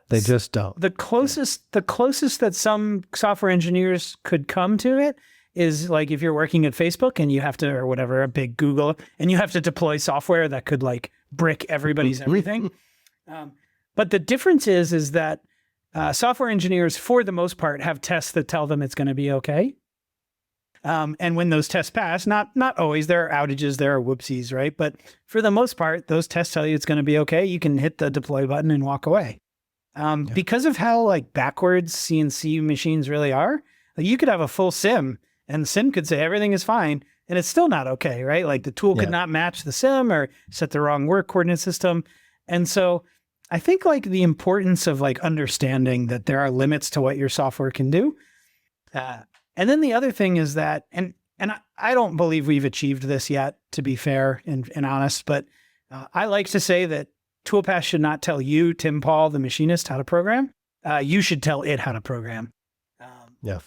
A: they just don't.
B: The closest that some software engineers could come to it is if you're working at Facebook and you have to, or whatever, a big Google, and you have to deploy software that could brick everybody's everything. But the difference is that software engineers, for the most part, have tests that tell them it's going to be okay. And when those tests pass, not always, there are outages, there are whoopsies, right? But for the most part, those tests tell you it's going to be okay. You can hit the deploy button and walk away. Because of how backwards CNC machines really are, you could have a full sim and the sim could say everything is fine and it's still not okay, right? The tool could not match the sim or set the wrong work coordinate system. And so I think like the importance of like understanding that there are limits to what your software can do. And then the other thing is that, and I don't believe we've achieved this yet, to be fair and honest, but I like to say that Toolpath should not tell you, Tim Paul, the machinist, how to program. You should tell it how to program.
A: Yeah.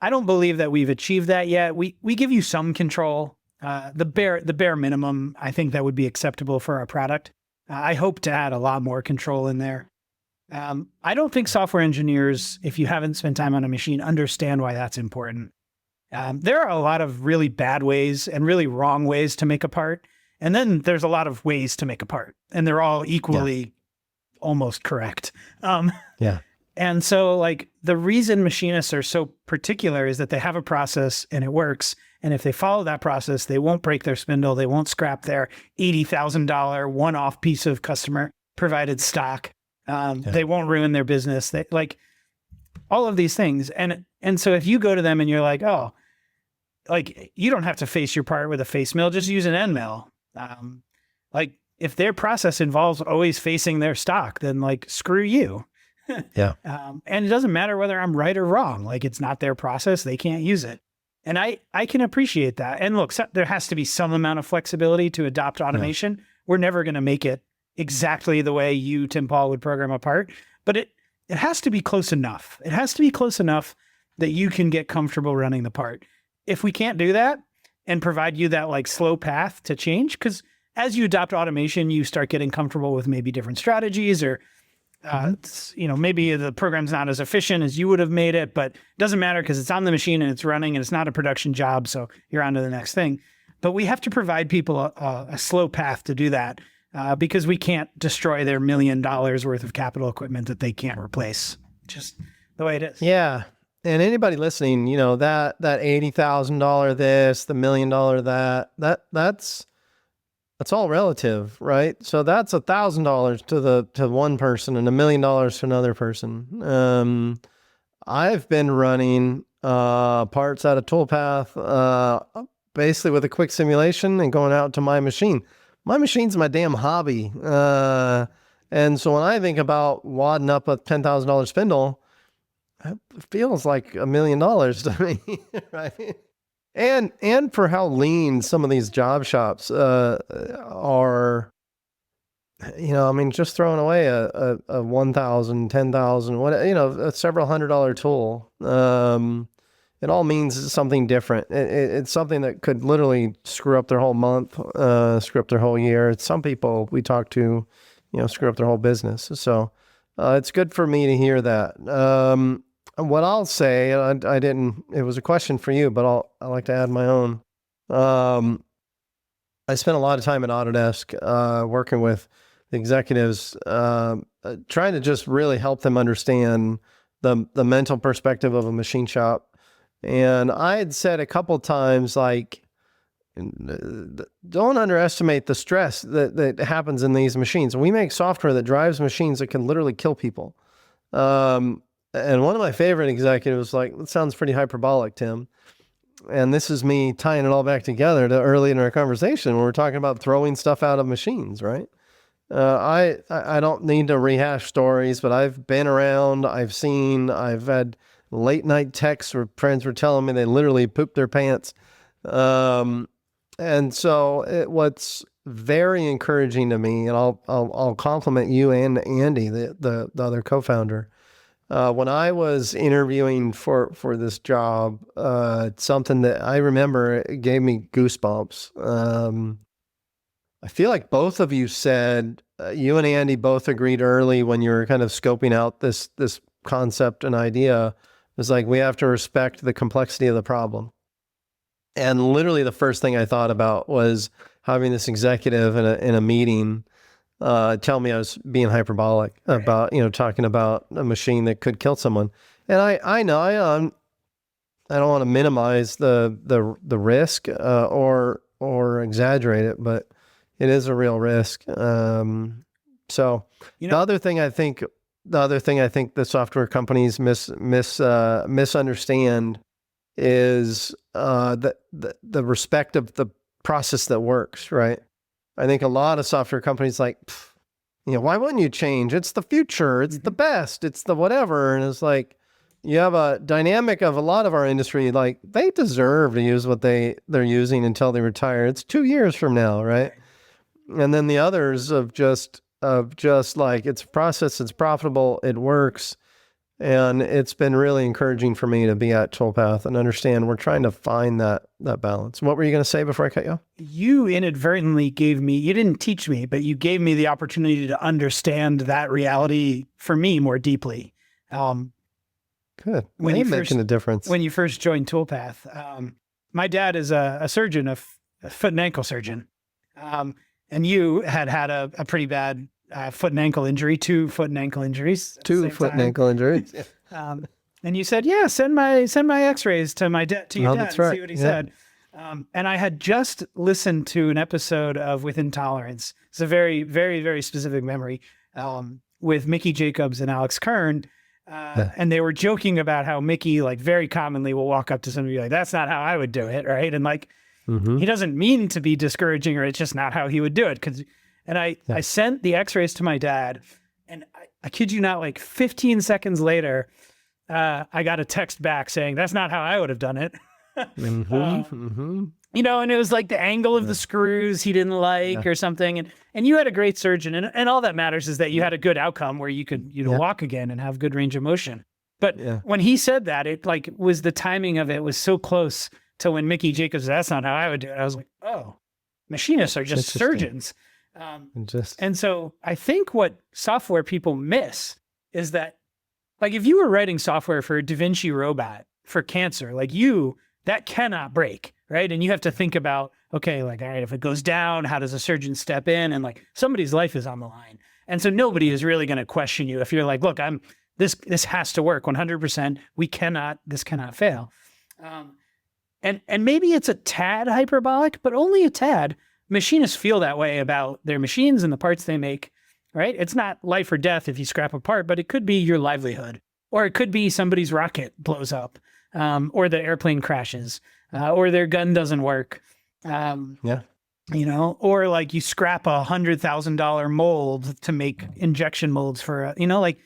B: I don't believe that we've achieved that yet. We give you some control. The bare minimum, I think that would be acceptable for our product. I hope to add a lot more control in there. I don't think software engineers, if you haven't spent time on a machine, understand why that's important. There are a lot of really bad ways and really wrong ways to make a part. And then there's a lot of ways to make a part, and they're all equally almost correct.
A: Yeah.
B: And so like the reason machinists are so particular is that they have a process and it works. And if they follow that process, they won't break their spindle. They won't scrap their $80,000 one-off piece of customer provided stock. They won't ruin their business. They like all of these things. And so if you go to them and you're like, oh, like you don't have to face your part with a face mill, just use an end mill. Like if their process involves always facing their stock, then like screw you.
A: Yeah.
B: And it doesn't matter whether I'm right or wrong. Like it's not their process. They can't use it. And I can appreciate that. And look, there has to be some amount of flexibility to adopt automation. Yeah. We're never going to make it exactly the way you, Tim Paul, would program a part, but it has to be close enough. It has to be close enough that you can get comfortable running the part. If we can't do that and provide you that like slow path to change, because as you adopt automation, you start getting comfortable with maybe different strategies or maybe the program's not as efficient as you would have made it, but it doesn't matter because it's on the machine and it's running and it's not a production job. So you're on to the next thing. But we have to provide people a slow path to do that because we can't destroy their $1 million worth of capital equipment that they can't replace. Just the way it is.
A: Yeah. And anybody listening, that $80,000 this, the $1 million that's all relative, right? So that's $1,000 to one person and $1 million to another person. I've been running parts out of Toolpath basically with a quick simulation and going out to my machine. My machine's my damn hobby. And so when I think about wadding up a $10,000 spindle, it feels like $1 million to me, right? And for how lean some of these job shops are, just throwing away a $1,000, $10,000, a several $100 tool. It all means something different. It's something that could literally screw up their whole month, screw up their whole year. Some people we talk to, screw up their whole business. So it's good for me to hear that. What I'll say, it was a question for you, but I like to add my own. I spent a lot of time at Autodesk working with the executives, trying to just really help them understand the mental perspective of a machine shop. And I had said a couple times, like, don't underestimate the stress that happens in these machines. We make software that drives machines that can literally kill people. And one of my favorite executives was like, that sounds pretty hyperbolic, Tim. And this is me tying it all back together to early in our conversation when we're talking about throwing stuff out of machines, right? I don't need to rehash stories, but I've been around, I've had late night texts where friends were telling me they literally pooped their pants. And so what's very encouraging to me, and I'll compliment you and Andy, the other co-founder. When I was interviewing for this job, something that I remember gave me goosebumps. I feel like both of you said, you and Andy both agreed early when you were kind of scoping out this concept and idea. It was like, we have to respect the complexity of the problem. And literally the first thing I thought about was having this executive in a meeting tell me I was being hyperbolic about, talking about a machine that could kill someone. And I know I don't want to minimize the risk or exaggerate it, but it is a real risk. So the other thing I think the software companies misunderstand is the respect of the process that works, right? I think a lot of software companies why wouldn't you change? It's the future. It's the best. It's the whatever. And it's like, you have a dynamic of a lot of our industry, like they deserve to use what they're using until they retire. It's 2 years from now, right? And then the others of just like, it's a process, it's profitable, it works. And it's been really encouraging for me to be at Toolpath and understand we're trying to find that balance. What were you going to say before I cut you off?
B: You inadvertently gave me, you didn't teach me, but you gave me the opportunity to understand that reality for me more deeply.
A: Good. When you're making a difference.
B: When you first joined Toolpath, my dad is a surgeon, a foot and ankle surgeon. And you had a pretty bad foot and ankle injury, 2 foot and ankle injuries.
A: 2 foot and ankle injuries.
B: And you said, yeah, send my X-rays to your dad and see what he said. And I had just listened to an episode of Within Tolerance. It's a very, very, very specific memory with Mickey Jacobs and Alex Kern. And they were joking about how Mickey, like, very commonly will walk up to somebody and be like, that's not how I would do it, right? And like, he doesn't mean to be discouraging, or it's just not how he would do it. And I sent the X-rays to my dad, and I kid you not, like 15 seconds later, I got a text back saying, that's not how I would have done it. You know, and it was like the angle of the screws he didn't like or something. And you had a great surgeon, and all that matters is that you had a good outcome where you could walk again and have good range of motion. But when he said that, it like was the timing of it was so close to when Mickey Jacobs, that's not how I would do it. I was like, oh, machinists are just surgeons. And so I think what software people miss is that, like, if you were writing software for a Da Vinci robot for cancer, like that cannot break, right? And you have to think about, okay, like, all right, if it goes down, how does a surgeon step in? And like, somebody's life is on the line. And so nobody is really going to question you if you're like, look, this has to work 100%. This cannot fail. And maybe it's a tad hyperbolic, but only a tad. Machinists feel that way about their machines and the parts they make, right? It's not life or death if you scrap a part, but it could be your livelihood, or it could be somebody's rocket blows up, or the airplane crashes, or their gun doesn't work. You know, or like you scrap $100,000 mold to make injection molds for, like,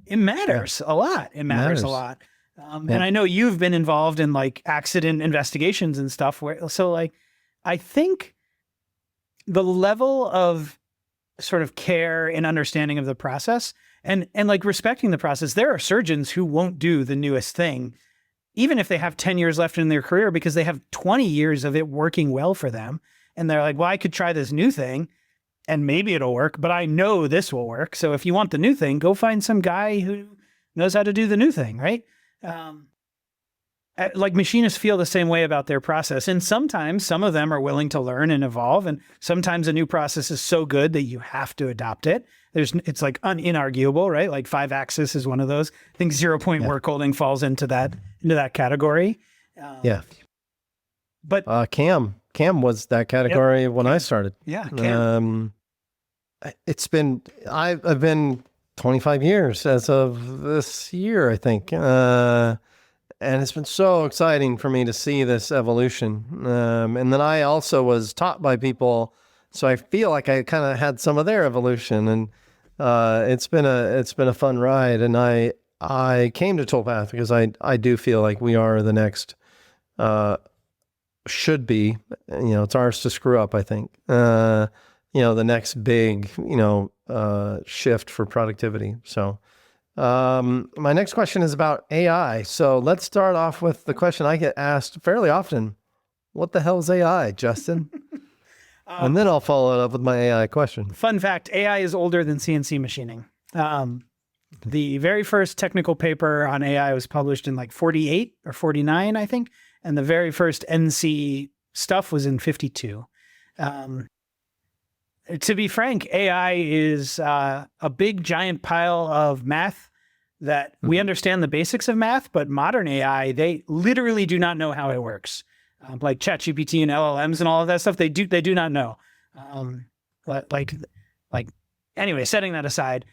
B: it matters a lot. It matters a lot. And I know you've been involved in like accident investigations and stuff so like, I think the level of sort of care and understanding of the process and like respecting the process, there are surgeons who won't do the newest thing, even if they have 10 years left in their career, because they have 20 years of it working well for them. And they're like, well, I could try this new thing and maybe it'll work, but I know this will work. So if you want the new thing, go find some guy who knows how to do the new thing, right? Like machinists feel the same way about their process. And sometimes some of them are willing to learn and evolve. And sometimes a new process is so good that you have to adopt it. It's like inarguable, right? Like 5-axis is one of those. I think 0-point work holding falls into that category. But Cam was that category when I started. Yeah. Cam. I've been 25 years as of this year, I think. And it's been so exciting for me to see this evolution. And then I also was taught by people, so I feel like I kind of had some of their evolution. And it's been a fun ride. And I came to Toolpath because I do feel like we are the next, should be, it's ours to screw up, I think. The next big, shift for productivity. So. My next question is about AI. So let's start off with the question I get asked fairly often. What the hell is AI, Justin? And then I'll follow it up with my AI question. Fun fact, AI is older than CNC machining. The very first technical paper on AI was published in like 48 or 49, I think. And the very first NC stuff was in 52. To be frank, AI is a big, giant pile of math that we understand the basics of math, but modern AI, they literally do not know how it works. Like ChatGPT and LLMs and all of that stuff, they do not know. Anyway, setting that aside,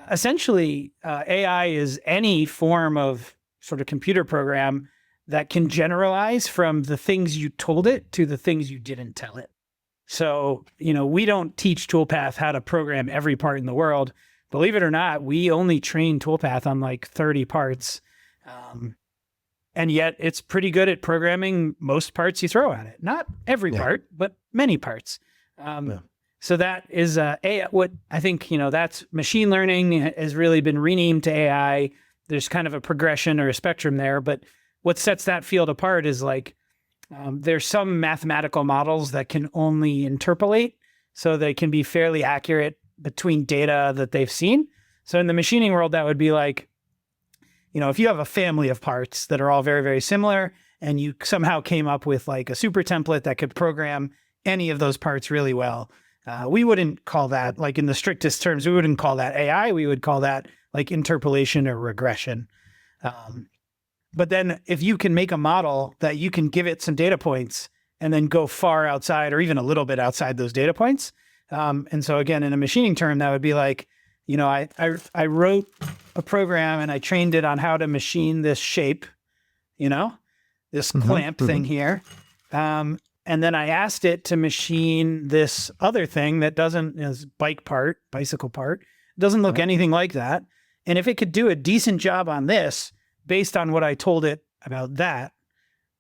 B: essentially, AI is any form of sort of computer program that can generalize from the things you told it to the things you didn't tell it. So, we don't teach Toolpath how to program every part in the world. Believe it or not, we only train Toolpath on like 30 parts. And yet it's pretty good at programming most parts you throw at it. Not every part, but many parts. So that is what I think, that's machine learning has really been renamed to AI. There's kind of a progression or a spectrum there. But what sets that field apart is like, there's some mathematical models that can only interpolate, so they can be fairly accurate between data that they've seen. So in the machining world, that would be like, if you have a family of parts that are all very, very similar, and you somehow came up with like a super template that could program any of those parts really well, we wouldn't call that, like in the strictest terms, we wouldn't call that AI. We would call that like interpolation or regression. But then if you can make a model that you can give it some data points and then go far outside or even a little bit outside those data points. And so again, in a machining term, that would be like, I wrote a program and I trained it on how to machine this shape, this clamp thing here. And then I asked it to machine this other thing that is bicycle part, doesn't look anything like that. And if it could do a decent job on this, based on what I told it about that,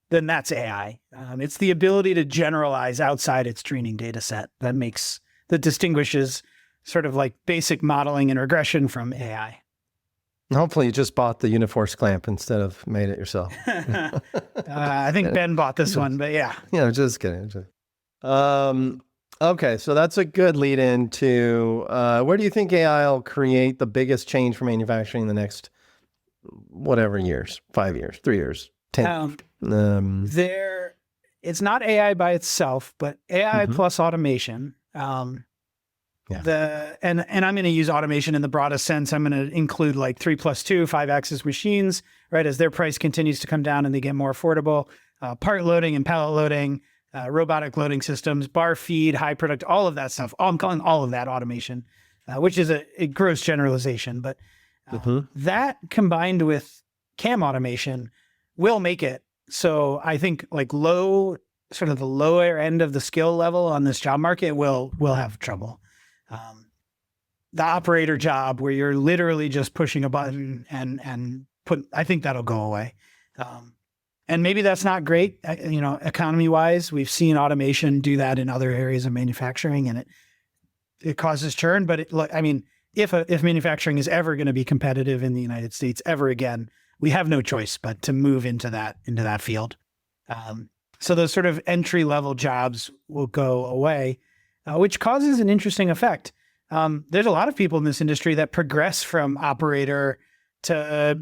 B: then that's AI. It's the ability to generalize outside its training data set that distinguishes sort of like basic modeling and regression from AI.
A: Hopefully you just bought the Uniforce clamp instead of made it yourself.
B: I think Ben bought this one, but yeah.
A: Yeah, just kidding. Okay, so that's a good lead into where do you think AI will create the biggest change for manufacturing in the next whatever years, 5 years, 3 years, 10?
B: It's not AI by itself, but AI plus automation. And I'm going to use automation in the broadest sense. I'm going to include like 3+2, 5-axis machines, right? As their price continues to come down and they get more affordable, part loading and pallet loading, robotic loading systems, bar feed, high product, all of that stuff. I'm calling all of that automation, which is a gross generalization, but that combined with CAM automation will make it. So I think like the lower end of the skill level on this job market will have trouble. The operator job where you're literally just pushing a button I think that'll go away. And maybe that's not great. Economy wise, we've seen automation do that in other areas of manufacturing and it causes churn, but if manufacturing is ever going to be competitive in the United States ever again, we have no choice but to move into that field. So those sort of entry level jobs will go away, which causes an interesting effect. There's a lot of people in this industry that progress from operator to,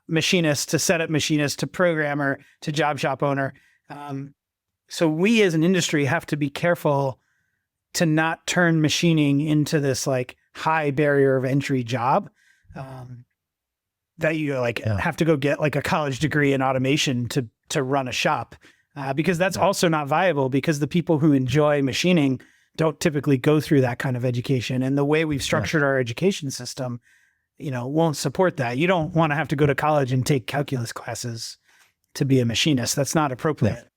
B: machinist to setup machinist to programmer to job shop owner. So we as an industry have to be careful to not turn machining into this like high barrier of entry job that you have to go get like a college degree in automation to run a shop because that's also not viable because the people who enjoy machining don't typically go through that kind of education. And the way we've structured our education system, won't support that. You don't want to have to go to college and take calculus classes to be a machinist. That's not appropriate.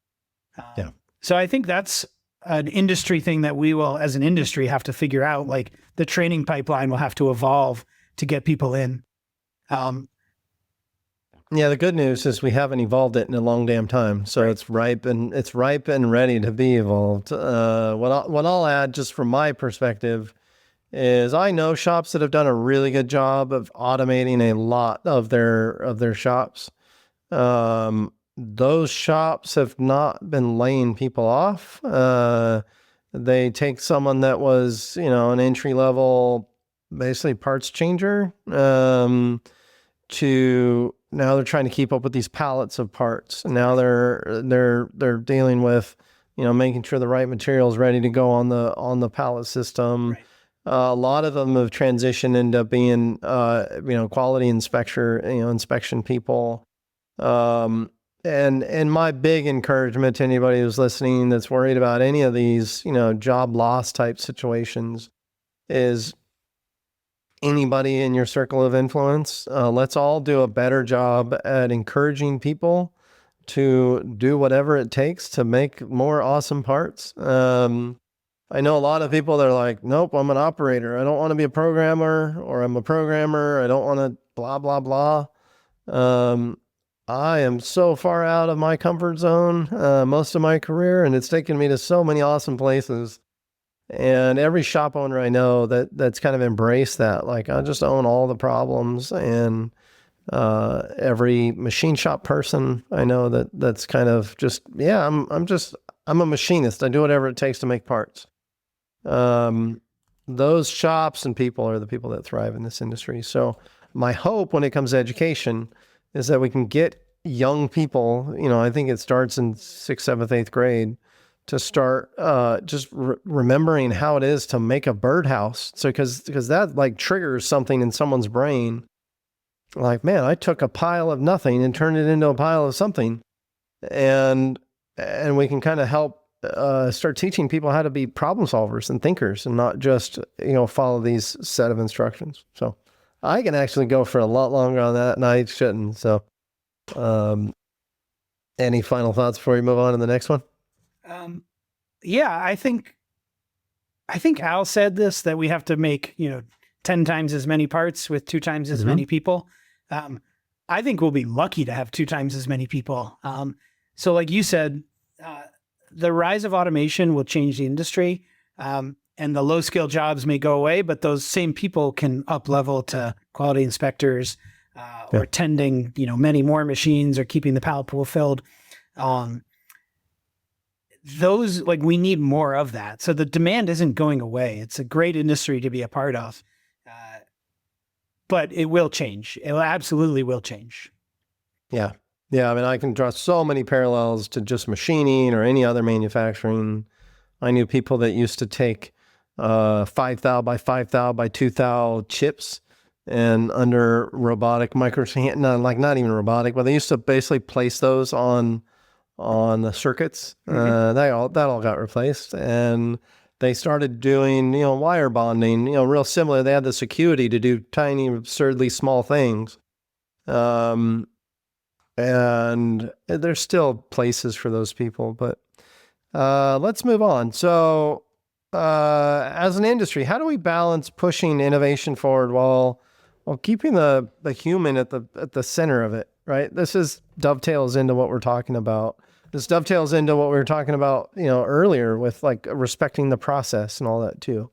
B: So I think that's an industry thing that we will, as an industry, have to figure out. Like the training pipeline will have to evolve to get people in.
A: The good news is we haven't evolved it in a long damn time, so it's ripe and ready to be evolved. What I'll add, just from my perspective, is I know shops that have done a really good job of automating a lot of their shops. Those shops have not been laying people off. They take someone that was, an entry level, basically parts changer, to now they're trying to keep up with these pallets of parts. Now they're dealing with, making sure the right material is ready to go on the pallet system. Right. A lot of them have transitioned into being, quality inspection people. And my big encouragement to anybody who's listening that's worried about any of these, job loss type situations is anybody in your circle of influence. Let's all do a better job at encouraging people to do whatever it takes to make more awesome parts. I know a lot of people that are like, nope, I'm an operator. I don't want to be a programmer, or I'm a programmer. I don't want to blah, blah, blah. I am so far out of my comfort zone most of my career, and it's taken me to so many awesome places. And every shop owner I know that's kind of embraced that, like, I just own all the problems. And every machine shop person I know that's kind of just, yeah, I'm a machinist. I do whatever it takes to make parts. Those shops and people are the people that thrive in this industry. So my hope when it comes to education is that we can get young people, I think it starts in 6th, 7th, 8th grade, to start just remembering how it is to make a birdhouse. So because that like triggers something in someone's brain. Like, man, I took a pile of nothing and turned it into a pile of something. And we can kind of help start teaching people how to be problem solvers and thinkers, and not just, follow these set of instructions. So I can actually go for a lot longer on that, and I shouldn't. So any final thoughts before we move on to the next one?
B: Yeah, I think Al said this, that we have to make, 10 times as many parts with 2 times as many people. I think we'll be lucky to have 2 times as many people. So like you said, the rise of automation will change the industry, and the low skill jobs may go away, but those same people can up level to quality inspectors, or tending, many more machines, or keeping the pallet pool filled. We need more of that. So the demand isn't going away. It's a great industry to be a part of. But it will change. It absolutely will change.
A: Yeah. Yeah. I mean, I can draw so many parallels to just machining or any other manufacturing. I knew people that used to take 5 thou by 5 thou by 2 thou chips, and under robotic not even robotic, but they used to basically place those on the circuits. That all got replaced, and they started doing, wire bonding, real similar. They had this acuity to do tiny, absurdly small things. And there's still places for those people, but let's move on. So as an industry, how do we balance pushing innovation forward while keeping the human at the center of it, right? This dovetails into what we're talking about. This dovetails into what we were talking about, earlier with like respecting the process and all that too.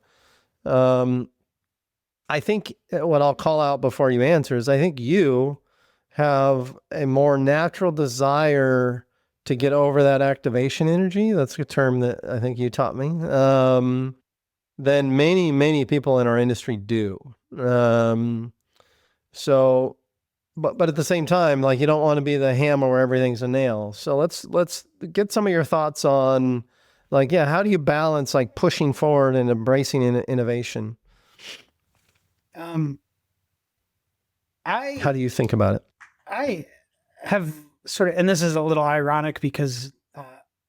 A: I think what I'll call out before you answer is, I think you have a more natural desire to get over that activation energy. That's a term that I think you taught me, than many, many people in our industry do. But at the same time, like, you don't want to be the hammer where everything's a nail. So let's get some of your thoughts on, like, how do you balance like pushing forward and embracing innovation? How do you think about it?
B: I have sort of, and this is a little ironic because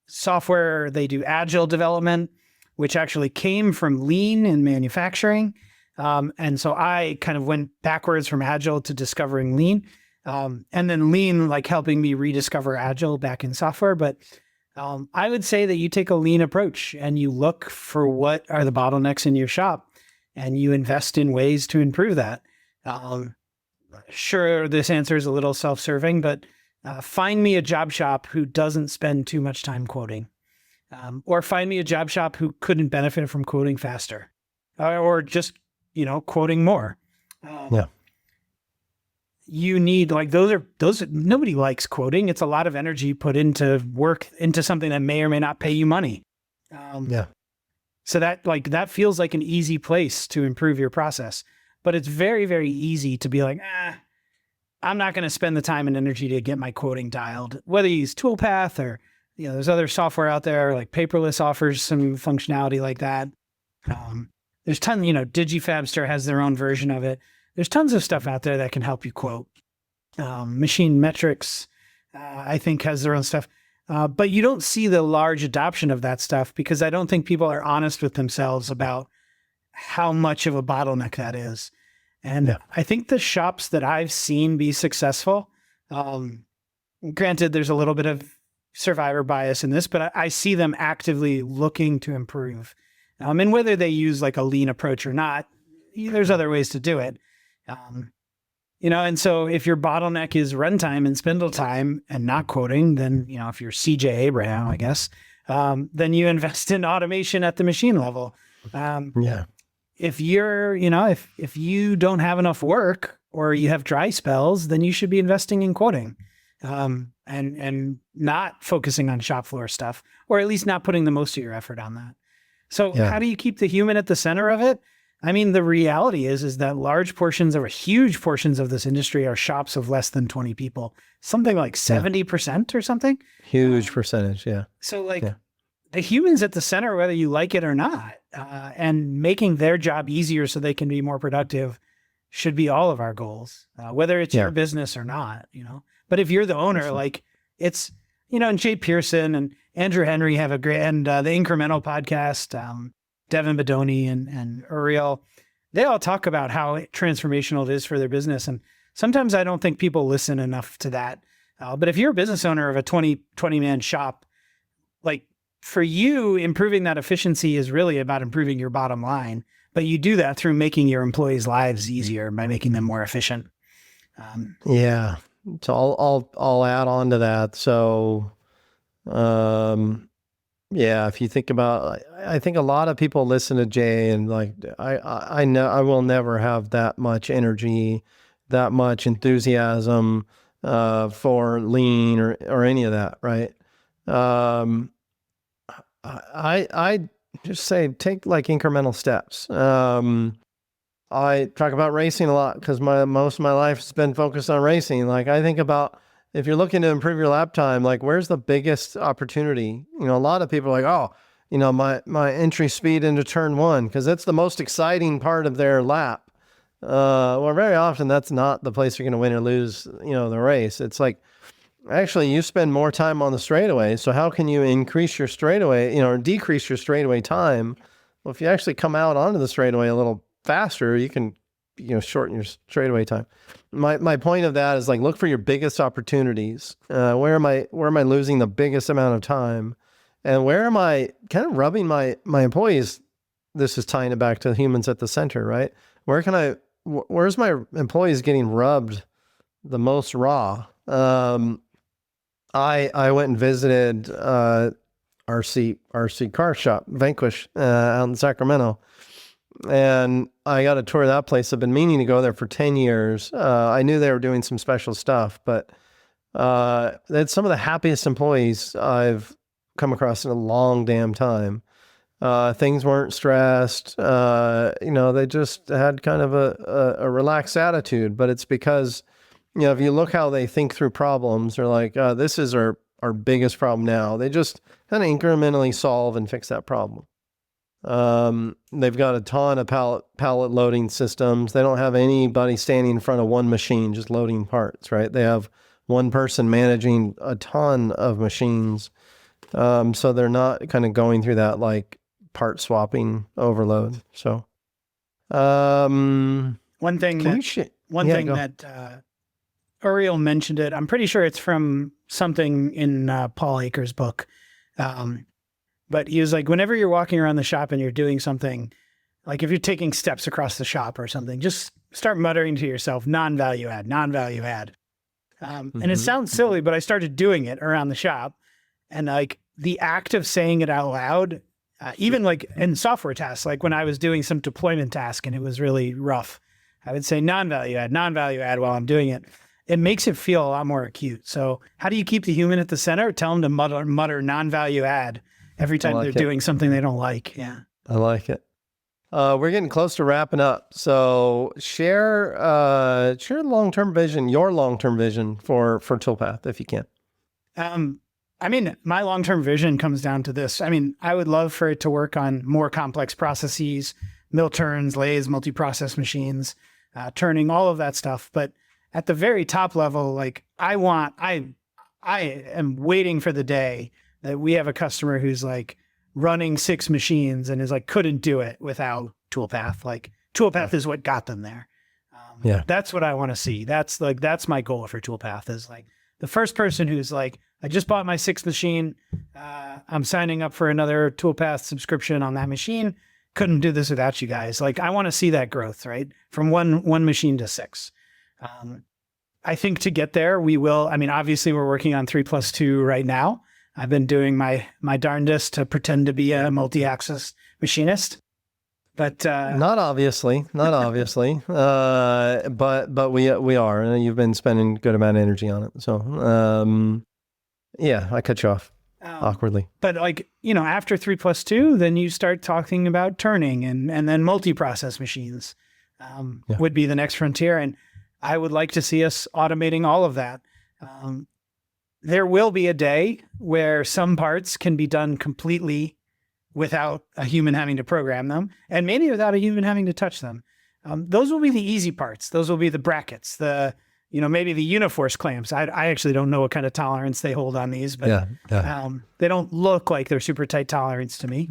B: software, they do agile development, which actually came from lean in manufacturing. And so I kind of went backwards from agile to discovering lean, and then lean like helping me rediscover agile back in software. But I would say that you take a lean approach and you look for what are the bottlenecks in your shop, and you invest in ways to improve that. Sure, this answer is a little self-serving, but find me a job shop who doesn't spend too much time quoting, or find me a job shop who couldn't benefit from quoting faster, or just quoting more. You need, like, those nobody likes quoting. It's a lot of energy put into work, into something that may or may not pay you money. So that feels like an easy place to improve your process, but it's very, very easy to be like, I'm not going to spend the time and energy to get my quoting dialed, whether you use Toolpath or, there's other software out there, like Paperless offers some functionality like that. There's tons, Digifabster has their own version of it. There's tons of stuff out there that can help you quote. Machine Metrics, I think, has their own stuff. But you don't see the large adoption of that stuff because I don't think people are honest with themselves about how much of a bottleneck that is. And I think the shops that I've seen be successful, granted, there's a little bit of survivor bias in this, but I see them actively looking to improve. And whether they use like a lean approach or not, there's other ways to do it. And so if your bottleneck is runtime and spindle time and not quoting, then, if you're CJ Abraham, I guess, then you invest in automation at the machine level. If you're, if you don't have enough work or you have dry spells, then you should be investing in quoting, and not focusing on shop floor stuff, or at least not putting the most of your effort on that. So how do you keep the human at the center of it? The reality is that huge portions of this industry are shops of less than 20 people, something like 70% or something.
A: Huge percentage. Yeah.
B: So the humans at the center, whether you like it or not, and making their job easier so they can be more productive should be all of our goals, whether it's your business or not, but if you're the owner, like it's, and Jay Pearson and Andrew Henry have a great, and the Incremental podcast, Devin Bedoni and Uriel, they all talk about how transformational it is for their business. And sometimes I don't think people listen enough to that. But if you're a business owner of a 20 man shop, like for you, improving that efficiency is really about improving your bottom line. But you do that through making your employees' lives easier by making them more efficient.
A: So I'll add on to that. So, if you think about, I think a lot of people listen to Jay and like, I know I will never have that much energy, that much enthusiasm, for lean or any of that. Right. I just say, take like incremental steps. I talk about racing a lot because most of my life has been focused on racing. Like I think about, if you're looking to improve your lap time, like where's the biggest opportunity? A lot of people are like, my entry speed into turn one, because that's the most exciting part of their lap. Well, very often that's not the place you're going to win or lose, the race. It's like, actually you spend more time on the straightaway. So how can you increase your straightaway, or decrease your straightaway time? Well, if you actually come out onto the straightaway a little faster, you can, shorten your straightaway time. My point of that is like, look for your biggest opportunities. Where am I losing the biggest amount of time? And where am I kind of rubbing my employees? This is tying it back to humans at the center, right? Where's my employees getting rubbed the most raw? I went and visited, RC car shop, Vanquish, out in Sacramento. And I got a tour of that place. I've been meaning to go there for 10 years. I knew they were doing some special stuff, but that's some of the happiest employees I've come across in a long damn time. Things weren't stressed. They just had kind of a relaxed attitude, but it's because, if you look how they think through problems, they're like, this is our biggest problem now. They just kind of incrementally solve and fix that problem. They've got a ton of pallet loading systems. They don't have anybody standing in front of one machine just loading parts, right? They have one person managing a ton of machines. So they're not kind of going through that like part swapping overload. So,
B: one thing that Uriel mentioned it, I'm pretty sure it's from something in Paul Akers' book. But he was like, whenever you're walking around the shop and you're doing something, like if you're taking steps across the shop or something, just start muttering to yourself, non-value add, non-value add. And it sounds silly, but I started doing it around the shop, and like the act of saying it out loud, even like in software tasks, like when I was doing some deployment task and it was really rough, I would say non-value add while I'm doing it. It makes it feel a lot more acute. So how do you keep the human at the center? Tell them to mutter non-value add every time they're doing something they don't like. Yeah.
A: I like it. We're getting close to wrapping up. So share long-term vision, your long-term vision for Toolpath, if you can.
B: My long-term vision comes down to this. I would love for it to work on more complex processes, mill turns, lathes, multi-process machines, turning, all of that stuff. But at the very top level, like I am waiting for the day that we have a customer who's like running 6 machines and is like, couldn't do it without Toolpath. Like Toolpath is what got them there. That's what I want to see. That's my goal for Toolpath, is like, the first person who's like, I just bought my 6th machine. I'm signing up for another Toolpath subscription on that machine. Couldn't do this without you guys. Like, I want to see that growth, right? From one machine to 6. I think to get there, we will. I mean, obviously we're working on 3+2 right now. I've been doing my darndest to pretend to be a multi-axis machinist, but
A: not obviously, but we are, and you've been spending a good amount of energy on it. So yeah, I cut you off awkwardly.
B: But like, after 3+2, then you start talking about turning and then multi-process machines would be the next frontier. And I would like to see us automating all of that. There will be a day where some parts can be done completely without a human having to program them, and maybe without a human having to touch them. Those will be the easy parts. Those will be the brackets, maybe the Uniforce clamps. I actually don't know what kind of tolerance they hold on these, but they don't look like they're super tight tolerance to me.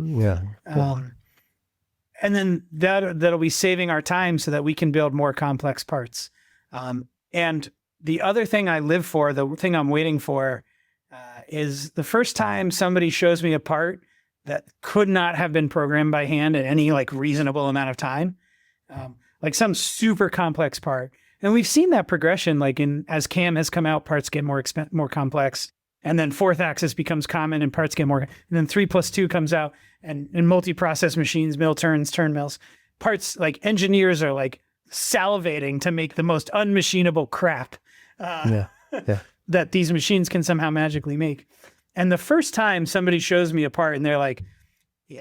B: And then that'll be saving our time so that we can build more complex parts. And the other thing I live for, the thing I'm waiting for, is the first time somebody shows me a part that could not have been programmed by hand in any like reasonable amount of time, like some super complex part. And we've seen that progression, like as CAM has come out, parts get more complex, and then 4th axis becomes common and parts get more, and then 3+2 comes out, and multi-process machines, mill turns, turn mills, parts, like engineers are like salivating to make the most unmachinable crap that these machines can somehow magically make. And the first time somebody shows me a part and they're like,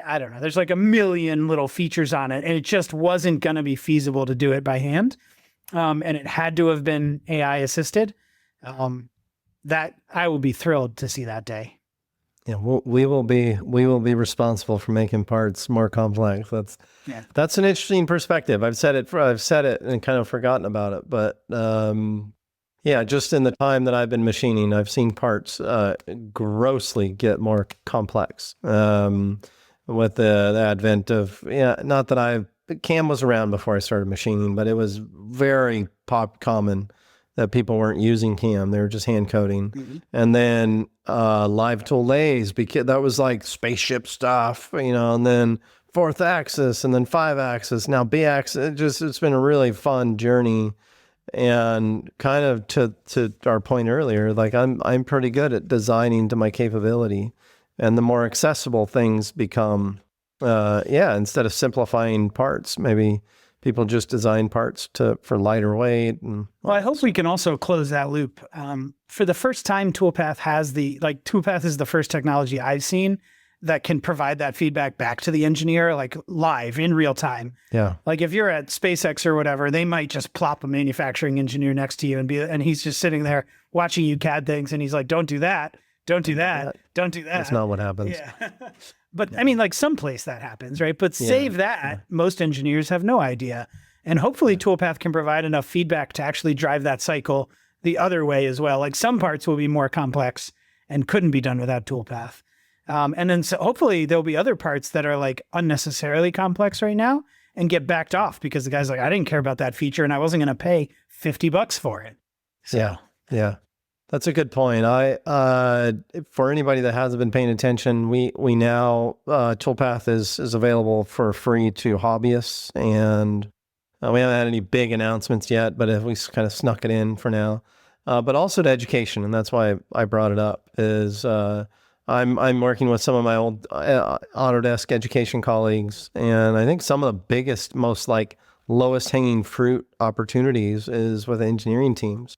B: I don't know, there's like a million little features on it, and it just wasn't going to be feasible to do it by hand. And it had to have been AI assisted. That I will be thrilled to see that day.
A: Yeah, we will be responsible for making parts more complex. That's an interesting perspective. I've said it and kind of forgotten about it, but just in the time that I've been machining, I've seen parts grossly get more complex with the advent of not that CAM was around before I started machining, but it was very common that people weren't using CAM. They were just hand coding. Mm-hmm. And then live tool lathes, because that was like spaceship stuff, and then 4th axis, and then 5 axis, now B axis. It's been a really fun journey. And kind of to our point earlier, like I'm pretty good at designing to my capability, and the more accessible things become, instead of simplifying parts, maybe people just design parts for lighter weight.
B: Well, I hope we can also close that loop. For the first time, Toolpath is the first technology I've seen that can provide that feedback back to the engineer, like live in real time.
A: Yeah.
B: Like if you're at SpaceX or whatever, they might just plop a manufacturing engineer next to you and he's just sitting there watching you CAD things, and he's like, don't do that. Don't do that. Don't do that.
A: That's not what happens.
B: Yeah. But I mean, like someplace that happens, right? But save that. Most engineers have no idea. And hopefully Toolpath can provide enough feedback to actually drive that cycle the other way as well. Like some parts will be more complex and couldn't be done without Toolpath. And then so hopefully there'll be other parts that are like unnecessarily complex right now and get backed off because the guy's like, I didn't care about that feature and I wasn't going to pay $50 for it. So.
A: Yeah. That's a good point. For anybody that hasn't been paying attention, we now, Toolpath is available for free to hobbyists, and we haven't had any big announcements yet, but we kind of snuck it in for now. But also to education, and that's why I brought it up, is I'm working with some of my old Autodesk education colleagues, and I think some of the biggest, most like lowest hanging fruit opportunities is with engineering teams.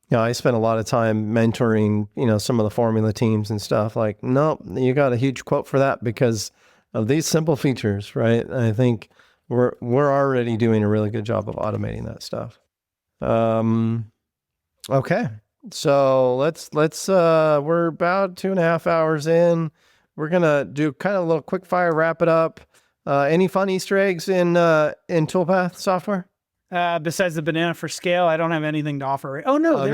A: I spent a lot of time mentoring, some of the formula teams and stuff. Like, nope, you got a huge quote for that because of these simple features, right? And I think we're already doing a really good job of automating that stuff. Okay. So let's we're about 2.5 hours in. We're going to do kind of a little quick fire, wrap it up. Any fun Easter eggs in Toolpath software?
B: Besides the banana for scale, I don't have anything to offer. Oh no,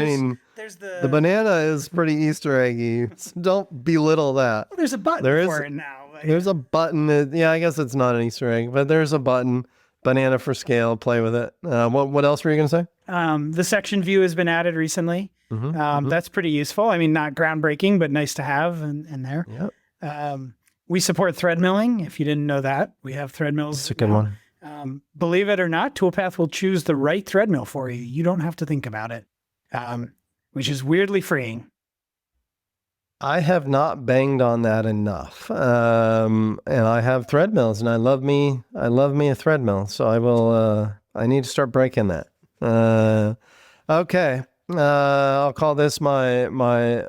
B: there's the
A: banana is pretty Easter eggy. So don't belittle that.
B: Well, there's a button for it now.
A: There's a button. I guess it's not an Easter egg, but there's a button. Banana for scale. Play with it. What else were you going to say?
B: The section view has been added recently. That's pretty useful. I mean, not groundbreaking, but nice to have in there.
A: Yep.
B: We support thread milling. If you didn't know that, we have thread mills.
A: It's a good one.
B: Believe it or not, Toolpath will choose the right thread mill for you. You don't have to think about it, which is weirdly freeing.
A: I have not banged on that enough. And I have thread mills, and I love me a thread mill. So I need to start breaking that. Okay. I'll call this my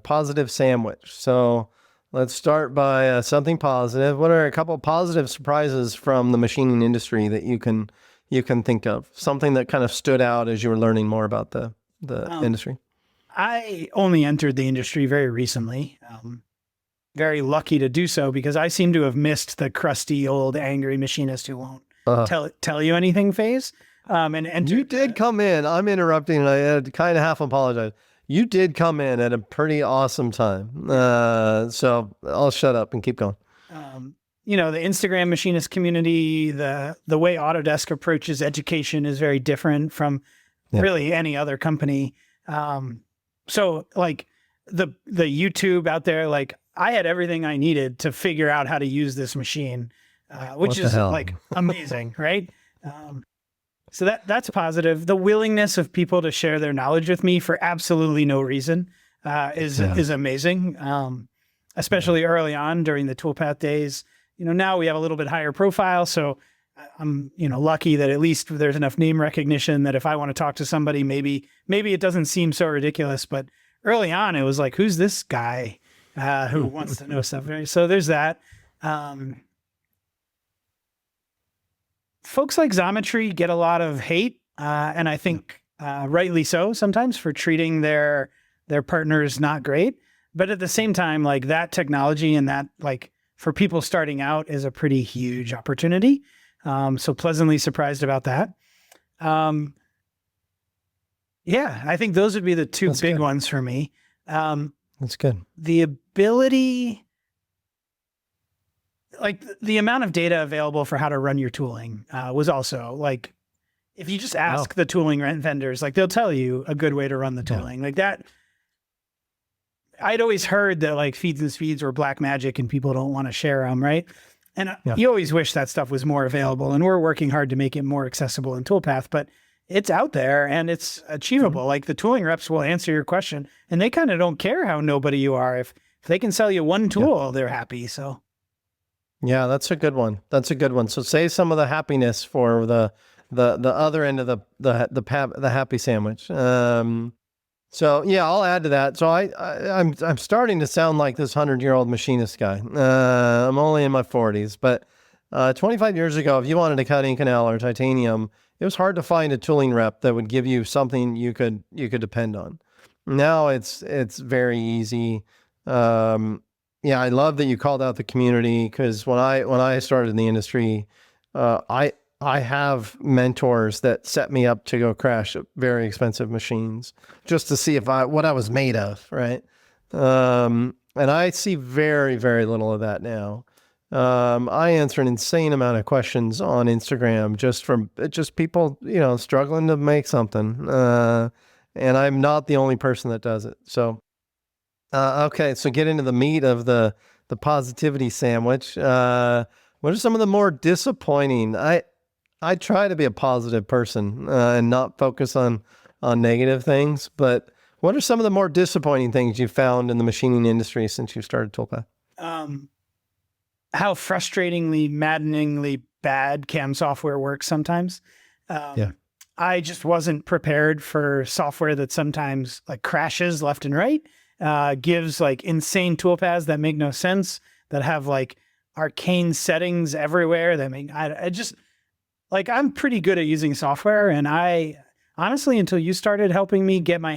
A: positive sandwich. So let's start by something positive. What are a couple positive surprises from the machining industry that you can think of? Something that kind of stood out as you were learning more about the industry.
B: I only entered the industry very recently. Very lucky to do so because I seem to have missed the crusty old angry machinist who won't tell you anything phase. And
A: you did come in. I'm interrupting, and I had kind of half apologize. You did come in at a pretty awesome time. So I'll shut up and keep going.
B: The Instagram machinist community, the way Autodesk approaches education is very different from really any other company. So like the YouTube out there, like I had everything I needed to figure out how to use this machine, which is like amazing, right? So that's positive. The willingness of people to share their knowledge with me for absolutely no reason is amazing. Especially early on during the Toolpath days. Now we have a little bit higher profile, so I'm lucky that at least there's enough name recognition that if I want to talk to somebody, maybe it doesn't seem so ridiculous. But early on, it was like, who's this guy who wants to know stuff? Right? So there's that. Folks like Xometry get a lot of hate, and I think rightly so sometimes for treating their partners not great. But at the same time, like that technology and that like for people starting out is a pretty huge opportunity. So pleasantly surprised about that. I think those would be the two big ones for me.
A: That's good.
B: The ability, like the amount of data available for how to run your tooling was also like, if you just ask the tooling vendors, like they'll tell you a good way to run the tooling like that. I'd always heard that like feeds and speeds were black magic and people don't want to share them. Right. And you always wish that stuff was more available, and we're working hard to make it more accessible in Toolpath, but it's out there and it's achievable. Like the tooling reps will answer your question and they kind of don't care how nobody you are. If they can sell you one tool, they're happy. So.
A: Yeah, that's a good one. So save some of the happiness for the other end of the happy sandwich. So yeah, I'll add to that. So I'm starting to sound like this 100-year-old machinist guy. I'm only in my 40s, but 25 years ago, if you wanted to cut Inconel or titanium, it was hard to find a tooling rep that would give you something you could depend on. Now it's very easy. I love that you called out the community, because when I started in the industry, I have mentors that set me up to go crash very expensive machines just to see what I was made of, right? And I see very, very little of that now. I answer an insane amount of questions on Instagram just people, struggling to make something. And I'm not the only person that does it. So, okay. So get into the meat of the positivity sandwich. What are some of the more disappointing? I try to be a positive person and not focus on negative things, but what are some of the more disappointing things you found in the machining industry since you started Toolpath?
B: How frustratingly, maddeningly bad CAM software works sometimes. I just wasn't prepared for software that sometimes like crashes left and right, gives like insane toolpaths that make no sense, that have like arcane settings everywhere that make, I'm pretty good at using software, and I honestly, until you started helping me get my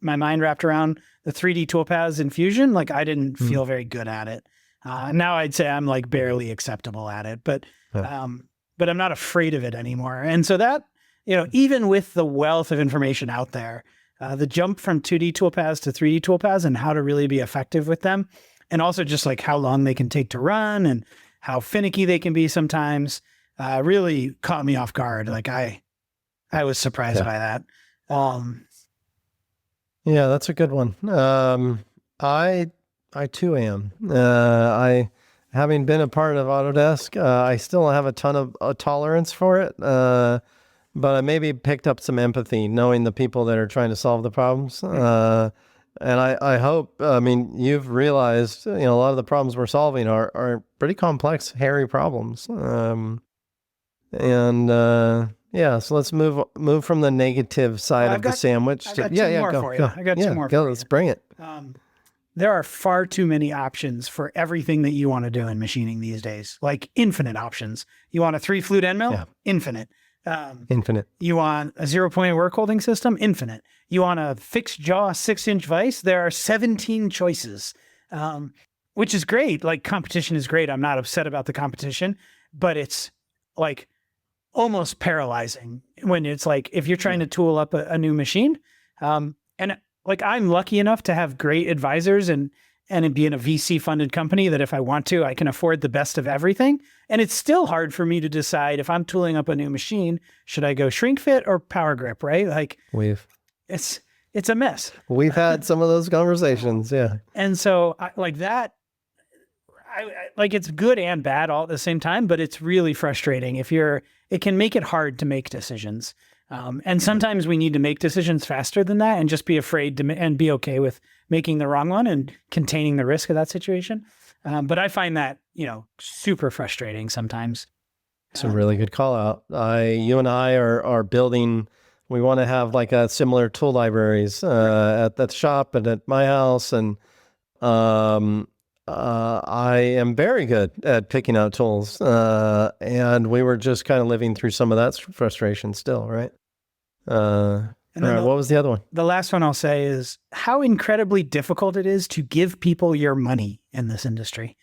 B: mind wrapped around the 3D toolpaths in Fusion, like I didn't feel very good at it. Now I'd say I'm like barely acceptable at it, but I'm not afraid of it anymore. And so that, even with the wealth of information out there, the jump from 2D toolpaths to 3D toolpaths and how to really be effective with them, and also just like how long they can take to run and how finicky they can be sometimes, really caught me off guard. Like I was surprised by that.
A: Yeah, that's a good one. I I too am. Having been a part of Autodesk, I still have a ton of tolerance for it. But I maybe picked up some empathy knowing the people that are trying to solve the problems. And I hope, I mean, you've realized, a lot of the problems we're solving are pretty complex, hairy problems. And yeah, so let's move from the negative side
B: Well,
A: of the sandwich
B: I've
A: to,
B: got
A: yeah,
B: two
A: yeah,
B: more
A: go,
B: for you.
A: go.
B: I got
A: Yeah,
B: two more
A: go,
B: for
A: let's
B: you.
A: bring it.
B: There are far too many options for everything that you want to do in machining these days, like infinite options. You want a 3-flute end mill?
A: Yeah.
B: Infinite.
A: Infinite.
B: You want a 0-point work holding system? Infinite. You want a fixed jaw 6-inch vise? There are 17 choices, which is great. Like, competition is great. I'm not upset about the competition, but it's like almost paralyzing when it's like, if you're trying to tool up a new machine, and like, I'm lucky enough to have great advisors and be in a VC funded company that if I want to, I can afford the best of everything. And it's still hard for me to decide, if I'm tooling up a new machine, should I go shrink fit or power grip, right? Like, it's a mess.
A: We've had some of those conversations. Yeah.
B: And so like that, like, it's good and bad all at the same time, but it's really frustrating it can make it hard to make decisions. And sometimes we need to make decisions faster than that and just be afraid to, and be okay with making the wrong one and containing the risk of that situation. But I find that, super frustrating sometimes.
A: It's a really good call out. You and I are building, we want to have like a similar tool libraries at the shop and at my house. And I am very good at picking out tools. And we were just kind of living through some of that frustration still, right? And then what was the other one?
B: The last one I'll say is how incredibly difficult it is to give people your money in this industry.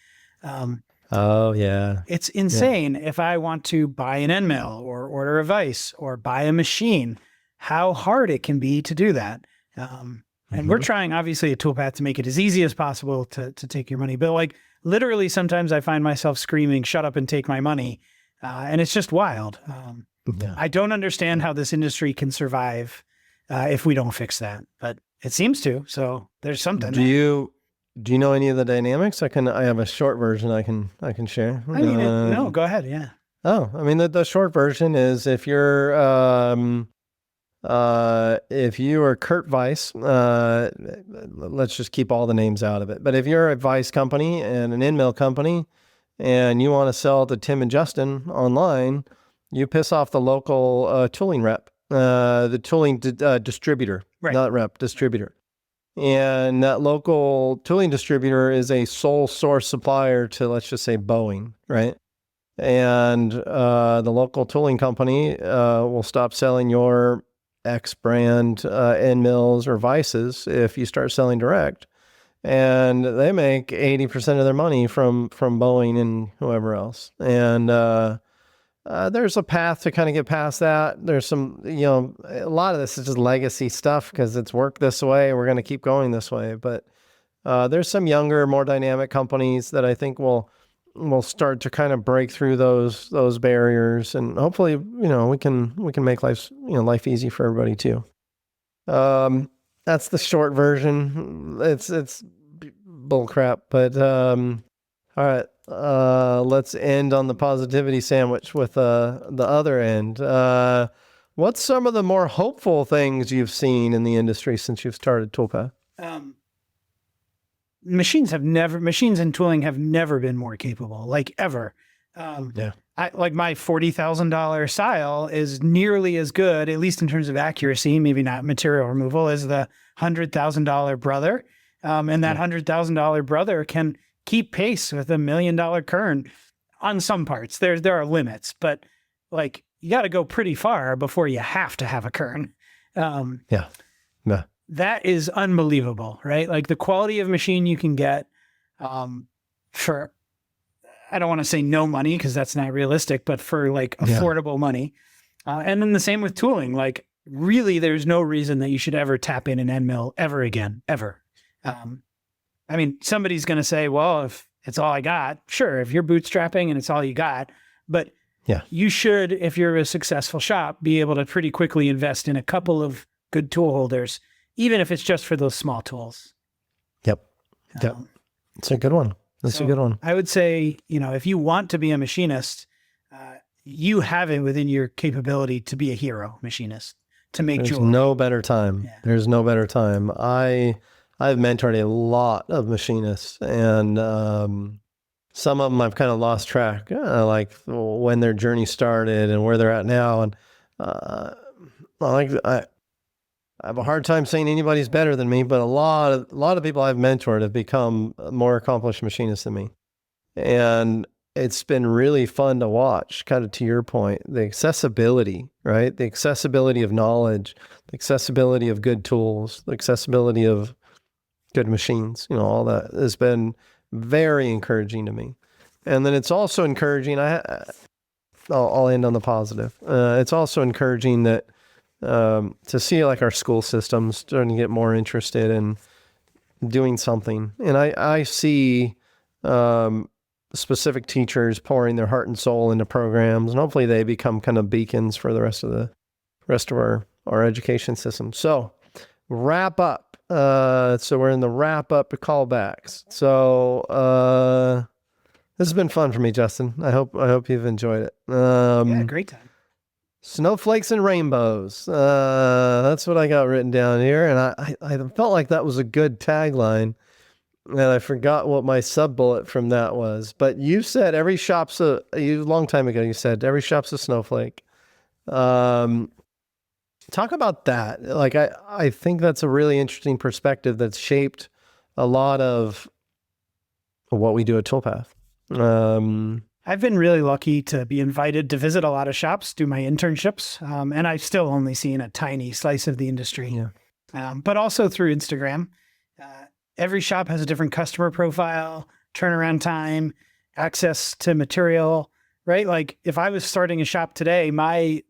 A: Oh, yeah.
B: It's insane. Yeah. If I want to buy an end mill or order a vise or buy a machine, how hard it can be to do that. And we're trying, obviously, at Toolpath to make it as easy as possible to take your money. But like, literally, sometimes I find myself screaming, "Shut up and take my money." And it's just wild. I don't understand how this industry can survive if we don't fix that, but it seems to. So there's something.
A: Do you know any of the dynamics? I have a short version I can share.
B: I mean, no, go ahead. Yeah.
A: Oh, I mean, the short version is if you are Kurt Weiss, let's just keep all the names out of it. But if you're a Weiss company and an end mill company and you want to sell to Tim and Justin online, you piss off the local tooling rep, the tooling distributor,
B: right.
A: Not rep, distributor. And that local tooling distributor is a sole source supplier to, let's just say, Boeing, right? And the local tooling company will stop selling your X brand end mills or vices if you start selling direct. And they make 80% of their money from Boeing and whoever else. And there's a path to kind of get past that. There's some, a lot of this is just legacy stuff because it's worked this way. We're going to keep going this way. But there's some younger, more dynamic companies that I think will start to kind of break through those barriers, and hopefully, we can make life easy for everybody too. That's the short version. It's bull crap, but all right. Let's end on the positivity sandwich with the other end. What's some of the more hopeful things you've seen in the industry since you've started Toolpath?
B: Machines and tooling have never been more capable, like ever. Like my $40,000 Sile is nearly as good, at least in terms of accuracy, maybe not material removal, as the $100,000 Brother. And that $100,000 Brother can keep pace with $1 million Kern on some parts. There are limits, but like, you got to go pretty far before you have to have a Kern. That is unbelievable, right? Like, the quality of machine you can get for, I don't want to say no money because that's not realistic, but for like affordable money. And then the same with tooling. Like, really, there's no reason that you should ever tap in an end mill ever again, ever. I mean, somebody's going to say, well, if it's all I got, sure, if you're bootstrapping and it's all you got, but you should, if you're a successful shop, be able to pretty quickly invest in a couple of good tool holders, even if it's just for those small tools.
A: Yep. Yep. It's a good one. That's a good one.
B: I would say, if you want to be a machinist, you have it within your capability to be a hero machinist, to make
A: There's
B: jewelry.
A: no better time. Yeah. There's no better time. I've mentored a lot of machinists, and some of them I've kind of lost track, like when their journey started and where they're at now. And I have a hard time saying anybody's better than me, but a lot of people I've mentored have become more accomplished machinists than me. And it's been really fun to watch, kind of to your point, the accessibility, right? The accessibility of knowledge, the accessibility of good tools, the accessibility of good machines, all that has been very encouraging to me. And then it's also encouraging, I'll end on the positive. It's also encouraging that to see like our school systems starting to get more interested in doing something. And I see specific teachers pouring their heart and soul into programs, and hopefully they become kind of beacons for the rest of our education system. So wrap up. So we're in the wrap up callbacks. So this has been fun for me, Justin. I hope you've enjoyed it.
B: Yeah, great time.
A: Snowflakes and rainbows. That's what I got written down here. And I felt like that was a good tagline. And I forgot what my sub bullet from that was. But you said every shop's a long time ago, you said every shop's a snowflake. Talk about that. Like, I think that's a really interesting perspective that's shaped a lot of what we do at Toolpath.
B: I've been really lucky to be invited to visit a lot of shops, do my internships, and I've still only seen a tiny slice of the industry. Yeah. But also through Instagram. Every shop has a different customer profile, turnaround time, access to material, right? Like if I was starting a shop today, my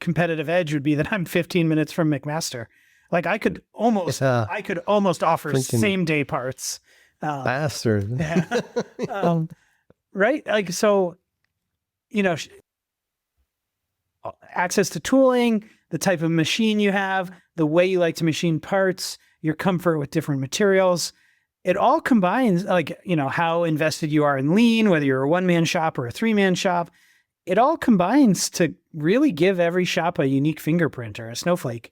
B: competitive edge would be that I'm 15 minutes from McMaster. Like I could almost offer same day parts.
A: Bastard.
B: Yeah. Right? Like, so, access to tooling, the type of machine you have, the way you like to machine parts, your comfort with different materials, it all combines, like, how invested you are in lean, whether you're a one-man shop or a three-man shop, it all combines to really give every shop a unique fingerprint or a snowflake.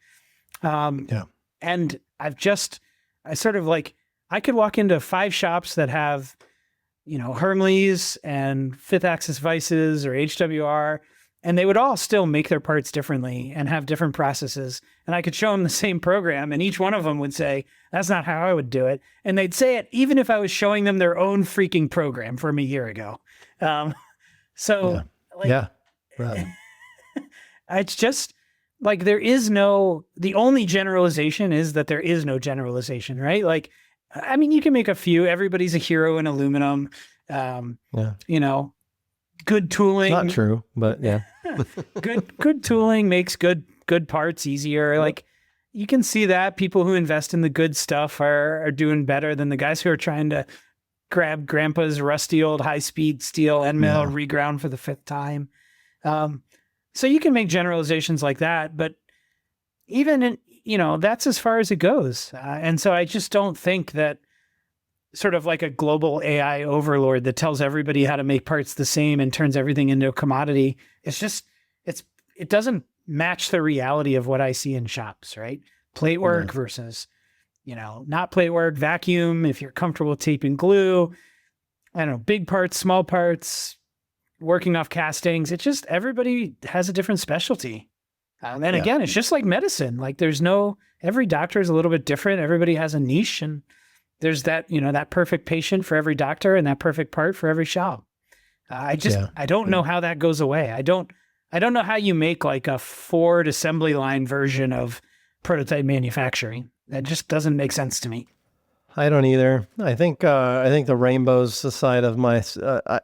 B: And I could walk into 5 shops that have, Hermleys and 5th axis vices or HWR, and they would all still make their parts differently and have different processes. And I could show them the same program, and each one of them would say, that's not how I would do it. And they'd say it even if I was showing them their own freaking program from a year ago. Right. It's just like, the only generalization is that there is no generalization, right? Like, I mean, you can make a few. Everybody's a hero in aluminum. Good tooling.
A: Not true, but yeah.
B: good tooling makes good parts easier. Like, you can see that people who invest in the good stuff are doing better than the guys who are trying to grab grandpa's rusty old high-speed steel end mill reground for the 5th time. So you can make generalizations like that, but even that's as far as it goes. And so I just don't think that sort of like a global AI overlord that tells everybody how to make parts the same and turns everything into a commodity. It doesn't match the reality of what I see in shops, right? Plate work versus, not plate work, vacuum, if you're comfortable taping glue, I don't know, big parts, small parts, working off castings. It's just, everybody has a different specialty. And again, it's just like medicine. Like every doctor is a little bit different. Everybody has a niche, and there's that, that perfect patient for every doctor and that perfect part for every shop. I don't know how that goes away. I don't know how you make like a Ford assembly line version of prototype manufacturing. That just doesn't make sense to me.
A: I don't either. I think the rainbows, the side of my,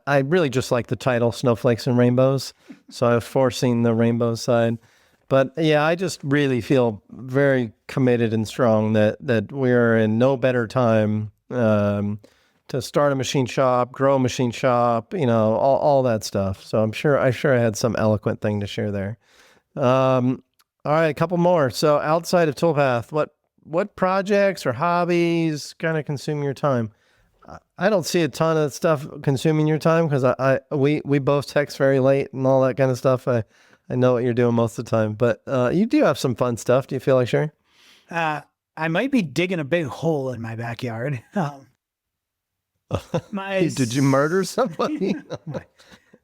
A: I really just like the title Snowflakes and Rainbows. So I'm forcing the rainbow side. But yeah, I just really feel very committed and strong that we're in no better time to start a machine shop, grow a machine shop, all that stuff. So I'm sure I had some eloquent thing to share there. All right, a couple more. So outside of Toolpath, what projects or hobbies kind of consume your time? I don't see a ton of stuff consuming your time because we both text very late and all that kind of stuff. I know what you're doing most of the time, but you do have some fun stuff. Do you feel like sharing?
B: I might be digging a big hole in my backyard.
A: Did you murder somebody?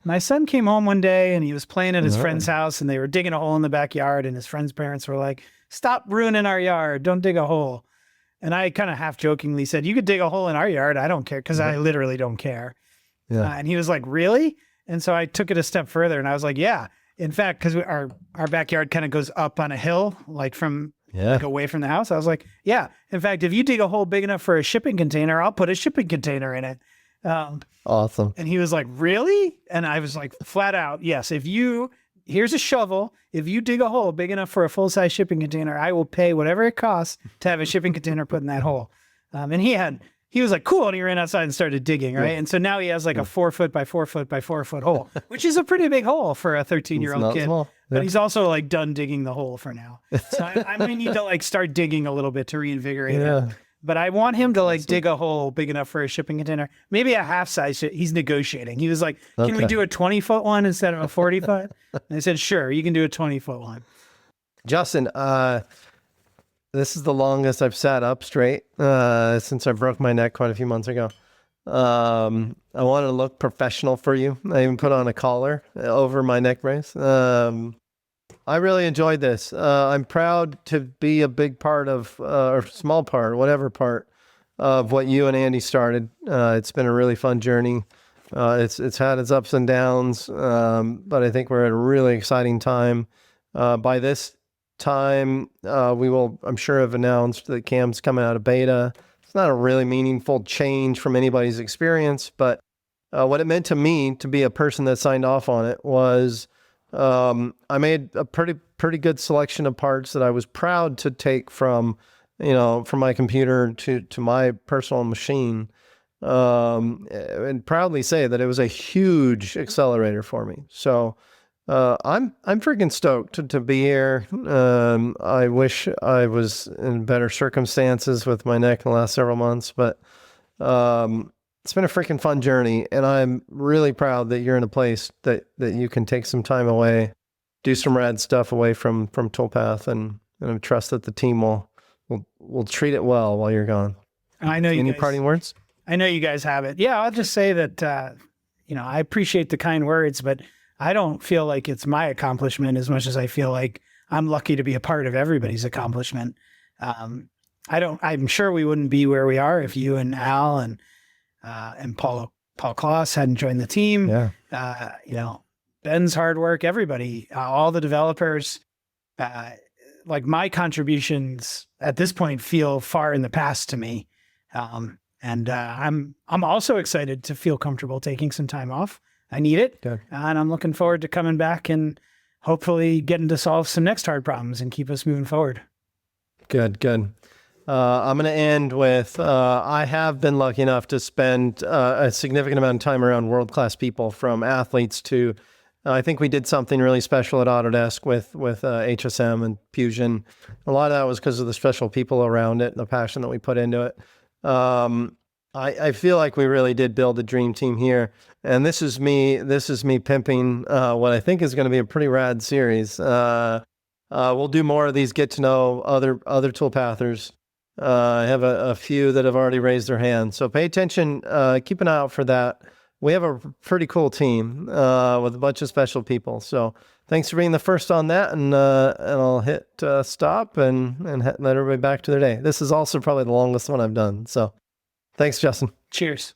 B: My son came home one day and he was playing at his friend's house and they were digging a hole in the backyard, and his friend's parents were like, "Stop ruining our yard. Don't dig a hole." And I kind of half jokingly said, "You could dig a hole in our yard. I don't care," because I literally don't care. Yeah. And he was like, "Really?" And so I took it a step further and I was like, "Yeah, in fact," because our backyard kind of goes up on a hill, like from like away from the house. I was like, "Yeah, in fact, if you dig a hole big enough for a shipping container, I'll put a shipping container in it."
A: Awesome.
B: And he was like, "Really?" And I was like, flat out, "Yes. Here's a shovel. If you dig a hole big enough for a full-size shipping container, I will pay whatever it costs to have a shipping container put in that hole." And he was like, "Cool." And he ran outside and started digging. Right. Yeah. And so now he has like a 4 foot by 4 foot by 4 foot hole, which is a pretty big hole for a 13-year-old kid. Small. But he's also like done digging the hole for now. So I might need to like start digging a little bit to reinvigorate it. But I want him to like dig a hole big enough for a shipping container, maybe a half size. He's negotiating. He was like, "Can we do a 20-foot one instead of a 40-foot?" And I said, "Sure, you can do a 20-foot one."
A: Justin, this is the longest I've sat up straight since I broke my neck quite a few months ago. I wanted to look professional for you. I even put on a collar over my neck brace. I really enjoyed this. I'm proud to be a big part of, or small part, whatever part of what you and Andy started. It's been a really fun journey. It's had its ups and downs, but I think we're at a really exciting time. By this time, we will, I'm sure, have announced that Cam's coming out of beta. It's not a really meaningful change from anybody's experience, but what it meant to me to be a person that signed off on it was I made a pretty good selection of parts that I was proud to take from my computer to my personal machine, and proudly say that it was a huge accelerator for me. So I'm freaking stoked to be here. I wish I was in better circumstances with my neck in the last several months, but it's been a freaking fun journey, and I'm really proud that you're in a place that you can take some time away, do some rad stuff away from Toolpath, and I trust that the team will treat it well while you're gone.
B: I know
A: Any parting words?
B: I know you guys have it. Yeah, I'll just say that I appreciate the kind words, but I don't feel like it's my accomplishment as much as I feel like I'm lucky to be a part of everybody's accomplishment. I'm sure we wouldn't be where we are if you and Al and Paul Kloss hadn't joined the team. Yeah. Ben's hard work, everybody, all the developers, like my contributions at this point feel far in the past to me. And I'm also excited to feel comfortable taking some time off. I need it. Good. And I'm looking forward to coming back and hopefully getting to solve some next hard problems and keep us moving forward.
A: Good. I'm going to end with, I have been lucky enough to spend a significant amount of time around world-class people, from athletes to, I think we did something really special at Autodesk with HSM and Fusion. A lot of that was because of the special people around it and the passion that we put into it. I feel like we really did build a dream team here. And this is me pimping what I think is going to be a pretty rad series. We'll do more of these get to know other Toolpathers. I have a few that have already raised their hands. So pay attention, keep an eye out for that. We have a pretty cool team with a bunch of special people. So thanks for being the first on that. And I'll hit stop and let everybody back to their day. This is also probably the longest one I've done. So thanks, Justin.
B: Cheers.